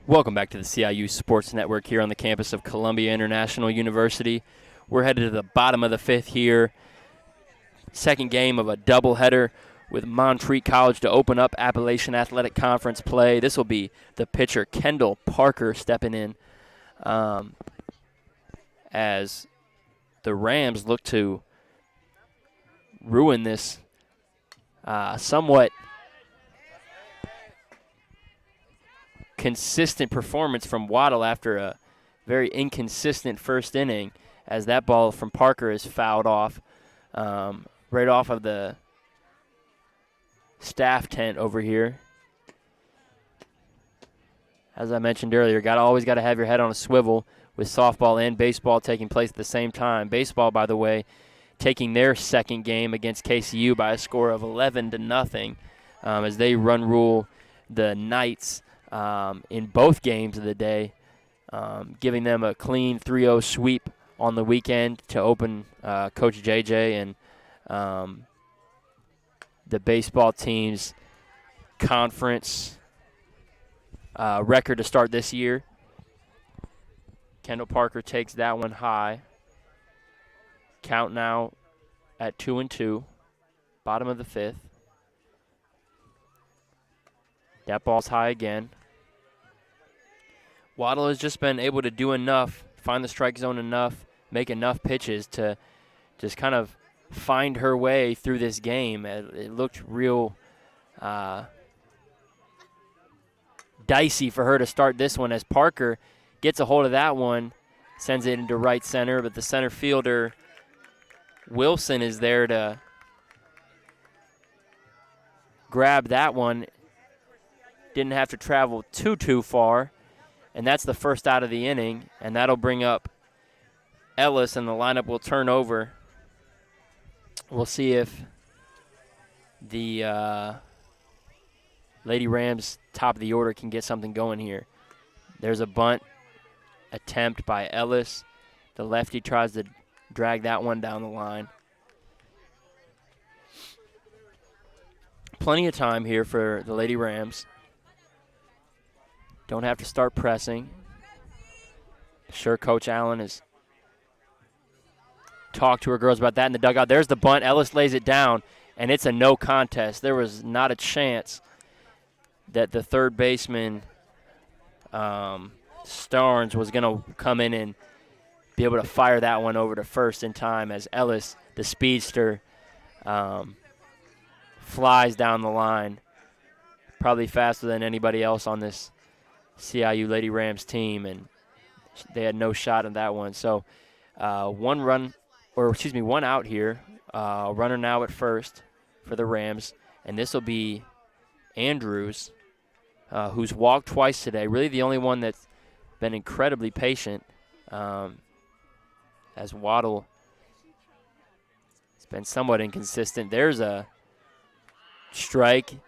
Welcome back to the CIU Sports Network here on the campus of Columbia International University. We're headed to the bottom of the fifth here. Second game of a doubleheader with Montreat College to open up Appalachian Athletic Conference play. This will be the pitcher Kendall Parker stepping in as the Rams look to ruin this somewhat consistent performance from Waddle after a very inconsistent first inning, as that ball from Parker is fouled off right off of the staff tent over here. As I mentioned earlier, always got to have your head on a swivel with softball and baseball taking place at the same time. Baseball, by the way, taking their second game against KCU by a score of 11-0 as they run rule the Knights in both games of the day, giving them a clean 3-0 sweep on the weekend to open Coach JJ and the baseball team's conference record to start this year. Kendall Parker takes that one high. Count now at 2-2, bottom of the fifth. That ball's high again. Waddle has just been able to do enough, find the strike zone enough, make enough pitches to just kind of find her way through this game. It looked real dicey for her to start this one as Parker gets a hold of that one, sends it into right center, but the center fielder, Wilson, is there to grab that one. Didn't have to travel too far, and that's the first out of the inning, and that'll bring up Ellis, and the lineup will turn over. We'll see if the Lady Rams top of the order can get something going here. There's a bunt attempt by Ellis. The lefty tries to drag that one down the line. Plenty of time here for the Lady Rams. Don't have to start pressing. Sure, Coach Allen has talked to her girls about that in the dugout. There's the bunt. Ellis lays it down, and it's a no contest. There was not a chance that the third baseman, Starnes, was going to come in and be able to fire that one over to first in time, as Ellis, the speedster, flies down the line, probably faster than anybody else on this CIU Lady Rams team, and they had no shot in that one. So one out here. Runner now at first for the Rams, and this will be Andrews, who's walked twice today. Really the only one that's been incredibly patient, as Waddle has been somewhat inconsistent. There's a strike.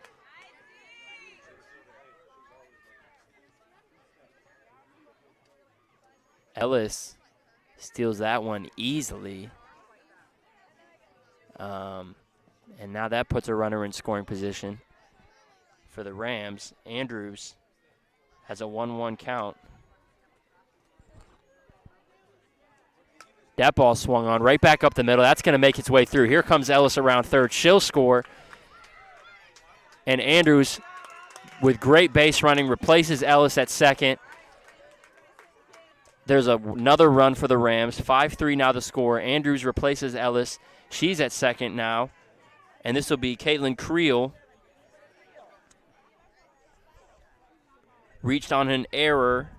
Ellis steals that one easily. And now that puts a runner in scoring position for the Rams. Andrews has a 1-1 count. That ball swung on right back up the middle. That's going to make its way through. Here comes Ellis around third. She'll score. And Andrews, with great base running, replaces Ellis at second. There's another run for the Rams. 5-3 now the score. Andrews replaces Ellis. She's at second now. And this will be Caitlin Creel. Reached on an error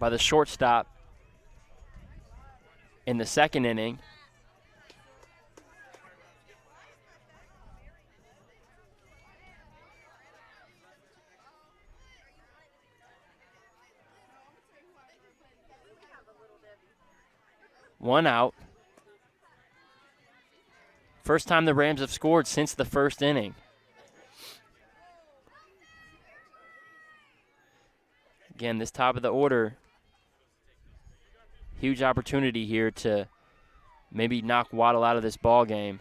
by the shortstop in the second inning. One out. First time the Rams have scored since the first inning. Again, this top of the order, huge opportunity here to maybe knock Waddle out of this ball game.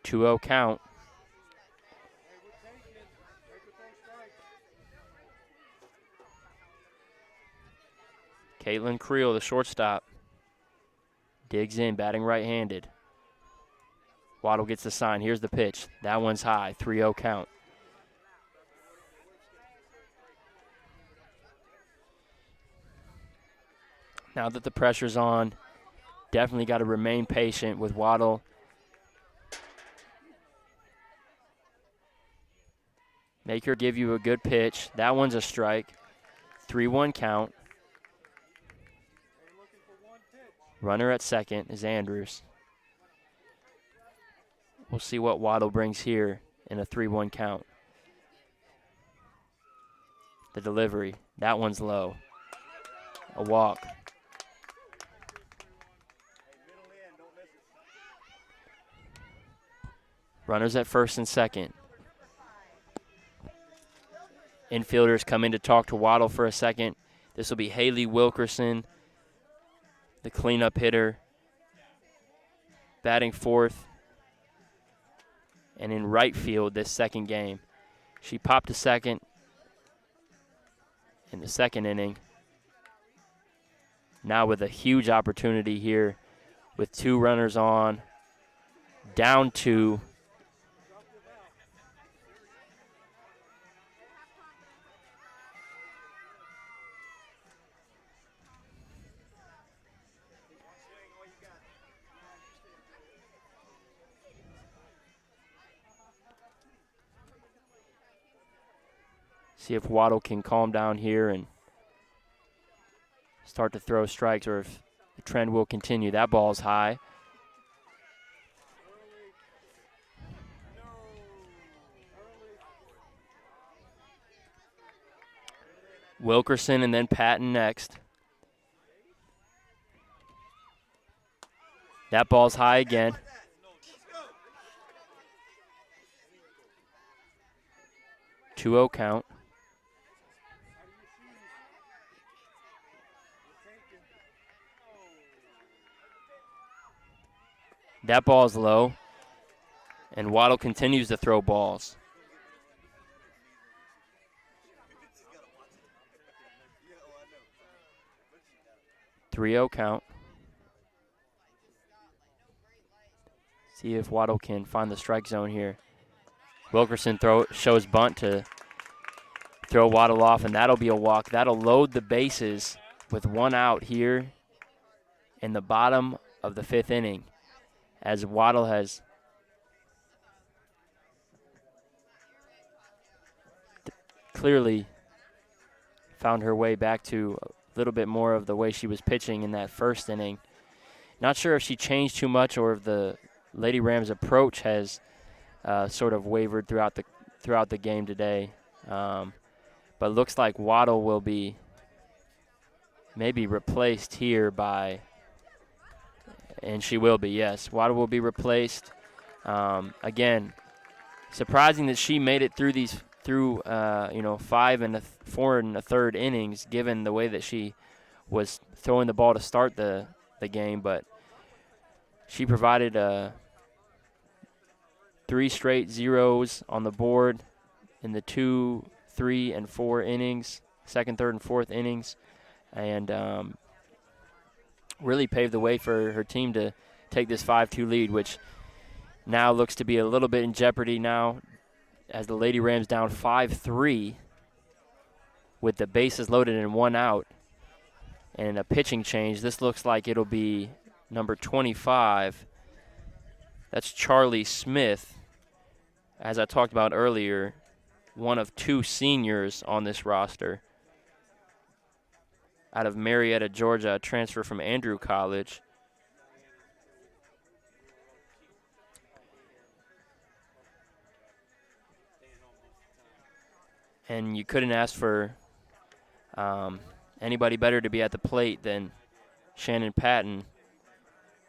2-0 count. Caitlin Creel, the shortstop, digs in, batting right-handed. Waddle gets the sign. Here's the pitch. That one's high, 3-0 count. Now that the pressure's on, definitely got to remain patient with Waddle. Make her give you a good pitch. That one's a strike. 3-1 count. Runner at second is Andrews. We'll see what Waddle brings here in a 3-1 count. The delivery. That one's low. A walk. Runners at first and second. Infielders come in to talk to Waddle for a second. This will be Haley Wilkerson, the cleanup hitter, batting fourth and in right field this second game. She popped to second in the second inning. Now with a huge opportunity here with 2 runners on, down 2. See if Waddle can calm down here and start to throw strikes, or if the trend will continue. That ball's high. Wilkerson and then Patton next. That ball's high again. Two-0 count. That ball's low, and Waddle continues to throw balls. 3-0 count. See if Waddle can find the strike zone here. Wilkerson shows bunt to throw Waddle off, and that'll be a walk. That'll load the bases with 1 out here in the bottom of the 5th inning, as Waddle has clearly found her way back to a little bit more of the way she was pitching in that first inning. Not sure if she changed too much or if the Lady Rams' approach has sort of wavered throughout the game today. But looks like Waddle will be maybe replaced here by, and she will be, yes. Waddle will be replaced. Again, surprising that she made it through 4 and a third innings, given the way that she was throwing the ball to start the game. But she provided 3 straight zeros on the board in the 2, 3, and 4 innings, second, third, and fourth innings, and really paved the way for her team to take this 5-2 lead, which now looks to be a little bit in jeopardy now, as the Lady Rams down 5-3 with the bases loaded and 1 out and a pitching change. This looks like it'll be number 25. That's Charlie Smith. As I talked about earlier, one of 2 seniors on this roster. Out of Marietta, Georgia, a transfer from Andrew College. And you couldn't ask for anybody better to be at the plate than Shannon Patton,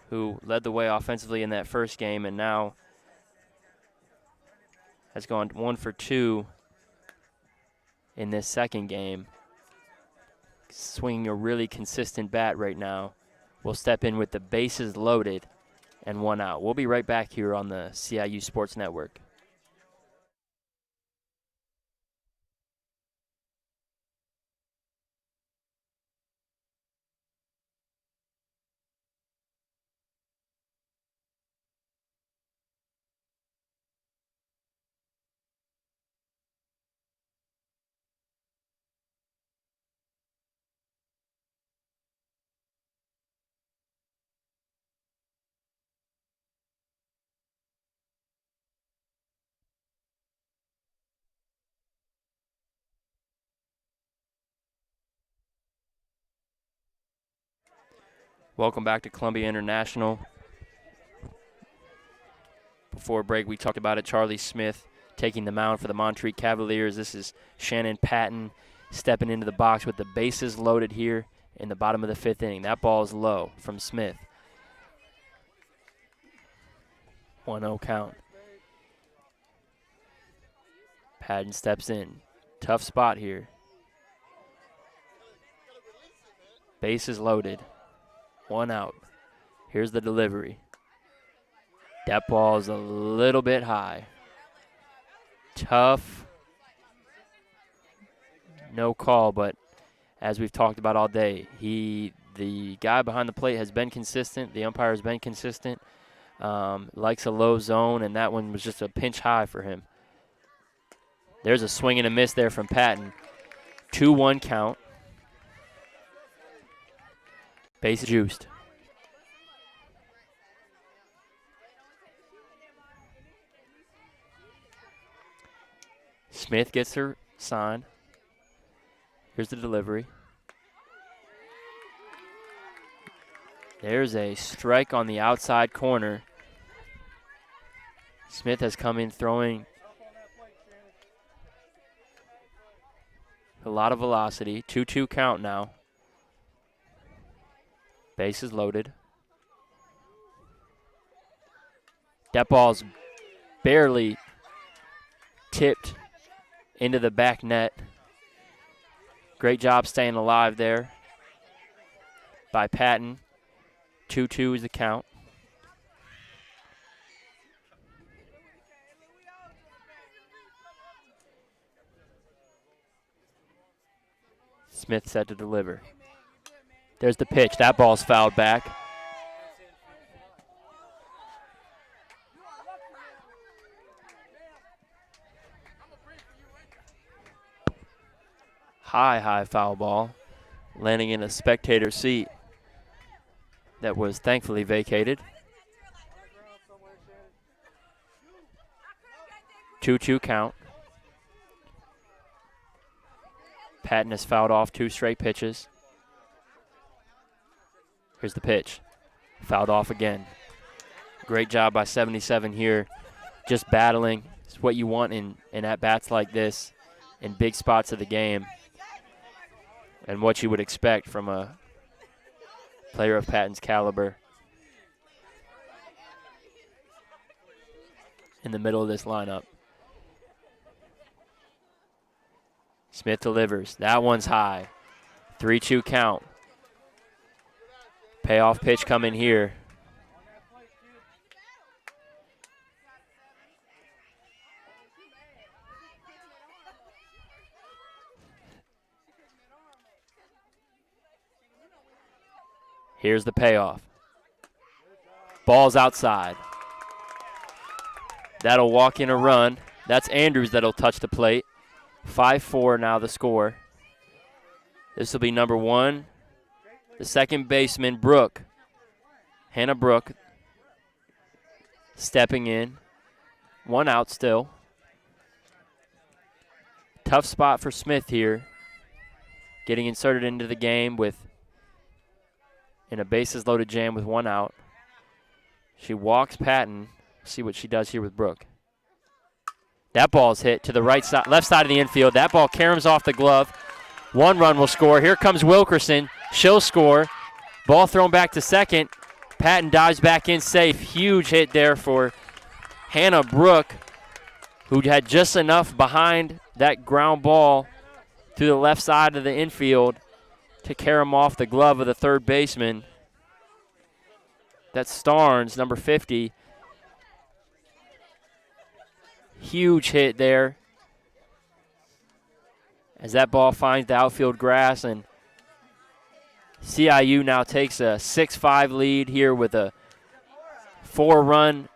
who led the way offensively in that first game and now has gone 1 for 2 in this second game. Swinging a really consistent bat right now. Will step in with the bases loaded and 1 out. We'll be right back here on the CIU Sports Network. Welcome back to Columbia International. Before break, we talked about it. Charlie Smith taking the mound for the Montreat Cavaliers. This is Shannon Patton stepping into the box with the bases loaded here in the bottom of the 5th inning. That ball is low from Smith. 1-0 count. Patton steps in. Tough spot here. Bases loaded. 1 out. Here's the delivery. That ball is a little bit high. Tough. No call, but as we've talked about all day, the guy behind the plate has been consistent. The umpire has been consistent. Likes a low zone, and that one was just a pinch high for him. There's a swing and a miss there from Patton. 2-1 count. Base juiced. Smith gets her sign. Here's the delivery. There's a strike on the outside corner. Smith has come in throwing a lot of velocity. 2-2 count now. Bases loaded. That ball's barely tipped into the back net. Great job staying alive there by Patton. 2-2 is the count. Smith set to deliver. There's the pitch. That ball's fouled back. High foul ball, landing in a spectator seat that was thankfully vacated. 2-2 count. Patton has fouled off 2 straight pitches. Here's the pitch. Fouled off again. Great job by 77 here. Just battling. It's what you want in at-bats like this in big spots of the game. And what you would expect from a player of Patton's caliber in the middle of this lineup. Smith delivers. That one's high. 3-2 count. Payoff pitch coming here. Here's the payoff. Ball's outside. That'll walk in a run. That's Andrews that'll touch the plate. 5-4 now the score. This will be number 1. The second baseman, Brooke. Hannah Brooke stepping in. 1 out still. Tough spot for Smith here. Getting inserted into the game in a bases-loaded jam with 1 out. She walks Patton. See what she does here with Brooke. That ball's hit to the right side, left side of the infield. That ball caroms off the glove. 1 run will score. Here comes Wilkerson. She'll score. Ball thrown back to second. Patton dives back in safe. Huge hit there for Hannah Brooke, who had just enough behind that ground ball through the left side of the infield to carom off the glove of the third baseman. That's Starnes, number 50. Huge hit there as that ball finds the outfield grass, and CIU now takes a 6-5 lead here with a 4-run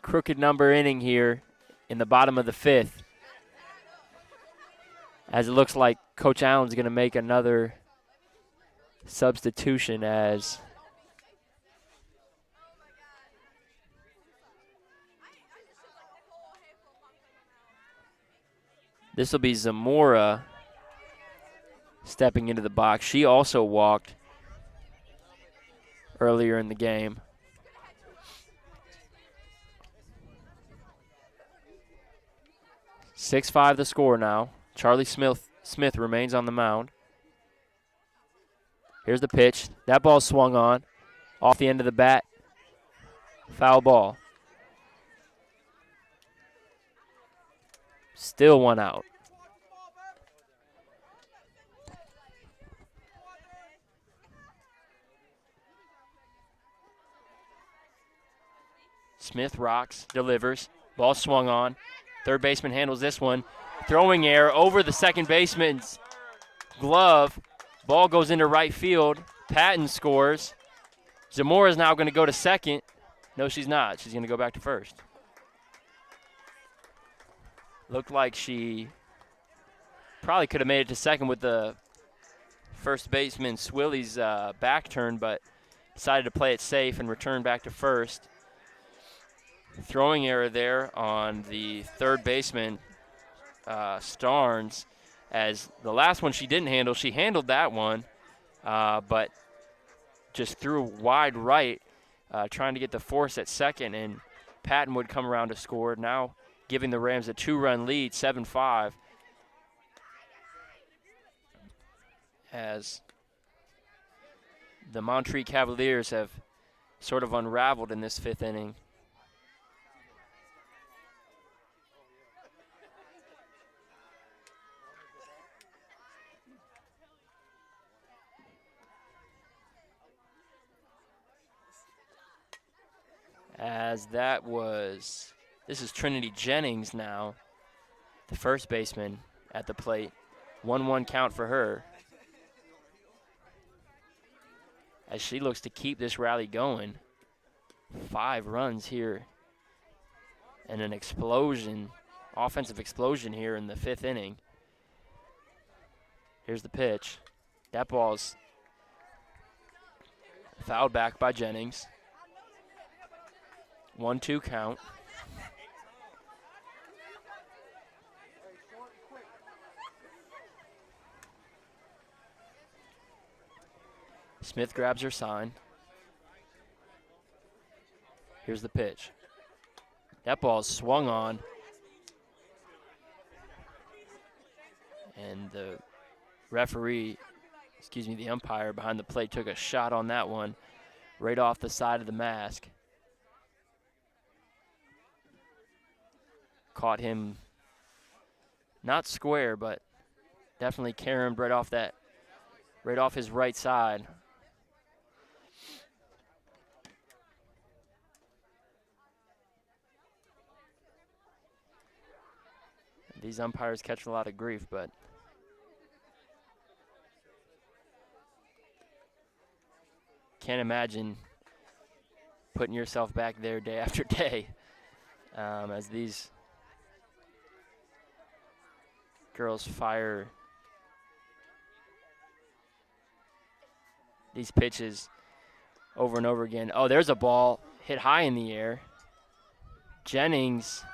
crooked number inning here in the bottom of the 5th, as it looks like Coach Allen's going to make another substitution as this will be Zamora stepping into the box. She also walked earlier in the game. "6-5 the score now. Charlie Smith remains on the mound. Here's the pitch. That ball swung on. Off the end of the bat. Foul ball. Still one out. Smith rocks, delivers. Ball swung on. Third baseman handles this one. Throwing error over the second baseman's glove. Ball goes into right field. Patton scores. Zamora's now going to go to second. No, she's not. She's going to go back to first. Looked like she probably could have made it to second with the first baseman Swilly's back turn, but decided to play it safe and return back to first. Throwing error there on the third baseman, Starnes, as the last one she didn't handle. She handled that one, but just threw wide right, trying to get the force at second, and Patton would come around to score, now giving the Rams a 2-run lead, 7-5, as the Montreat Cavaliers have sort of unraveled in this fifth inning. As this is Trinity Jennings now, the first baseman at the plate. 1-1 count for her, as she looks to keep this rally going. 5 runs here and an explosion, offensive explosion here in the fifth inning. Here's the pitch. That ball's fouled back by Jennings. 1-2 count. Smith grabs her sign. Here's the pitch. That ball is swung on. And the the umpire behind the plate took a shot on that one right off the side of the mask. Caught him not square, but definitely caromed right off his right side. These umpires catch a lot of grief, but can't imagine putting yourself back there day after day, as these girls fire these pitches over and over again. Oh, there's a ball hit high in the air. Jennings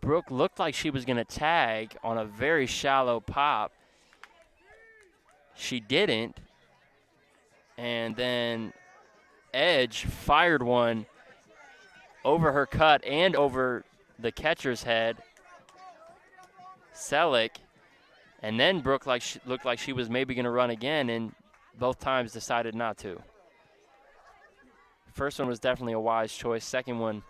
Brooke looked like she was going to tag on a very shallow pop. She didn't. And then Edge fired one over her cut and over the catcher's head, Selleck. And then Brooke looked like she was maybe going to run again, and both times decided not to. First one was definitely a wise choice. Second one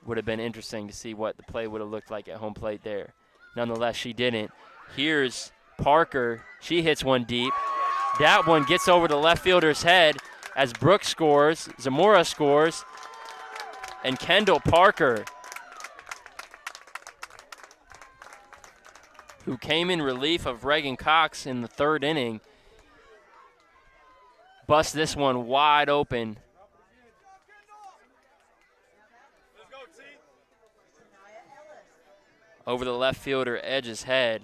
would have been interesting to see what the play would have looked like at home plate there. Nonetheless, she didn't. Here's Parker. She hits one deep. That one gets over the left fielder's head as Brooke scores, Zamora scores, and Kendall Parker, who came in relief of Reagan Cox in the third inning, busts this one wide open. Over the left fielder Edge's head.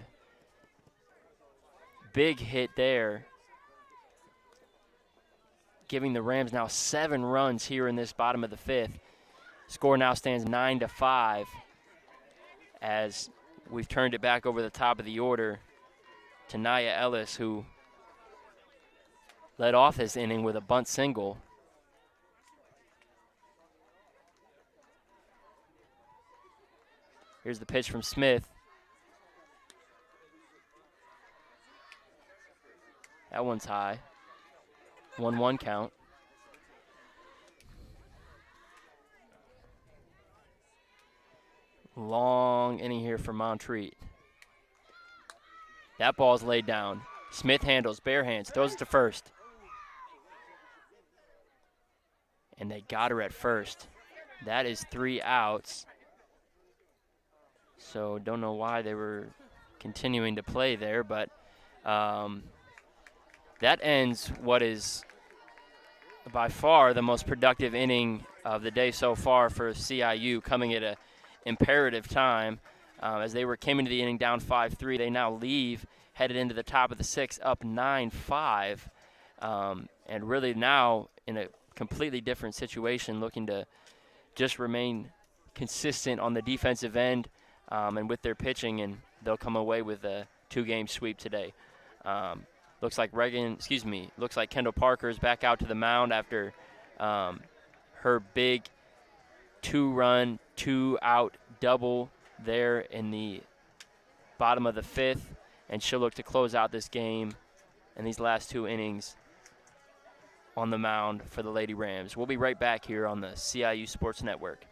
Big hit there, giving the Rams now 7 runs here in this bottom of the fifth. Score now stands 9-5 as we've turned it back over the top of the order. Tanaya Ellis, who led off this inning with a bunt single. Here's the pitch from Smith. That one's high. 1-1 count. Long inning here for Montreat. That ball's laid down. Smith handles, bare hands, throws it to first. And they got her at first. That is 3 outs. So don't know why they were continuing to play there, but that ends what is by far the most productive inning of the day so far for CIU, coming at an imperative time. As they came into the inning down 5-3, they now leave, headed into the top of the 6th, up 9-5, and really now in a completely different situation, looking to just remain consistent on the defensive end and with their pitching, and they'll come away with a 2-game sweep today. Looks like Kendall Parker is back out to the mound after her big 2-run, 2-out double there in the bottom of the 5th, and she'll look to close out this game and these last 2 innings on the mound for the Lady Rams. We'll be right back here on the CIU Sports Network.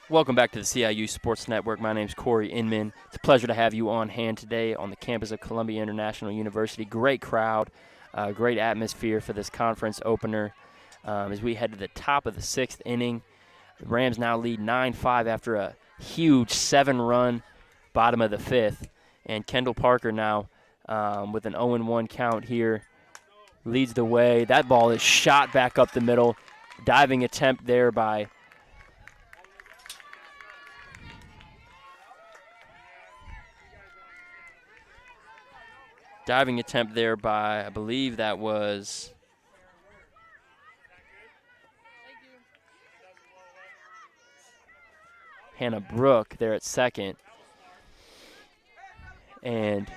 Welcome back to the CIU Sports Network. My name is Corey Inman. It's a pleasure to have you on hand today on the campus of Columbia International University. Great crowd, great atmosphere for this conference opener as we head to the top of the 6th inning. The Rams now lead 9-5 after a huge 7-run bottom of the 5th. And Kendall Parker now with an 0-1 count here leads the way. That ball is shot back up the middle. Diving attempt there by I believe that was Hannah Brooke there at second. And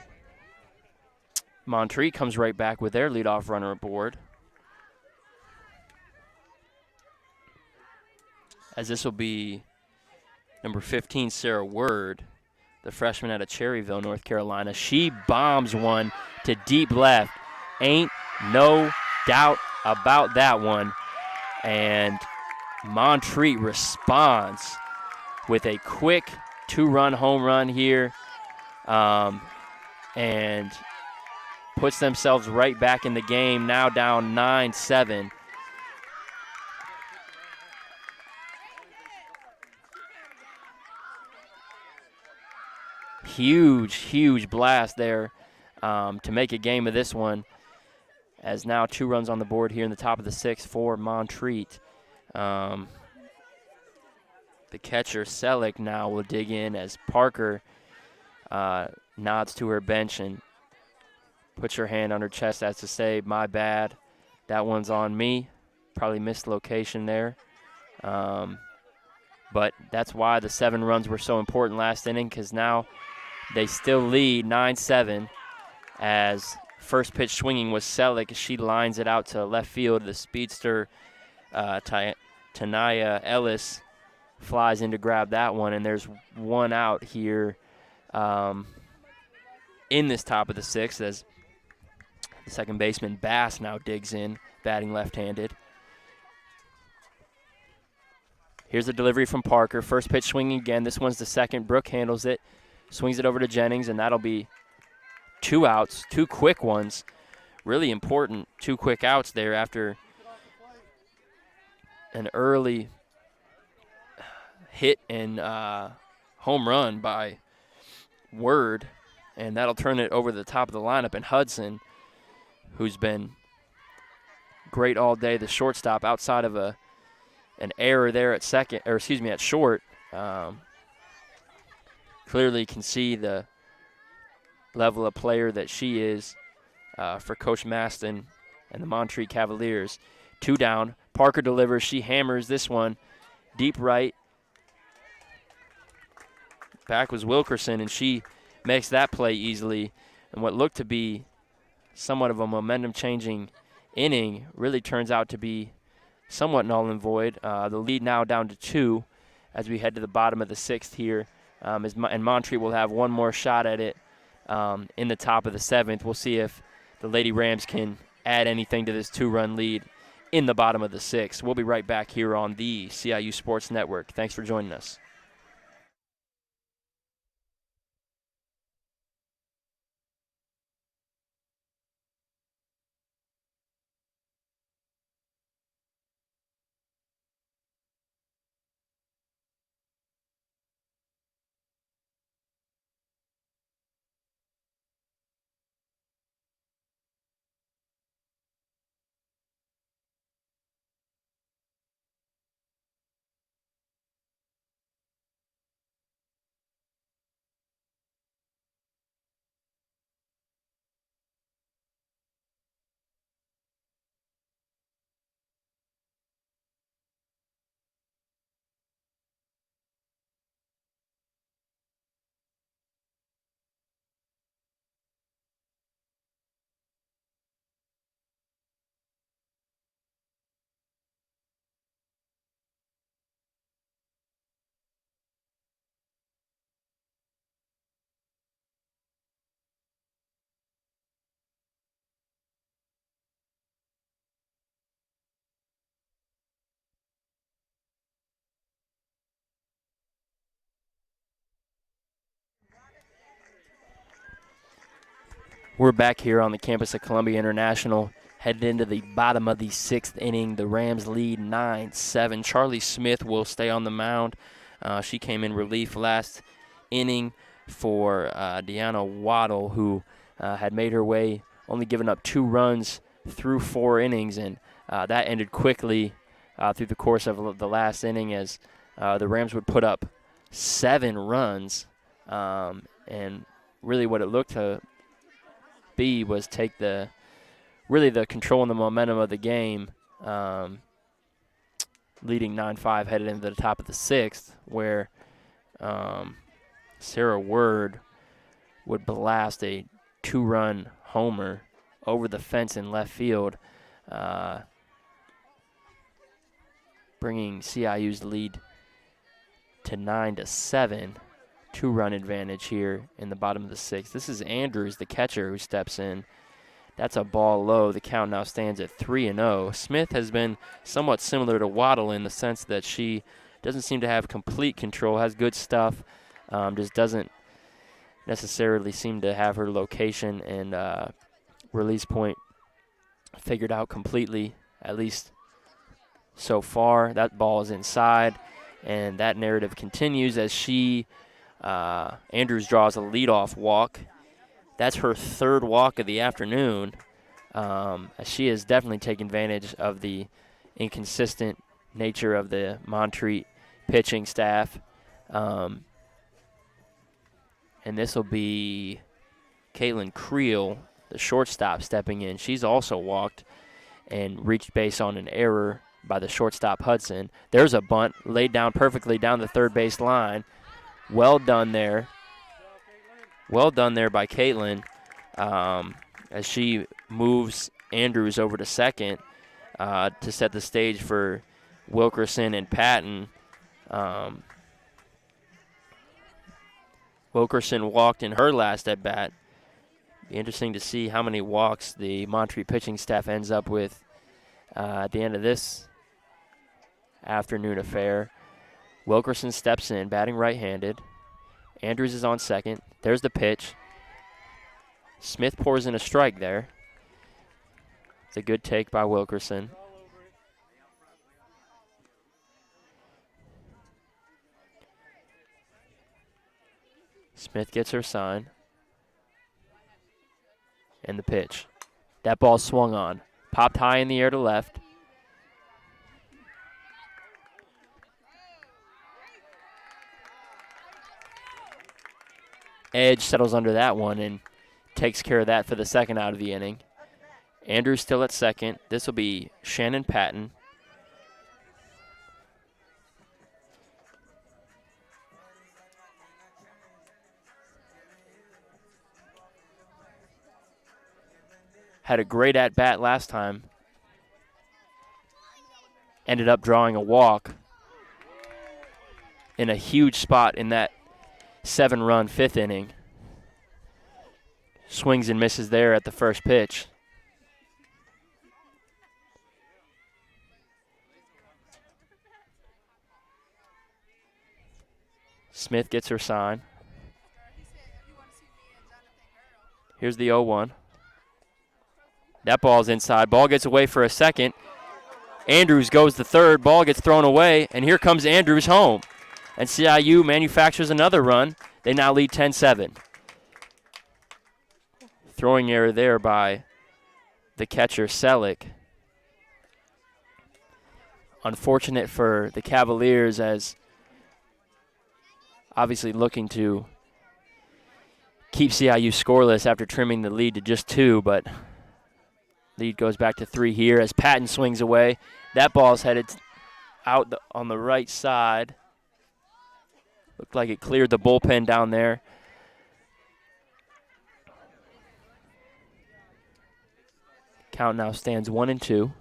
Montreat comes right back with their leadoff runner aboard, as this will be number 15, Sarah Word, the freshman out of Cherryville, North Carolina. She bombs one to deep left. Ain't no doubt about that one. And Montreat responds with a quick 2-run home run here and puts themselves right back in the game, now down 9-7. Huge blast there to make a game of this one, as now 2 runs on the board here in the top of the 6th for Montreat. The catcher, Selick, now will dig in as Parker nods to her bench and puts her hand on her chest as to say, my bad, that one's on me. Probably missed location there. But that's why the 7 runs were so important last inning, because now they still lead 9-7 as first pitch swinging was Selleck as she lines it out to left field. The speedster, Tanaya Ellis, flies in to grab that one, and there's one out here in this top of the sixth as the second baseman Bass now digs in, batting left-handed. Here's the delivery from Parker. First pitch swinging again. This one's the second. Brooke handles it, swings it over to Jennings, and that'll be 2 outs, 2 quick ones. Really important 2 quick outs there after an early hit and home run by Word, and that'll turn it over the top of the lineup. And Hudson, who's been great all day, the shortstop, outside of an error there at at short, clearly can see the level of player that she is for Coach Maston and the Montreat Cavaliers. 2 down. Parker delivers. She hammers this one deep right. Back was Wilkerson, and she makes that play easily. And what looked to be somewhat of a momentum-changing inning really turns out to be somewhat null and void. The lead now down to 2 as we head to the bottom of the 6th here. And Montreat will have one more shot at it in the top of the 7th. We'll see if the Lady Rams can add anything to this 2-run lead in the bottom of the 6th. We'll be right back here on the CIU Sports Network. Thanks for joining us. We're back here on the campus of Columbia International, headed into the bottom of the 6th inning. The Rams lead 9-7. Charlie Smith will stay on the mound. She came in relief last inning for Deanna Waddle, who had made her way, only giving up 2 runs through 4 innings, and that ended quickly through the course of the last inning as the Rams would put up 7 runs, and really what it looked to be was take the control and the momentum of the game, leading 9-5 headed into the top of the 6th, where Sarah Word would blast a 2-run homer over the fence in left field, bringing CIU's lead to 9-7. 2-run advantage here in the bottom of the 6th. This is Andrews, the catcher, who steps in. That's a ball low. The count now stands at 3-0. Smith has been somewhat similar to Waddle in the sense that she doesn't seem to have complete control, has good stuff, just doesn't necessarily seem to have her location and release point figured out completely, at least so far. That ball is inside, and that narrative continues as Andrews draws a leadoff walk. That's her 3rd walk of the afternoon. She has definitely taken advantage of the inconsistent nature of the Montreat pitching staff. And this will be Caitlin Creel, the shortstop, stepping in. She's also walked and reached base on an error by the shortstop Hudson. There's a bunt laid down perfectly down the third base line. Well done there. Well done there by Caitlin. as she moves Andrews over to second to set the stage for Wilkerson and Patton. Wilkerson walked in her last at bat. Be interesting to see how many walks the Montreat pitching staff ends up with at the end of this afternoon affair. Wilkerson steps in, batting right-handed. Andrews is on second. There's the pitch. Smith pours in a strike there. It's a good take by Wilkerson. Smith gets her sign. And the pitch. That ball swung on. Popped high in the air to left. Edge settles under that one and takes care of that for the second out of the inning. Andrews still at second. This will be Shannon Patton. Had a great at-bat last time. Ended up drawing a walk in a huge spot in that 7-run fifth inning. Swings and misses there at the first pitch. Smith gets her sign. Here's the 0-1. That ball's inside. Ball gets away for a second. Andrews goes to third. Ball gets thrown away, and here comes Andrews home. And CIU manufactures another run. They now lead 10-7. Throwing error there by the catcher, Selleck. Unfortunate for the Cavaliers, as obviously looking to keep CIU scoreless after trimming the lead to just 2, but lead goes back to 3 here as Patton swings away. That ball's headed out on the right side. Looked like it cleared the bullpen down there. Count now stands 1-2.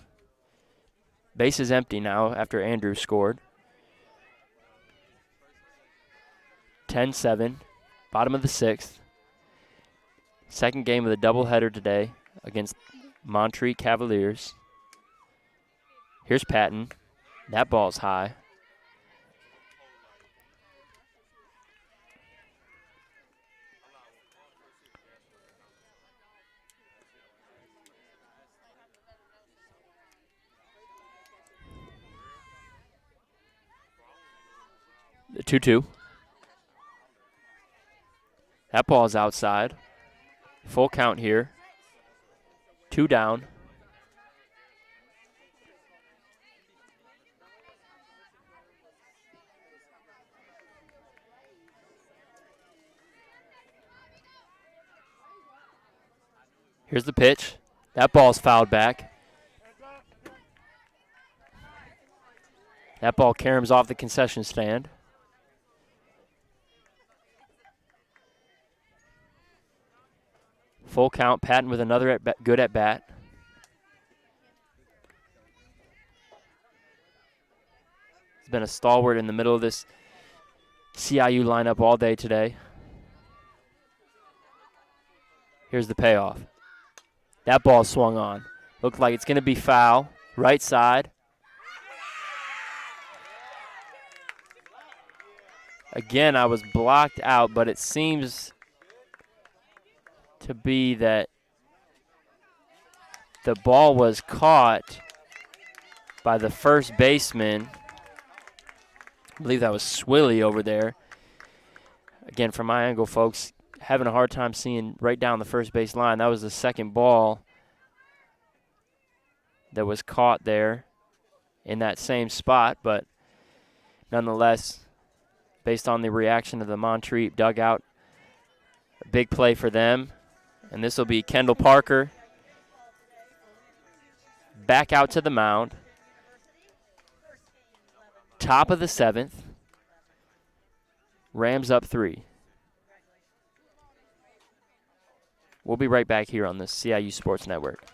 Base is empty now after Andrews scored. 10-7, bottom of the 6th. Second game of the doubleheader today against Montreat Cavaliers. Here's Patton. That ball's high. The 2-2. That ball's outside. Full count here. 2 down. Here's the pitch. That ball's fouled back. That ball caroms off the concession stand. Full count. Patton with another good at bat. He's been a stalwart in the middle of this CIU lineup all day today. Here's the payoff. That ball swung on. Looked like it's going to be foul. Right side. Again, I was blocked out, but it seems to be that the ball was caught by the first baseman. I believe that was Swilly over there. Again, from my angle, folks, having a hard time seeing right down the first base line. That was the second ball that was caught there in that same spot, but nonetheless, based on the reaction of the Montreat dugout, a big play for them. And this will be Kendall Parker back out to the mound. Top of the 7th. Rams up 3. We'll be right back here on the CIU Sports Network.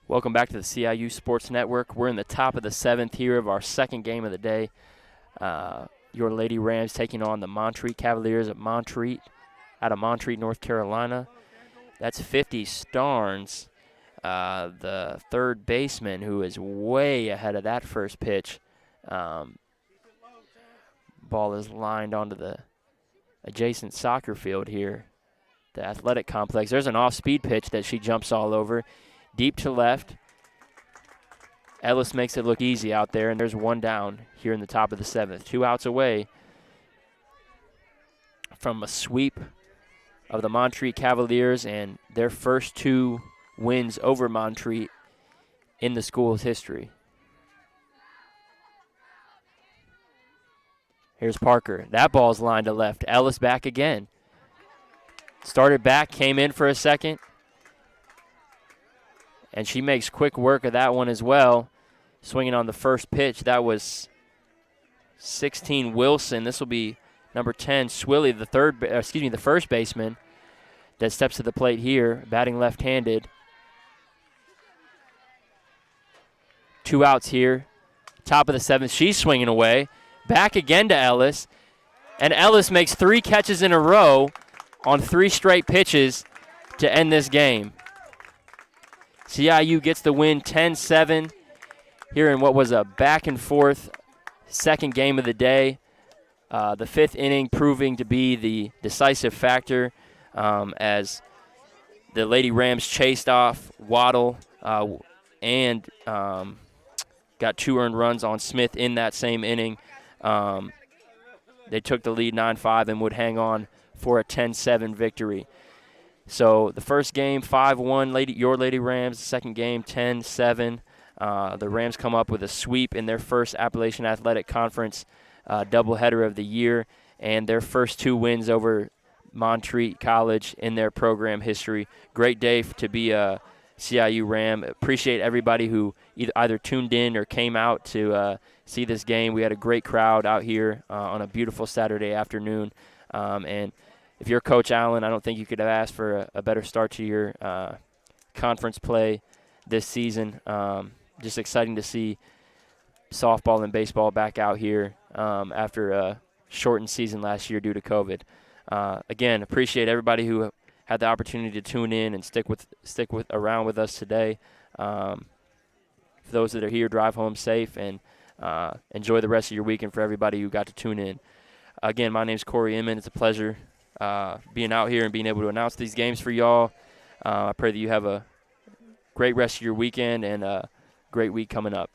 Welcome back to the CIU Sports Network. We're in the top of the 7th here of our second game of the day. Your Lady Rams taking on the Montreat Cavaliers at Montreat, out of Montreat, North Carolina. That's 50 Starnes, the third baseman, who is way ahead of that first pitch. Ball is lined onto the adjacent soccer field here, the athletic complex. There's an off-speed pitch that she jumps all over. Deep to left. Ellis makes it look easy out there, and there's one down here in the top of the 7th. 2 outs away from a sweep of the Montreat Cavaliers and their first 2 wins over Montreat in the school's history. Here's Parker. That ball's lined to left. Ellis back again. Started back, came in for a second. And she makes quick work of that one as well. Swinging on the first pitch. That was 16 Wilson. This will be number 10 Swilly, the first baseman that steps to the plate here, batting left-handed. 2 outs here. Top of the 7th. She's swinging away. Back again to Ellis. And Ellis makes 3 catches in a row on 3 straight pitches to end this game. CIU gets the win 10-7 here in what was a back-and-forth second game of the day. The 5th inning proving to be the decisive factor as the Lady Rams chased off Waddle and got 2 earned runs on Smith in that same inning. They took the lead 9-5 and would hang on for a 10-7 victory. So the first game, 5-1, your Lady Rams. The second game, 10-7. The Rams come up with a sweep in their first Appalachian Athletic Conference doubleheader of the year, and their first 2 wins over Montreat College in their program history. Great day to be a CIU Ram. Appreciate everybody who either tuned in or came out to see this game. We had a great crowd out here on a beautiful Saturday afternoon, and if you're Coach Allen, I don't think you could have asked for a better start to your conference play this season. Just exciting to see softball and baseball back out here after a shortened season last year due to COVID. Again, appreciate everybody who had the opportunity to tune in and stick around with us today. For those that are here, drive home safe and enjoy the rest of your weekend. For everybody who got to tune in, again, my name's Corey Inman. It's a pleasure being out here and being able to announce these games for y'all. I pray that you have a great rest of your weekend and a great week coming up.